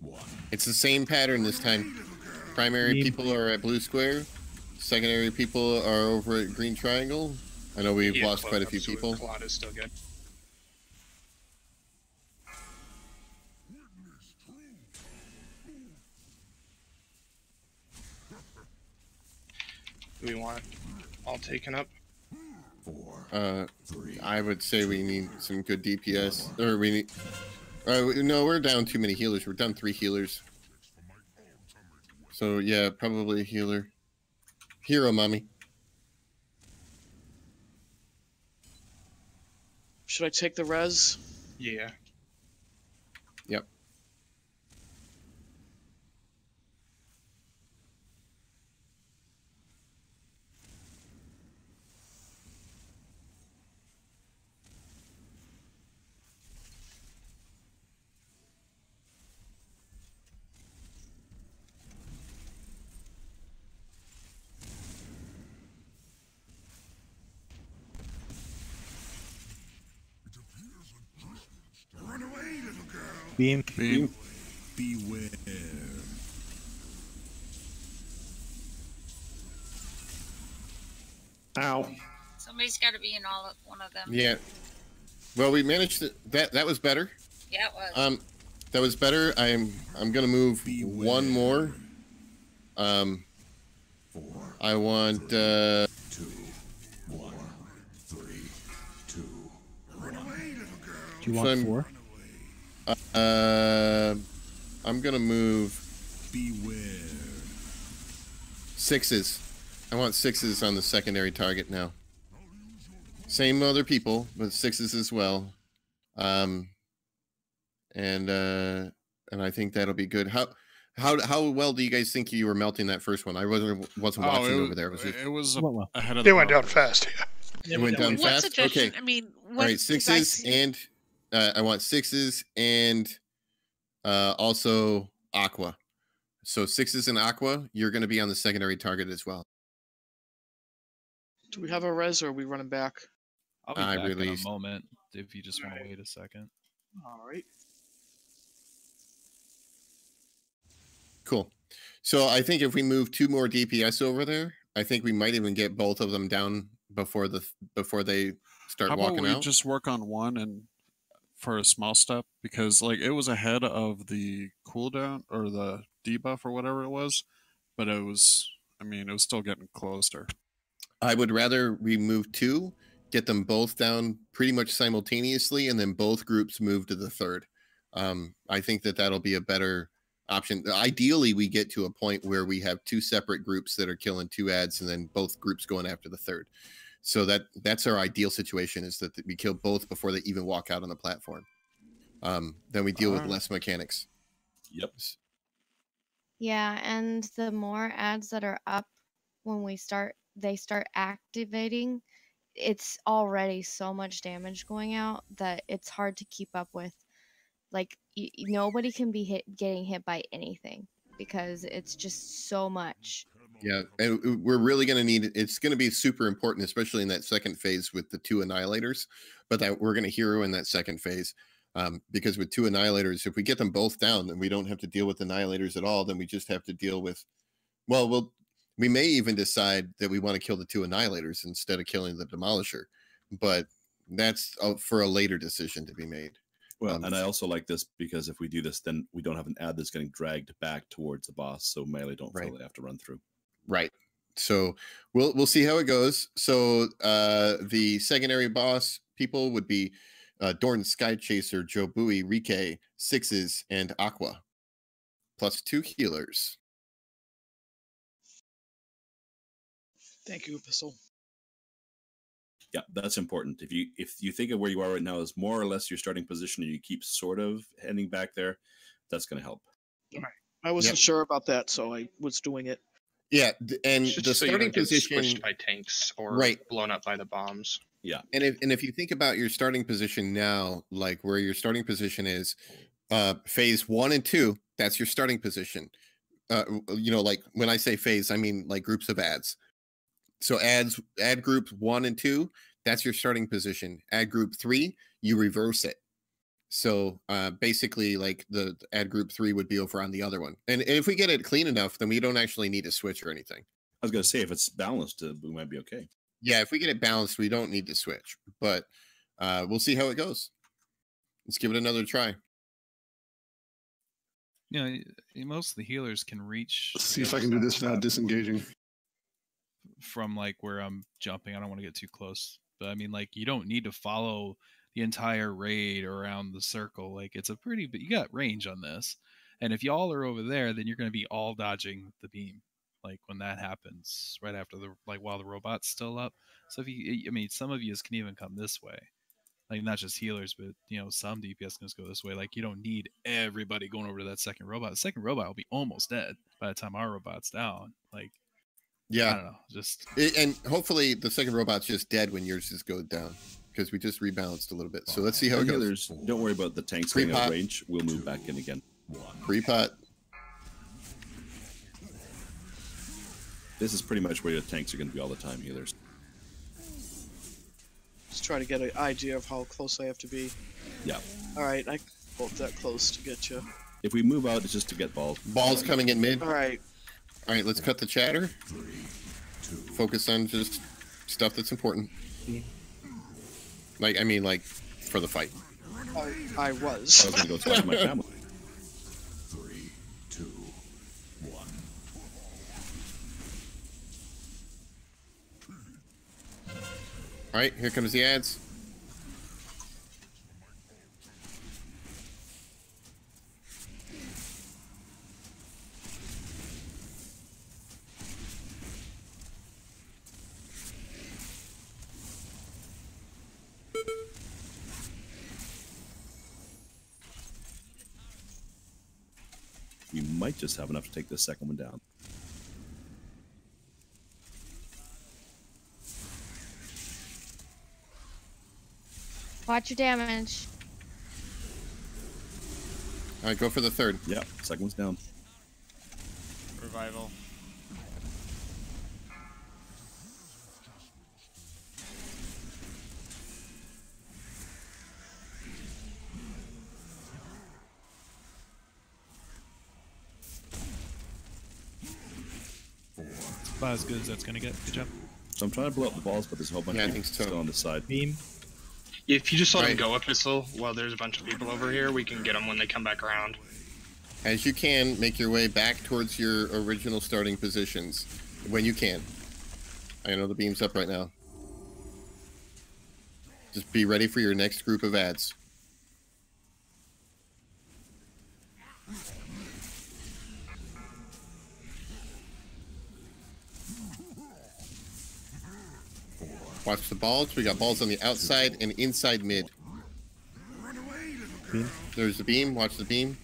[SPEAKER 19] 1.
[SPEAKER 3] It's the same pattern this time. Primary
[SPEAKER 1] Beam.
[SPEAKER 3] people are at blue square. Secondary people are over at green triangle. I know we've
[SPEAKER 14] He had
[SPEAKER 3] lost
[SPEAKER 14] cloak
[SPEAKER 3] quite a
[SPEAKER 14] up,
[SPEAKER 3] few
[SPEAKER 14] so
[SPEAKER 3] people.
[SPEAKER 14] Colada's still good. Do we want it all taken up?
[SPEAKER 19] 4, 3.
[SPEAKER 3] I would say we need some good DPS. Or we need. No, we're down too many healers. We're down 3 healers. So yeah, probably a healer. Hero, mommy.
[SPEAKER 9] Should I take the res?
[SPEAKER 14] Yeah.
[SPEAKER 3] Yep.
[SPEAKER 19] Run away, little girl.
[SPEAKER 1] Beam.
[SPEAKER 11] Beam.
[SPEAKER 19] Beware.
[SPEAKER 5] Ow.
[SPEAKER 2] Somebody's got to be in one of them.
[SPEAKER 3] Yeah. Well, we managed to. That was better.
[SPEAKER 2] Yeah, it was.
[SPEAKER 3] That was better. I'm gonna move one more. I want
[SPEAKER 19] 2, 1, 3, 2. Run away, little girl.
[SPEAKER 1] Do you want 4?
[SPEAKER 3] I'm gonna move
[SPEAKER 19] Beware.
[SPEAKER 3] 6s. I want 6s on the secondary target now. Same other people, but 6s as well. And I think that'll be good. How well do you guys think you were melting that first one? I wasn't watching over there.
[SPEAKER 13] It was
[SPEAKER 1] Well.
[SPEAKER 13] ahead of
[SPEAKER 10] They
[SPEAKER 13] the
[SPEAKER 10] went down
[SPEAKER 13] progress.
[SPEAKER 10] fast. Yeah.
[SPEAKER 3] It went down
[SPEAKER 6] One
[SPEAKER 3] fast.
[SPEAKER 6] suggestion,
[SPEAKER 3] Okay.
[SPEAKER 6] I mean,
[SPEAKER 3] All right, 6s and I want 6s and also aqua. So 6s and aqua, you're going to be on the secondary target as well.
[SPEAKER 9] Do we have a res or are we running back?
[SPEAKER 17] I'll be
[SPEAKER 3] I
[SPEAKER 17] back
[SPEAKER 3] released.
[SPEAKER 17] in a moment if you just want to wait a second.
[SPEAKER 9] Alright.
[SPEAKER 3] Cool. So I think if we move 2 more DPS over there, I think we might even get both of them down before they start
[SPEAKER 13] How about
[SPEAKER 3] walking
[SPEAKER 13] we
[SPEAKER 3] out.
[SPEAKER 13] just work on one and for a small step, because like it was ahead of the cooldown or the debuff or whatever it was, but it was still getting closer.
[SPEAKER 3] I would rather we move 2, get them both down pretty much simultaneously, and then both groups move to the third. I think that'll be a better option. Ideally, we get to a point where we have 2 separate groups that are killing 2 ads, and then both groups going after the third. So that's our ideal situation, is that we kill both before they even walk out on the platform. Then we deal with less mechanics.
[SPEAKER 11] Yep.
[SPEAKER 16] Yeah, and the more ads that are up when they start activating, it's already so much damage going out that it's hard to keep up with. Like nobody can be getting hit by anything because it's just so much.
[SPEAKER 3] Yeah, and we're really going to need it. It's going to be super important, especially in that second phase with the 2 annihilators. But that we're going to hero in that second phase, because with 2 annihilators, if we get them both down, then we don't have to deal with annihilators at all. Then we just have to deal with. We may even decide that we want to kill the 2 annihilators instead of killing the demolisher, but that's for a later decision to be made.
[SPEAKER 11] Well, and I also like this because if we do this, then we don't have an ad that's getting dragged back towards the boss, so melee don't feel they have to run through.
[SPEAKER 3] Right. So we'll see how it goes. So the secondary boss people would be Dorn, Sky Chaser, Joe Bowie, Rike, 6s, and Aqua, plus 2 healers.
[SPEAKER 9] Thank you, Epistle.
[SPEAKER 11] Yeah, that's important. If you think of where you are right now as more or less your starting position, and you keep sort of heading back there, that's going to help.
[SPEAKER 9] I wasn't sure about that, so I was doing it.
[SPEAKER 3] Yeah, and
[SPEAKER 14] Just
[SPEAKER 3] the
[SPEAKER 14] so you
[SPEAKER 3] starting
[SPEAKER 14] don't get
[SPEAKER 3] position
[SPEAKER 14] squished by tanks or
[SPEAKER 3] right.
[SPEAKER 14] blown up by the bombs.
[SPEAKER 11] Yeah,
[SPEAKER 3] and if you think about your starting position now, like where your starting position is, phase 1 and 2, that's your starting position. Like when I say phase, I mean like groups of ads. So add group 1 and 2, that's your starting position. Add group 3, you reverse it. So basically, like the add group 3 would be over on the other one. And if we get it clean enough, then we don't actually need to switch or anything.
[SPEAKER 11] I was going to say, if it's balanced, we might be okay.
[SPEAKER 3] Yeah, if we get it balanced, we don't need to switch. But we'll see how it goes. Let's give it another try.
[SPEAKER 17] Most of the healers can reach.
[SPEAKER 5] Let's see if I can do this without disengaging.
[SPEAKER 17] From like where I'm jumping, I don't want to get too close, but I mean, like, you don't need to follow the entire raid around the circle. Like, it's a pretty, but you got range on this, and if y'all are over there, then you're going to be all dodging the beam. Like when that happens, right after while the robot's still up. So some of you can even come this way. Like, not just healers, but some DPS can just go this way. Like, you don't need everybody going over to that second robot. The second robot will be almost dead by the time our robot's down. Like,
[SPEAKER 3] yeah,
[SPEAKER 17] I don't know.
[SPEAKER 3] And hopefully the second robot's just dead when yours just goes down, because we just rebalanced a little bit. So let's see how it goes.
[SPEAKER 11] Don't worry about the tanks getting out of range. We'll move back in again.
[SPEAKER 3] Pre-pot.
[SPEAKER 11] This is pretty much where your tanks are going to be all the time, healers.
[SPEAKER 9] Just try to get an idea of how close I have to be.
[SPEAKER 11] Yeah.
[SPEAKER 9] All right, I both that close to get you.
[SPEAKER 11] If we move out, it's just to get balls.
[SPEAKER 3] Balls coming in mid.
[SPEAKER 9] All right.
[SPEAKER 3] All right, let's cut the chatter. Focus on just stuff that's important. Like for the fight.
[SPEAKER 9] I was.
[SPEAKER 11] I was gonna go talk to my family.
[SPEAKER 19] 3, 2, 1.
[SPEAKER 3] All right, here comes the ads.
[SPEAKER 11] We might just have enough to take this second one down.
[SPEAKER 16] Watch your damage.
[SPEAKER 3] All right, go for the third.
[SPEAKER 11] Yeah, second one's down.
[SPEAKER 18] Revival.
[SPEAKER 17] About as good as that's going to get. Good job.
[SPEAKER 11] So I'm trying to blow up the balls, but there's a whole bunch of people still on the side.
[SPEAKER 18] Beam. If you just let them go, Epistle, while there's a bunch of people over here, we can get them when they come back around.
[SPEAKER 3] As you can, make your way back towards your original starting positions when you can. I know the beam's up right now. Just be ready for your next group of ads. Watch the balls. We got balls on the outside and inside mid.
[SPEAKER 1] Beam.
[SPEAKER 3] There's the beam. Watch the beam.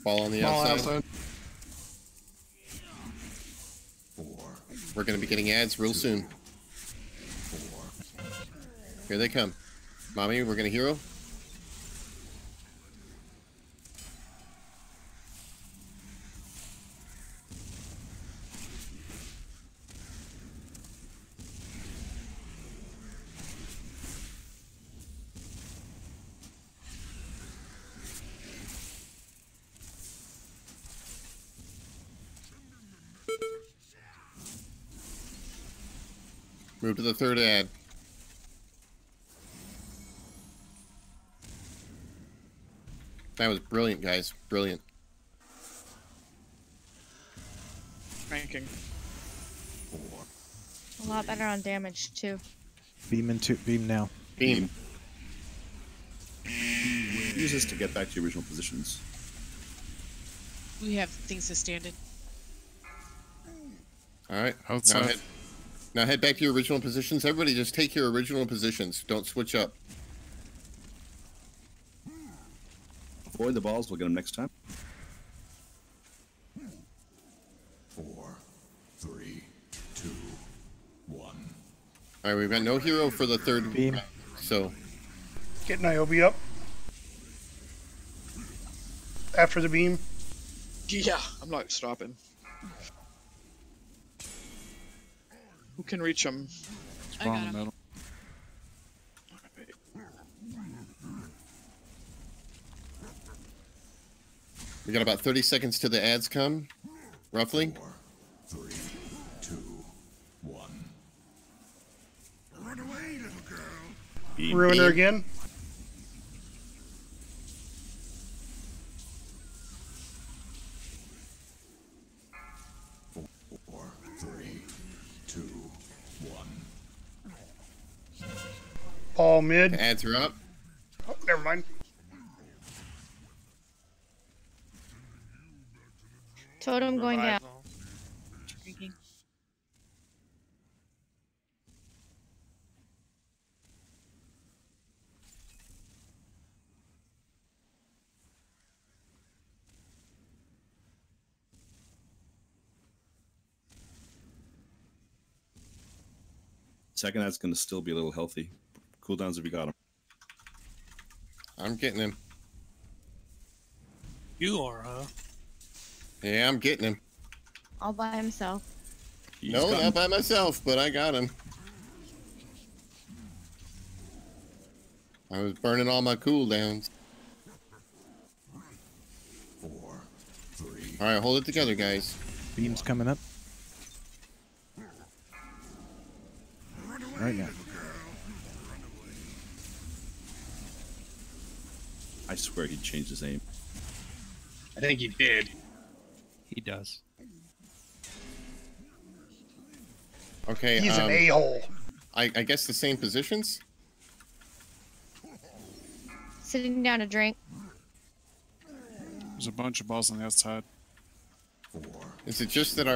[SPEAKER 3] Ball on the outside. We're going to be getting ads real soon. Here they come. Mommy, we're going to hero. Move to the third ad. That was brilliant, guys. Brilliant.
[SPEAKER 9] Ranking.
[SPEAKER 16] A lot better on damage too.
[SPEAKER 1] Beam now.
[SPEAKER 3] Beam.
[SPEAKER 11] Use this to get back to your original positions.
[SPEAKER 6] We have things to stand in.
[SPEAKER 3] All right.
[SPEAKER 13] Outside.
[SPEAKER 3] Now head back to your original positions. Everybody just take your original positions. Don't switch up.
[SPEAKER 11] Avoid the balls. We'll get them next time.
[SPEAKER 19] 4, 3, 2, 1.
[SPEAKER 3] All right, we've got no hero for the third beam. So
[SPEAKER 10] Get Niobe up. After the beam.
[SPEAKER 9] Yeah, I'm not stopping. Who can reach him?
[SPEAKER 13] I got him.
[SPEAKER 3] we got about 30 seconds till the ads come, roughly.
[SPEAKER 19] 4, 3, 2, 1. Run away, little girl.
[SPEAKER 10] Ruiner again.
[SPEAKER 19] Four, 3, 2, 1.
[SPEAKER 10] Ball mid.
[SPEAKER 3] The ads are up.
[SPEAKER 10] Oh, never mind.
[SPEAKER 16] Totem going down.
[SPEAKER 6] Drinking.
[SPEAKER 11] Second ad's going to still be a little healthy. Cooldowns if you got them.
[SPEAKER 3] I'm getting him.
[SPEAKER 12] You are, huh?
[SPEAKER 3] Yeah, I'm getting him.
[SPEAKER 16] All by himself.
[SPEAKER 3] No, not by myself, but I got him. I was burning all my cooldowns.
[SPEAKER 19] 4, 3.
[SPEAKER 3] All right, hold it together, guys.
[SPEAKER 1] Beam's coming up. Right now.
[SPEAKER 11] I swear he changed his aim.
[SPEAKER 18] I think he did.
[SPEAKER 17] He does.
[SPEAKER 3] Okay.
[SPEAKER 10] He's an a-hole.
[SPEAKER 3] I guess the same positions.
[SPEAKER 16] Sitting down to drink.
[SPEAKER 13] There's a bunch of balls on the outside.
[SPEAKER 19] 4.
[SPEAKER 3] Is it just that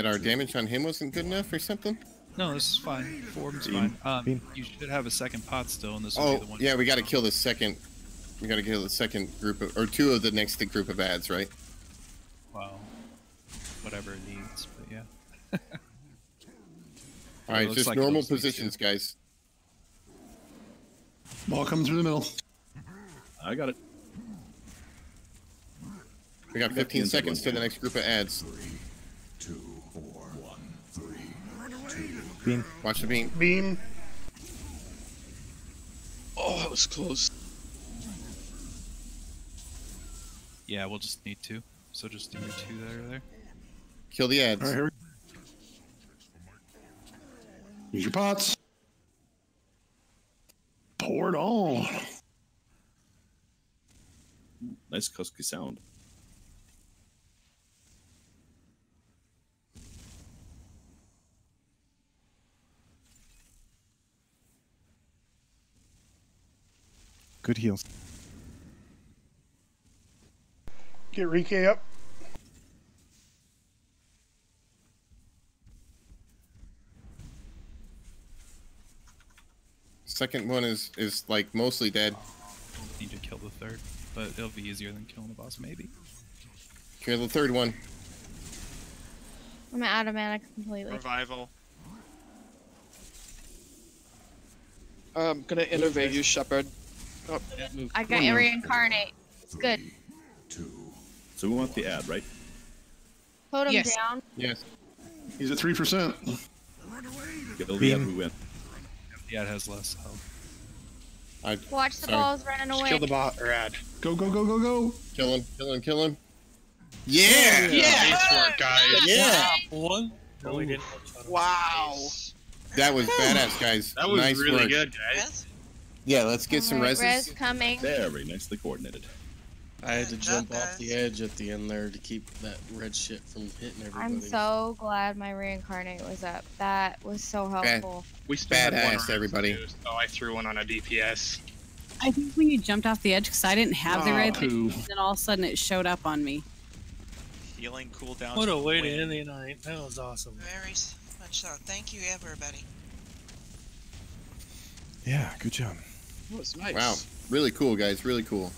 [SPEAKER 3] our damage on him wasn't good enough or something?
[SPEAKER 17] No, this is fine. Form's fine. You should have a second pot still, and this will
[SPEAKER 3] Oh,
[SPEAKER 17] be the one.
[SPEAKER 3] yeah, we got to kill the second. We got to kill the second group of, or two of the next group of ads, right?
[SPEAKER 17] Well, whatever it needs, but yeah.
[SPEAKER 3] All right, just
[SPEAKER 17] like
[SPEAKER 3] normal
[SPEAKER 17] LoveSweet
[SPEAKER 3] positions,
[SPEAKER 17] too.
[SPEAKER 3] guys.
[SPEAKER 5] Ball coming through the middle.
[SPEAKER 11] I got it.
[SPEAKER 3] We got 15 seconds to the next group of ads.
[SPEAKER 19] 3, 2, 4, 1, 3, 2.
[SPEAKER 3] Beam. Watch the beam.
[SPEAKER 10] Beam.
[SPEAKER 9] Oh, that was close.
[SPEAKER 17] Yeah, we'll just need two. So just do your two that are there.
[SPEAKER 3] Kill the ads.
[SPEAKER 5] All right, here. Use your pots. Pour it on.
[SPEAKER 11] Nice Kusky sound.
[SPEAKER 1] Good heals.
[SPEAKER 10] Get Rike up.
[SPEAKER 3] Second one is like mostly dead.
[SPEAKER 17] Need to kill the third, but it'll be easier than killing the boss, maybe.
[SPEAKER 3] Kill the third one.
[SPEAKER 16] I'm out of mana completely.
[SPEAKER 15] Revival.
[SPEAKER 9] I'm gonna innovate you, Shepherd. Oh,
[SPEAKER 16] I got you reincarnate. It's good.
[SPEAKER 19] 2.
[SPEAKER 11] So we want the ad, right?
[SPEAKER 16] Totem
[SPEAKER 6] Yes.
[SPEAKER 16] down.
[SPEAKER 3] Yes.
[SPEAKER 5] He's at 3%.
[SPEAKER 11] Kill the ad, we win.
[SPEAKER 17] The ad has less health.
[SPEAKER 16] Watch the balls running away.
[SPEAKER 18] Kill the bot or ad.
[SPEAKER 5] Go, go, go, go, go.
[SPEAKER 3] Kill him, kill him, kill him.
[SPEAKER 18] Yeah!
[SPEAKER 3] Yeah!
[SPEAKER 18] Nice work, guys.
[SPEAKER 3] Yeah!
[SPEAKER 12] One. No, we didn't.
[SPEAKER 9] wow.
[SPEAKER 3] That was badass, guys.
[SPEAKER 18] That was
[SPEAKER 3] nice
[SPEAKER 18] really
[SPEAKER 3] work.
[SPEAKER 18] good, guys.
[SPEAKER 3] Yeah, let's get some
[SPEAKER 16] Alright,
[SPEAKER 3] reses.
[SPEAKER 16] res coming.
[SPEAKER 11] Very nicely coordinated.
[SPEAKER 21] I had to jump off the edge at the end there to keep that red shit from hitting everybody.
[SPEAKER 16] I'm so glad my reincarnate was up. That was so helpful.
[SPEAKER 14] We still had one
[SPEAKER 3] Badass, everybody.
[SPEAKER 14] too, so I threw one on a DPS.
[SPEAKER 8] I think when you jumped off the edge, because I didn't have the red
[SPEAKER 5] poo.
[SPEAKER 8] thing, then all of a sudden it showed up on me.
[SPEAKER 15] Healing cooldown.
[SPEAKER 12] What a way to end the night. That was awesome.
[SPEAKER 7] Very much so. Thank you, everybody.
[SPEAKER 1] Yeah, good job.
[SPEAKER 9] That was nice.
[SPEAKER 3] Wow, really cool, guys. Really cool.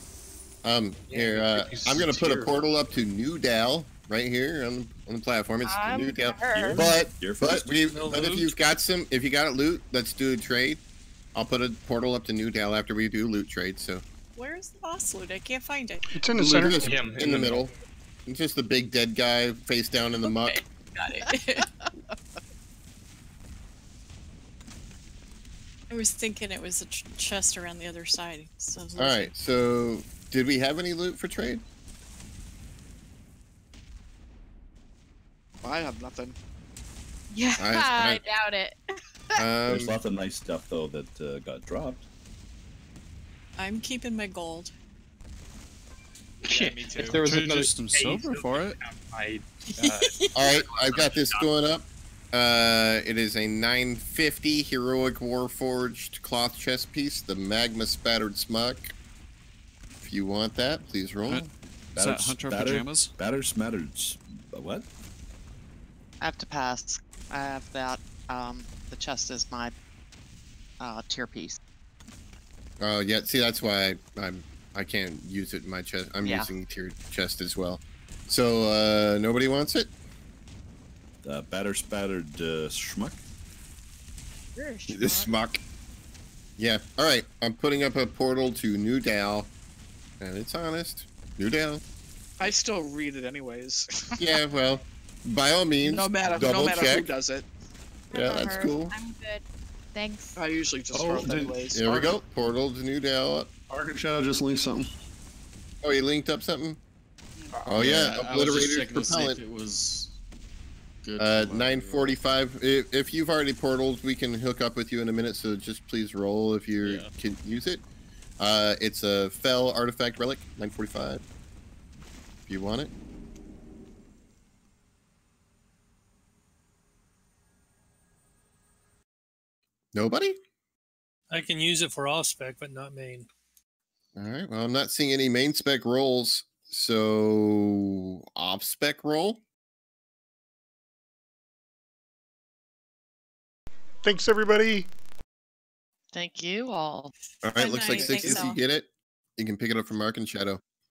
[SPEAKER 3] Here, I'm gonna put a portal up to New Dal right here on the platform. It's
[SPEAKER 16] I'm
[SPEAKER 3] New Dal.
[SPEAKER 16] hurt.
[SPEAKER 3] But
[SPEAKER 11] But
[SPEAKER 3] if you've got if you got loot, let's do a trade. I'll put a portal up to New Dal after we do loot trade. So
[SPEAKER 20] Where's the boss loot? I can't find it.
[SPEAKER 10] It's in the center.
[SPEAKER 3] in the middle. It's just the big dead guy face down in the muck.
[SPEAKER 20] Got it. I was thinking it was a chest around the other side. So
[SPEAKER 3] All right. So, did we have any loot for trade?
[SPEAKER 9] I have nothing.
[SPEAKER 16] Yeah,
[SPEAKER 3] All right,
[SPEAKER 16] I
[SPEAKER 3] all
[SPEAKER 16] doubt it.
[SPEAKER 11] There's lots of nice stuff though that got dropped.
[SPEAKER 20] I'm keeping my gold.
[SPEAKER 15] Yeah, me too.
[SPEAKER 14] If there was
[SPEAKER 13] Trade
[SPEAKER 14] another
[SPEAKER 13] just some silver for it.
[SPEAKER 3] All right, I've got this going up. It is a 950 heroic warforged cloth chest piece, the magma spattered smuck. If you want that, please roll.
[SPEAKER 13] Is that Hunter Pajamas?
[SPEAKER 11] Batter smattered. What?
[SPEAKER 4] I have to pass. I have that. The chest is my tier piece.
[SPEAKER 3] Oh yeah, see that's why I can't use it in my chest. I'm
[SPEAKER 4] Yeah.
[SPEAKER 3] using tier chest as well. So nobody wants it?
[SPEAKER 11] The batter spattered schmuck.
[SPEAKER 3] This smuck. Yeah. All right. I'm putting up a portal to New Dal, and it's honest. New Dal.
[SPEAKER 9] I still read it anyways.
[SPEAKER 3] Yeah. Well, by all means,
[SPEAKER 9] no matter
[SPEAKER 3] double
[SPEAKER 9] who
[SPEAKER 3] check.
[SPEAKER 9] does it.
[SPEAKER 3] Yeah, that's cool.
[SPEAKER 16] I'm good. Thanks.
[SPEAKER 9] I usually just throw it anyways.
[SPEAKER 3] There we go. Portal to New Dal.
[SPEAKER 5] Arctic Shadow just linked something.
[SPEAKER 3] Oh, he linked up something. Oh yeah,
[SPEAKER 21] I was just
[SPEAKER 3] obliterated
[SPEAKER 21] checking to see if
[SPEAKER 3] propellant.
[SPEAKER 21] it was good.
[SPEAKER 3] 945. If you've already portaled, we can hook up with you in a minute. So just please roll if you can use it. It's a fell artifact relic. 945. If you want it. Nobody?
[SPEAKER 12] I can use it for off spec, but not main.
[SPEAKER 3] All right. Well, I'm not seeing any main spec rolls. So off spec roll.
[SPEAKER 10] Thanks, everybody.
[SPEAKER 4] Thank you all.
[SPEAKER 3] All right. Looks like
[SPEAKER 4] night.
[SPEAKER 3] 60.
[SPEAKER 4] Thanks,
[SPEAKER 3] If you
[SPEAKER 4] all.
[SPEAKER 3] get it, you can pick it up from Mark and Shadow.